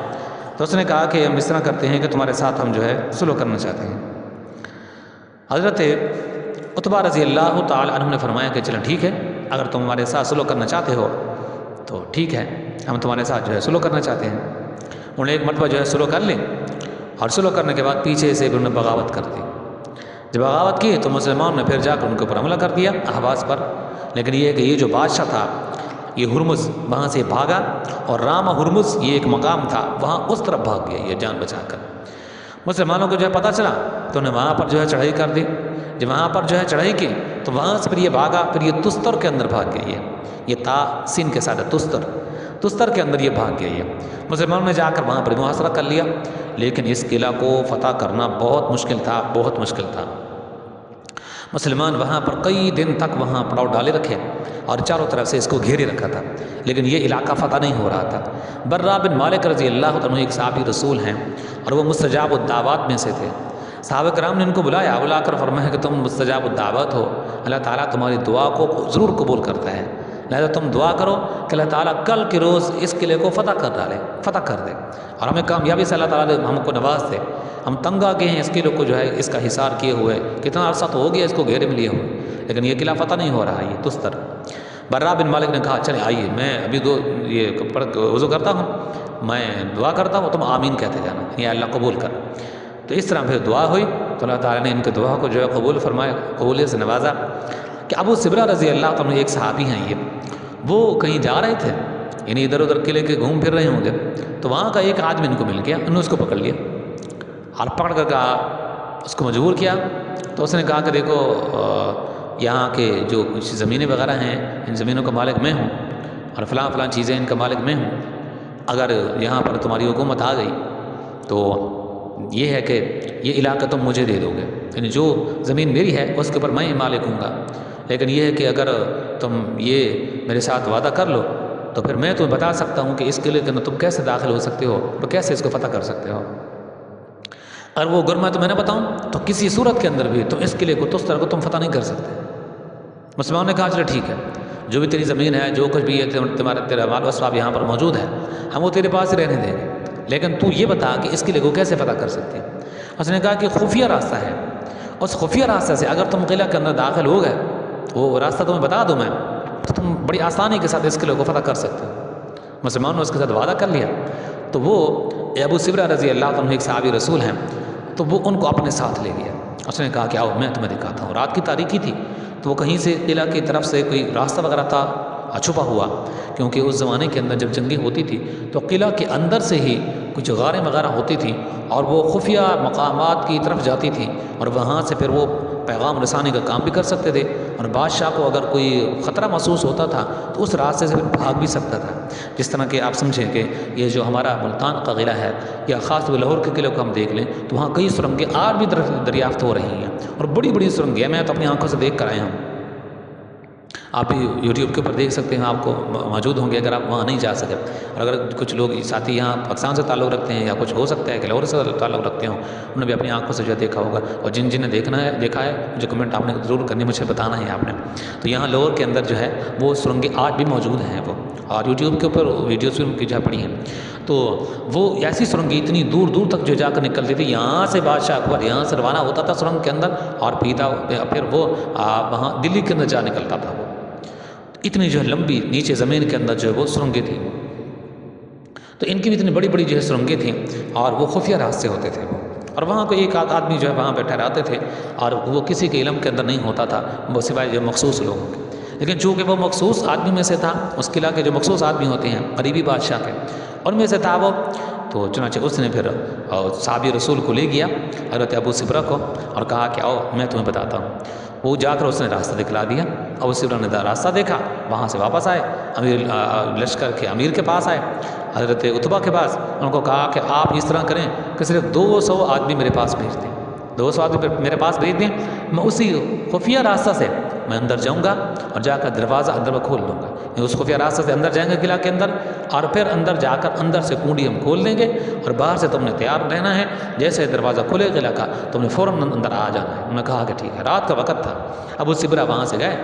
تو اس نے کہا کہ ہم اس طرح کرتے ہیں کہ تمہارے ساتھ ہم جو ہے صلح کرنا چاہتے ہیں۔ حضرت عتبہ رضی اللہ تعالی عنہ نے فرمایا کہ چلیں ٹھیک ہے، اگر تم ہمارے ساتھ صلح کرنا چاہتے ہو تو ٹھیک ہے، ہم تمہارے ساتھ جو ہے صلح کرنا چاہتے ہیں۔ انہوں نے ایک مرتبہ جو ہے صلح کر لی، اور صلح کرنے کے بعد پیچھے سے انہوں نے بغاوت کر دی۔ جب بغاوت کی تو مسلمانوں نے پھر جا کر ان کے اوپر حملہ کر دیا احواز پر، لیکن یہ کہ یہ جو بادشاہ تھا یہ ہرمز وہاں سے بھاگا، اور رام ہرمز یہ ایک مقام تھا وہاں اس طرف بھاگ گیا یہ جان بچا کر۔ مسلمانوں کو جو ہے پتہ چلا تو انہیں وہاں پر جو ہے چڑھائی کر دی، جب وہاں پر جو ہے چڑھائی کی تو وہاں سے پھر یہ بھاگا، پھر یہ تستر کے اندر بھاگ گئی ہے، یہ تا سین کے ساتھ تستر کے اندر یہ بھاگ گئی ہے۔ مسلمانوں نے جا کر وہاں پر محاصرہ کر لیا، لیکن اس قلعہ کو فتح کرنا بہت مشکل تھا، بہت مشکل تھا۔ مسلمان وہاں پر کئی دن تک وہاں پڑاؤ ڈالے رکھے اور چاروں طرف سے اس کو گھیرے رکھا تھا، لیکن یہ علاقہ فتح نہیں ہو رہا تھا۔ برا بن مالک رضی اللہ عنہ ایک صحابی رسول ہیں، اور وہ مستجاب الدعوات میں سے تھے۔ صحابہ کرام نے ان کو بلا کر فرمایا کہ تم مستجاب الدعوات ہو، اللہ تعالیٰ تمہاری دعا کو ضرور قبول کرتا ہے، لہذا تم دعا کرو کہ اللہ تعالیٰ کل کے روز اس قلعے کو فتح کر دے، اور ہمیں کامیابی سے اللہ تعالیٰ ہم کو نواز دے۔ ہم تنگ آ گئے ہیں اس قلعے کو جو ہے اس کا حصار کیے ہوئے، کتنا عرصہ تو ہو گیا اس کو گھیرے میں لیے ہوئے، لیکن یہ قلعہ فتح نہیں ہو رہا ہے، یہ تستر۔ برا بن مالک نے کہا چلے آئیے، میں ابھی وضو کرتا ہوں، میں دعا کرتا ہوں، تم آمین کہتے جانا، یا اللہ قبول کر۔ تو اس طرح پھر دعا ہوئی تو اللہ تعالیٰ نے ان کے دعا کو جو ہے قبول فرمایا، قبولیت سے نوازا۔ کہ ابو سبرہ رضی اللہ عنہ ایک صحابی ہیں، وہ کہیں جا رہے تھے، یعنی ادھر ادھر قلعے کے گھوم پھر رہے ہوں گے، تو وہاں کا ایک آدمی ان کو مل گیا، انہوں نے اس کو پکڑ لیا اور پکڑ کر کہا، اس کو مجبور کیا۔ تو اس نے کہا کہ دیکھو یہاں کے جو کچھ زمینیں وغیرہ ہیں ان زمینوں کا مالک میں ہوں، اور فلاں چیزیں ان کا مالک میں ہوں، اگر یہاں پر تمہاری حکومت آ گئی تو یہ ہے کہ یہ علاقہ تم مجھے دے دو گے، یعنی جو زمین میری ہے اس کے اوپر میں مالک ہوں گا، لیکن یہ ہے کہ اگر تم یہ میرے ساتھ وعدہ کر لو تو پھر میں تمہیں بتا سکتا ہوں کہ اس قلعے کے اندر تم کیسے داخل ہو سکتے ہو اور کیسے اس کو فتح کر سکتے ہو۔ اگر وہ گرما تو میں نے بتاؤں تو کسی صورت کے اندر بھی تم اس قلعے کو تستر کو تم فتح نہیں کر سکتے۔ مسلمانوں نے کہا چلے ٹھیک ہے، جو بھی تیری زمین ہے، جو کچھ بھی ہے تیرا مال و اسباب یہاں پر موجود ہے، ہم وہ تیرے پاس ہی رہنے دیں گے، لیکن تو یہ بتا کہ اس قلعے کو کیسے فتح کر سکتے ہیں۔ اس نے کہا کہ خفیہ راستہ ہے، اس خفیہ راستہ سے اگر تم قلعہ کے اندر داخل ہو گئے، وہ راستہ تمہیں بتا دوں میں، تو تم بڑی آسانی کے ساتھ اس قلعے کو فتح کر سکتے ہو۔ مسلمانوں نے اس کے ساتھ وعدہ کر لیا، تو وہ ابو سبرہ رضی اللہ عنہ ایک صحابی رسول ہیں، تو وہ ان کو اپنے ساتھ لے گیا اس نے کہا کہ آؤ میں تمہیں دکھاتا ہوں۔ رات کی تاریکی تھی تو وہ کہیں سے قلعہ کی طرف سے کوئی راستہ وغیرہ تھا چھپا ہوا، کیونکہ اس زمانے کے اندر جب جنگیں ہوتی تھی تو قلعہ کے اندر سے ہی کچھ غاریں وغیرہ ہوتی تھیں اور وہ خفیہ مقامات کی طرف جاتی تھیں اور وہاں سے پھر وہ پیغام رسانی کا کام بھی کر سکتے تھے، اور بادشاہ کو اگر کوئی خطرہ محسوس ہوتا تھا تو اس راستے سے بھاگ بھی سکتا تھا۔ جس طرح کہ آپ سمجھیں کہ یہ جو ہمارا ملتان کا قلعہ ہے یا خاص طور لاہور کے قلعے کو ہم دیکھ لیں تو وہاں کئی سرنگیں آج بھی دریافت ہو رہی ہیں، اور بڑی بڑی سرنگیں میں تو اپنی آنکھوں سے دیکھ کر آیا ہوں۔ آپ بھی یوٹیوب کے اوپر دیکھ سکتے ہیں، آپ کو موجود ہوں گے اگر آپ وہاں نہیں جا سکے۔ اور اگر کچھ لوگ ساتھی یہاں پاکستان سے تعلق رکھتے ہیں یا کچھ ہو سکتا ہے کہ لاہور سے تعلق رکھتے ہوں، انہوں نے بھی اپنی آنکھوں سے جو ہے دیکھا ہوگا، اور جن نے دیکھا ہے مجھے کمنٹ آپ نے ضرور کرنی، مجھے بتانا ہے آپ نے۔ تو یہاں لاہور کے اندر جو ہے وہ سرنگیں آج بھی موجود ہیں وہ، اور یوٹیوب کے اوپر ویڈیوز بھی ان کی جہاں پڑی ہیں۔ تو وہ ایسی سرنگیں اتنی دور دور تک جو جا کر نکلتی تھی، یہاں سے بادشاہ اکبر یہاں سے روانہ ہوتا تھا سرنگ کے اندر اور پھر وہ وہاں دلی کے اندر جا نکلتا تھا۔ وہ اتنی جو ہے لمبی نیچے زمین کے اندر جو ہے وہ سرنگیں تھیں، تو ان کی بھی اتنی بڑی بڑی جو ہے سرنگیں تھیں اور وہ خفیہ راستے ہوتے تھے وہ، اور وہاں کوئی ایک آدمی جو ہے وہاں پہ ٹھہراتے تھے اور وہ کسی کے علم کے اندر نہیں ہوتا تھا، وہ سوائے جو مخصوص لوگوں کے۔ لیکن چونکہ وہ مخصوص آدمی میں سے تھا، اس قلعہ کے جو مخصوص آدمی ہوتے ہیں قریبی بادشاہ کے، ان میں سے تھا وہ، تو چنانچہ اس نے پھر صحابی رسول کو لے گیا حضرت ابو سبرہ کو اور کہا کہ آؤ میں تمہیں بتاتا ہوں۔ وہ جا کر اس نے راستہ دکھلا دیا، ابو سبرہ نے راستہ دیکھا، وہاں سے واپس آئے، لشکر کے امیر کے پاس آئے، حضرت عتبہ کے پاس، ان کو کہا کہ آپ اس طرح کریں کہ صرف 200 آدمی میرے پاس بھیج دیں، 200 آدمی میرے پاس بھیج دیں، میں اسی خفیہ راستہ سے میں اندر جاؤں گا اور جا کر دروازہ اندر میں کھول لوں گا، اس خفیہ راستہ سے اندر جائیں گے قلعہ کے اندر، اور پھر اندر جا کر اندر سے کنڈی ہم کھول دیں گے، اور باہر سے تم نے تیار رہنا ہے، جیسے دروازہ کھلے قلعہ کا تم نے فوراً اندر آ جانا ہے۔ انہوں نے کہا کہ ٹھیک ہے۔ رات کا وقت تھا، ابو سبرہ وہاں سے گئے،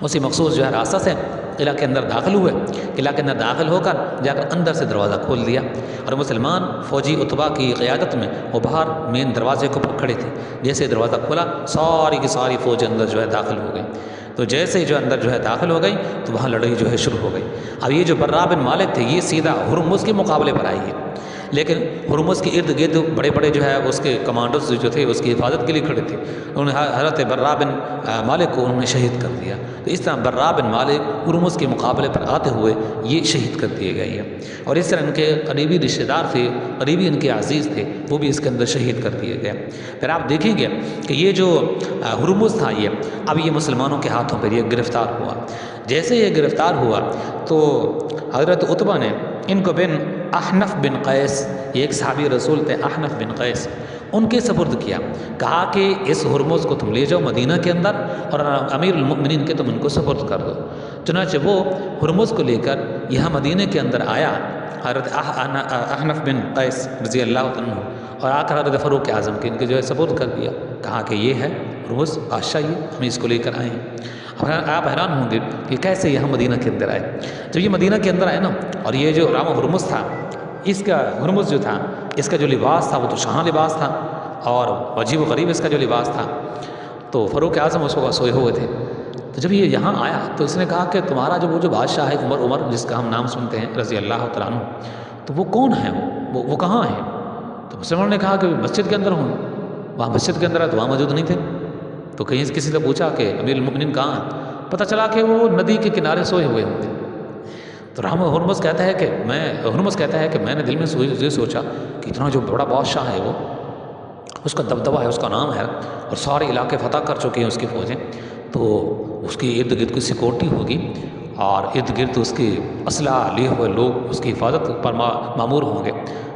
اسی مخصوص جو ہے راستہ سے قلعہ کے اندر داخل ہوئے، قلعہ کے اندر داخل ہو کر جا کر اندر سے دروازہ کھول دیا، اور مسلمان فوجی عتبہ کی قیادت میں وہ باہر مین دروازے کے اوپر کھڑے تھے، جیسے دروازہ کھلا ساری کی ساری فوج اندر جو ہے داخل ہو گئی، تو جیسے ہی جو اندر جو ہے داخل ہو گئی تو وہاں لڑائی جو ہے شروع ہو گئی۔ اب یہ جو برا بن مالک تھے یہ سیدھا ہرمز کے مقابلے پر آئی ہے، لیکن ہرمز کے ارد گرد بڑے بڑے جو ہے اس کے کمانڈرز جو تھے اس کی حفاظت کے لیے کھڑے تھے، انہوں نے حضرت برا بن مالک کو انہوں نے شہید کر دیا۔ تو اس طرح برا بن مالک ہرمز کے مقابلے پر آتے ہوئے یہ شہید کر دیے گئے ہیں، اور اس طرح ان کے قریبی رشتہ دار تھے، قریبی ان کے عزیز تھے، وہ بھی اس کے اندر شہید کر دیے گئے۔ پھر آپ دیکھیں گے کہ یہ جو ہرمز تھا یہ اب یہ مسلمانوں کے ہاتھوں پر یہ گرفتار ہوا۔ جیسے یہ گرفتار ہوا تو حضرت عتبہ نے ان کو بن احنف بن قیس، یہ ایک صحابی رسول تھے احنف بن قیس، ان کے سپرد کیا، کہا کہ اس ہرمز کو تم لے جاؤ مدینہ کے اندر اور امیر المؤمنین کے تم ان کو سپرد کر دو۔ چنانچہ وہ ہرمز کو لے کر یہاں مدینہ کے اندر آیا حضرت احنف بن قیس رضی اللہ عنہ، اور آ کر حضرت فاروق اعظم کے ان کے جو ہے سپرد کر دیا، کہا کہ یہ ہے ہرمز بادشاہ، یہ ہم اس کو لے کر آئے ہیں۔ آپ حیران ہوں گے کہ کیسے یہاں مدینہ کے اندر آئے۔ جب یہ مدینہ کے اندر آئے نا، اور یہ جو رام ہرمز تھا، اس کا ہرمز جو تھا اس کا جو لباس تھا وہ تو شاہ لباس تھا، اور عجیب و غریب اس کا جو لباس تھا، تو فاروق اعظم اس کو سوئے ہوئے تھے۔ تو جب یہ یہاں آیا تو اس نے کہا کہ تمہارا جو وہ جو بادشاہ ہے عمر جس کا ہم نام سنتے ہیں رضی اللہ تعالیٰ عنہ، تو وہ کون ہے، وہ کہاں ہے؟ تو مسلمانوں نے کہا کہ مسجد کے اندر ہوں، وہاں مسجد کے اندر ہے تو وہاں موجود نہیں تھے۔ تو کہیں کسی سے پوچھا کہ امیر المؤمنین کہاں ہیں؟ پتہ چلا کہ وہ ندی کے کنارے سوئے ہوئے ہوں گے۔ تو ہرمز کہتا ہے کہ میں نے دل میں یہ سوچا کہ اتنا جو بڑا بادشاہ ہے وہ، اس کا دبدبہ ہے، اس کا نام ہے، اور سارے علاقے فتح کر چکی ہیں اس کی فوجیں، تو اس کی ارد گرد کی سیکورٹی ہوگی اور ارد گرد اس کی اسلحہ لیے ہوئے لوگ اس کی حفاظت پر معمور ہوں گے۔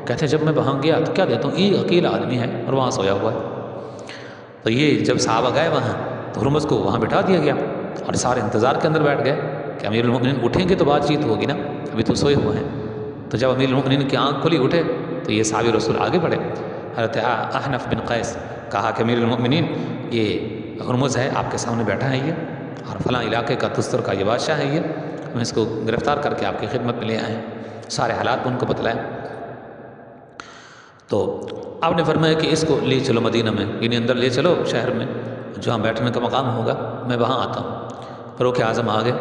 کہتے ہیں جب میں وہاں گیا تو کیا دیتا ہوں یہ اکیلا آدمی ہے اور وہاں سویا ہوا ہے۔ تو یہ جب صحابہ گئے وہاں تو ہرمز کو وہاں بٹھا دیا گیا اور سارے انتظار کے اندر بیٹھ گئے کہ امیر المؤمنین اٹھیں گے تو بات چیت ہوگی نا، ابھی تو سوئے ہوئے ہیں۔ تو جب امیر المؤمنین کی آنکھ کھلی اٹھے تو یہ صحابی رسول آگے بڑھے، حضرت احنف بن قیس، کہا کہ امیر المؤمنین یہ ہرمز ہے آپ کے سامنے بیٹھا ہے، یہ اور فلاں علاقے کا تستر کا یہ بادشاہ ہے، یہ ہم اس کو گرفتار کر کے آپ کی خدمت میں لے آئے ہیں۔ سارے حالات ان کو بتلائے۔ تو آپ نے فرمایا کہ اس کو لے چلو مدینہ میں، یعنی اندر لے چلو شہر میں جہاں بیٹھنے کا مقام ہوگا، میں وہاں آتا ہوں۔ فاروق اعظم آ گئے،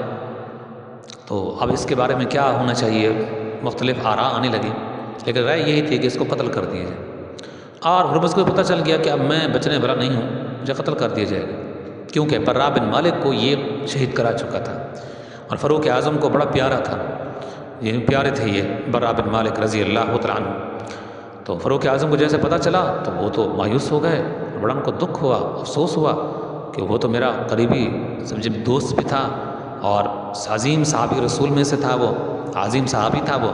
تو اب اس کے بارے میں کیا ہونا چاہیے، مختلف آراء آنے لگی، لیکن رائے یہی تھی کہ اس کو قتل کر دیا جائے۔ اور ہرمز کو پتہ چل گیا کہ اب میں بچنے والا نہیں ہوں، مجھے قتل کر دیا جائے گا، کیونکہ برا بن مالک کو یہ شہید کرا چکا تھا اور فاروق اعظم کو بڑا پیارا تھا، یہ پیارے تھے یہ برا بن مالک رضی اللہ تعالیٰ عنہ۔ تو فاروق اعظم کو جیسے پتہ چلا تو وہ تو مایوس ہو گئے، بڑا ان کو دکھ ہوا، افسوس ہوا کہ وہ تو میرا قریبی دوست بھی تھا اور عظیم صحابی رسول میں سے تھا، وہ عظیم صحابی تھا، وہ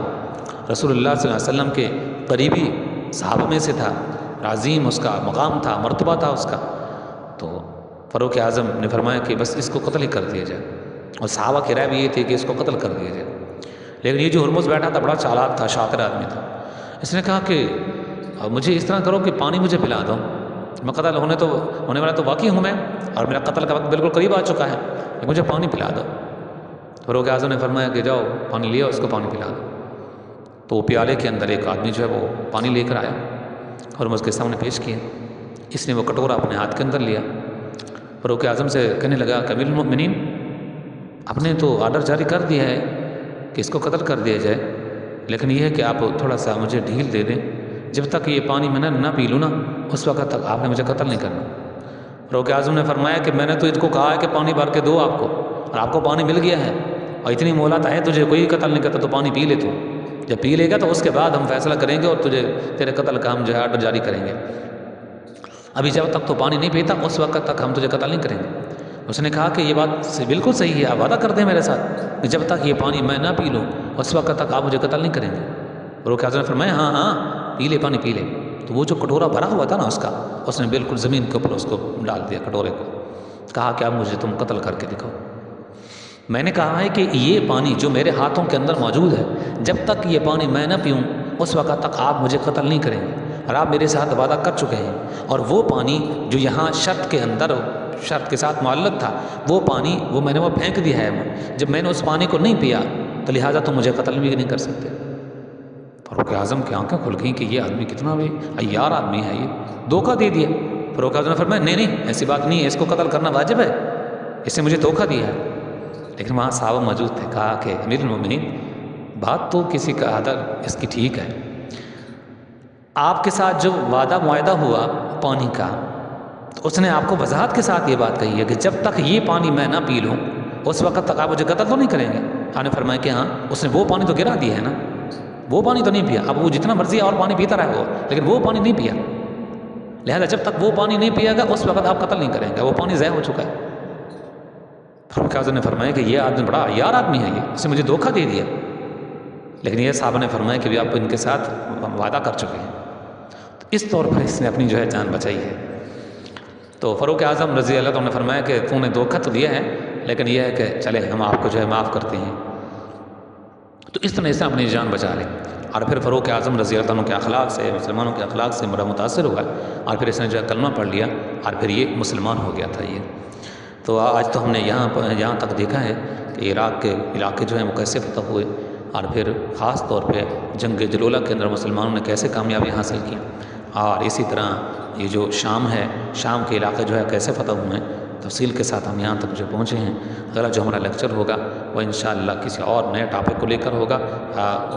رسول اللہ صلی اللہ علیہ وسلم کے قریبی صحابہ میں سے تھا، عظیم اس کا مقام تھا، مرتبہ تھا اس کا۔ تو فاروق اعظم نے فرمایا کہ بس اس کو قتل ہی کر دیا جائے، اور صحابہ کی رائے بھی یہ تھی کہ اس کو قتل کر دیا جائے۔ لیکن یہ جو ہرمز بیٹھا تھا بڑا چالاک تھا، شاطر آدمی تھا، اس نے کہا کہ مجھے اس طرح کرو کہ پانی مجھے پلا دو، میں قتل ہونے والا تو واقعی ہوں میں، اور میرا قتل کا وقت بالکل قریب آ چکا ہے، لیکن مجھے پانی پلا دو۔ فاروق اعظم نے فرمایا کہ جاؤ پانی لے آؤ، اس کو پانی پلا دو۔ تو وہ پیالے کے اندر ایک آدمی جو ہے وہ پانی لے کر آیا اور ہرمز کے سامنے پیش کیا، اس نے وہ کٹورا اپنے ہاتھ کے اندر لیا، فاروق اعظم سے کہنے لگا کہ امیر المؤمنین آپ نے تو آرڈر جاری کر دیا ہے کہ اس کو قتل کر دیا جائے، لیکن یہ ہے کہ آپ تھوڑا سا مجھے ڈھیل دے دیں، جب تک یہ پانی میں نہ پی لوں نا اس وقت تک آپ نے مجھے قتل نہیں کرنا۔ فاروق اعظم نے فرمایا کہ میں نے تو اس کو کہا ہے کہ پانی بھر کے دو آپ کو، اور آپ کو پانی مل گیا ہے اور اتنی مہلت ہے تجھے، کوئی قتل نہیں کرتا تو پانی پی لے تو، جب پی لے گا تو اس کے بعد ہم فیصلہ کریں گے اور تیرے قتل کا ہم جو ہے آرڈر جاری کریں گے، ابھی جب تک تو پانی نہیں پیتا اس وقت تک ہم تجھے قتل نہیں کریں گے۔ اس نے کہا کہ یہ بات بالکل صحیح ہے، آپ وعدہ کر دیں میرے ساتھ کہ جب تک یہ پانی میں نہ پی لوں اس وقت تک آپ مجھے قتل نہیں کریں گے۔ فاروق اعظم نے فرمایا ہاں ہاں پی لے پانی پی لے۔ تو وہ جو کٹورا بھرا ہوا تھا نا اس نے بالکل زمین کے اوپر اس کو ڈال دیا کٹورے کو، کہا کہ اب مجھے تم قتل کر کے دکھاؤ۔ میں نے کہا ہے کہ یہ پانی جو میرے ہاتھوں کے اندر موجود ہے جب تک یہ پانی میں نہ پیوں اس وقت تک آپ مجھے قتل نہیں کریں گے، اور آپ میرے ساتھ وعدہ کر چکے ہیں، اور وہ پانی جو یہاں شرط کے اندر شرط کے ساتھ معلق تھا وہ پانی میں نے وہ پھینک دیا ہے، جب میں نے اس پانی کو نہیں پیا تو لہٰذا تم مجھے قتل بھی نہیں کر سکتے۔ فاروق اعظم کی آنکھیں کھل گئیں کہ یہ آدمی کتنا بھی عیار آدمی ہے، یہ دھوکہ دے دیا۔ فاروق اعظم نے فرمایا نہیں ایسی بات نہیں ہے، اس کو قتل کرنا واجب ہے، اس نے مجھے دھوکہ دیا ہے۔ لیکن وہاں صحابہ موجود تھے، کہا کہ امیر المؤمنین بات تو کسی کا آدر اس کی ٹھیک ہے، آپ کے ساتھ جو وعدہ معاہدہ ہوا پانی کا تو اس نے آپ کو وضاحت کے ساتھ یہ بات کہی ہے کہ جب تک یہ پانی میں نہ پی لوں اس وقت تک آپ مجھے قتل تو نہیں کریں گے۔ آپ نے فرمایا کہ ہاں، اس نے وہ پانی تو گرا دیا ہے نا، وہ پانی تو نہیں پیا، اب وہ جتنا مرضی اور پانی پیتا رہے وہ، لیکن وہ پانی نہیں پیا، لہذا جب تک وہ پانی نہیں پیا گا اس وقت آپ قتل نہیں کریں گے، وہ پانی ضائع ہو چکا ہے۔ فاروق اعظم نے فرمایا کہ یہ آدمی بڑا عیار آدمی ہے، یہ اس نے مجھے دھوکہ دے دیا، لیکن یہ صحابہ نے فرمایا کہ بھی آپ ان کے ساتھ وعدہ کر چکے ہیں، تو اس طور پر اس نے اپنی جو ہے جان بچائی ہے۔ تو فاروق اعظم رضی اللہ عنہ نے فرمایا کہ تو نے دھوکہ تو دیا ہے لیکن یہ ہے کہ چلے ہم آپ کو جو ہے معاف کرتے ہیں، تو اس طرح سے اپنی جان بچا لیں۔ اور پھر فاروق اعظم رضی اللہ عنہ کے اخلاق سے، مسلمانوں کے اخلاق سے بڑا متاثر ہوا، اور پھر اس نے جو ہے کلمہ پڑھ لیا اور پھر یہ مسلمان ہو گیا تھا۔ یہ تو آج تو ہم نے یہاں تک دیکھا ہے کہ عراق کے علاقے جو ہیں وہ کیسے فتح ہوئے، اور پھر خاص طور پہ جنگ جلولہ کے اندر مسلمانوں نے کیسے کامیابی حاصل کی، اور اسی طرح یہ جو شام ہے، شام کے علاقے جو ہے کیسے فتح ہوئے ہیں، تفصیل کے ساتھ ہم یہاں تک جو پہنچے ہیں۔ اگلا جو ہمارا لیکچر ہوگا وہ انشاءاللہ کسی اور نئے ٹاپک کو لے کر ہوگا،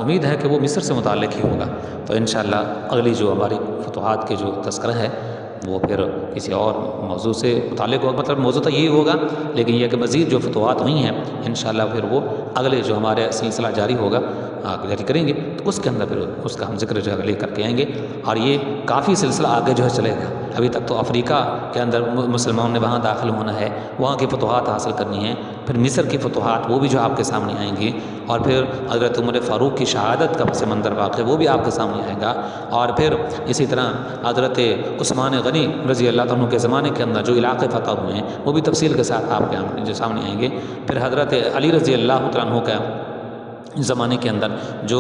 امید ہے کہ وہ مصر سے متعلق ہی ہوگا، تو انشاءاللہ اگلی جو ہماری فتوحات کے جو تذکرہ ہے وہ پھر کسی اور موضوع سے متعلق ہوگا، مطلب موضوع تو یہی ہوگا، لیکن یہ کہ مزید جو فتوحات ہوئی ہیں انشاءاللہ پھر وہ اگلے جو ہمارے سلسلہ جاری ہوگا جاری کریں گے، تو اس کے اندر پھر اس کا ہم ذکر جو ہے لے کر کے آئیں گے، اور یہ کافی سلسلہ آگے جو ہے چلے گا۔ ابھی تک تو افریقہ کے اندر مسلمانوں نے وہاں داخل ہونا ہے، وہاں کی فتوحات حاصل کرنی ہیں، پھر مصر کی فتوحات وہ بھی جو آپ کے سامنے آئیں گی، اور پھر حضرت عمر فاروق کی شہادت کا پس منظر واقع وہ بھی آپ کے سامنے آئے گا، اور پھر اسی طرح حضرت عثمان غنی رضی اللہ عنہ کے زمانے کے اندر جو علاقے فتح ہوئے ہیں وہ بھی تفصیل کے ساتھ آپ کے جو سامنے آئیں گے، پھر حضرت علی رضی اللہ عنہ کا زمانے کے اندر جو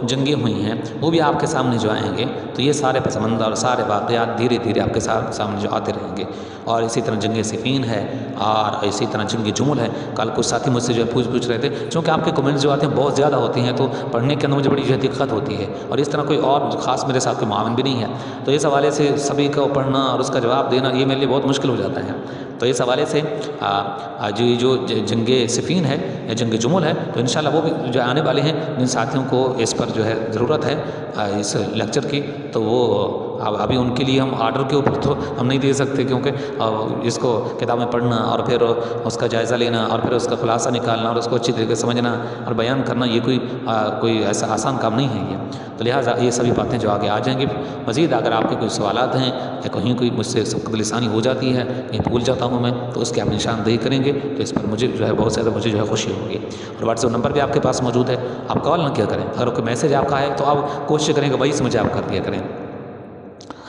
جنگیں ہوئی ہیں وہ بھی آپ کے سامنے جو آئیں گے، تو یہ سارے پس منظر اور سارے واقعات دھیرے دھیرے آپ کے سامنے جو آتے رہیں گے، اور اسی طرح جنگ صفین ہے، اور اسی طرح جنگ جمل ہے۔ کل کچھ ساتھی مجھ سے جو ہے پوچھ رہے تھے، چونکہ آپ کے کمنٹس جو آتے ہیں بہت زیادہ ہوتی ہیں تو پڑھنے کے اندر مجھے بڑی جو ہے دقت ہوتی ہے، اور اس طرح کوئی اور خاص میرے ساتھ کوئی معاون بھی نہیں ہے، تو اس حوالے سے سبھی کو پڑھنا اور اس کا جواب دینا یہ میرے لیے بہت مشکل ہو جاتا ہے۔ تو اس حوالے سے جو جنگ صفین ہے یا جنگ جمل ہے، تو انشاءاللہ وہ بھی جو آنے والے ہیں، جن ساتھیوں کو اس پر جو ہے ضرورت ہے اس لیکچر کی، تو وہ اب ابھی ان کے لیے ہم آرڈر کے اوپر تو ہم نہیں دے سکتے، کیونکہ اس کو کتابیں پڑھنا اور پھر اس کا جائزہ لینا اور پھر اس کا خلاصہ نکالنا اور اس کو اچھی طریقے سے سمجھنا اور بیان کرنا، یہ کوئی ایسا آسان کام نہیں ہے یہ. تو لہٰذا یہ سبھی باتیں جو آگے آ جائیں گی. مزید اگر آپ کے کوئی سوالات ہیں یا کہیں کوئی مجھ سے سبقت لسانی ہو جاتی ہے، کہیں بھول جاتا ہوں میں، تو اس کی آپ نشاندہی کریں گے تو اس پر مجھے جو ہے بہت زیادہ مجھے جو ہے خوشی ہوگی. اور واٹس ایپ نمبر بھی آپ کے پاس موجود ہے، آپ کال نہ کیا کریں. اگر کوئی میسج آپ کا ہے تو آپ کوشش کریں کہ وائس مجھے آپ کر دیا کریں.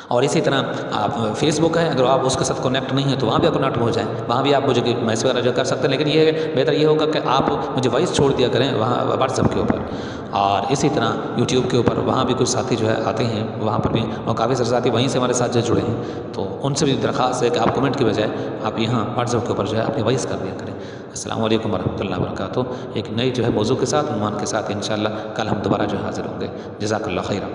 اور اسی طرح آپ فیس بک ہے، اگر آپ اس کے ساتھ کنیکٹ نہیں ہیں تو وہاں بھی آپ کنیکٹ ہو جائیں، وہاں بھی آپ مجھے میسج وغیرہ جو کر سکتے ہیں. لیکن یہ بہتر یہ ہوگا کہ آپ مجھے وائس چھوڑ دیا کریں وہاں واٹس ایپ کے اوپر. اور اسی طرح یوٹیوب کے اوپر وہاں بھی کچھ ساتھی جو ہے آتے ہیں، وہاں پر بھی اور کافی سارے ساتھی وہیں سے ہمارے ساتھ جو جڑے ہیں، تو ان سے بھی درخواست ہے کہ آپ کمنٹ کی بجائے آپ یہاں واٹس ایپ کے اوپر جو ہے اپنی وائس کر دیا کریں. السلام علیکم ورحمۃ اللہ وبرکاتہ. ایک نئی جو ہے موضوع کے ساتھ عنوان کے ساتھ انشاءاللہ کل ہم دوبارہ جو حاضر ہوں گے. جزاک اللہ خیرا.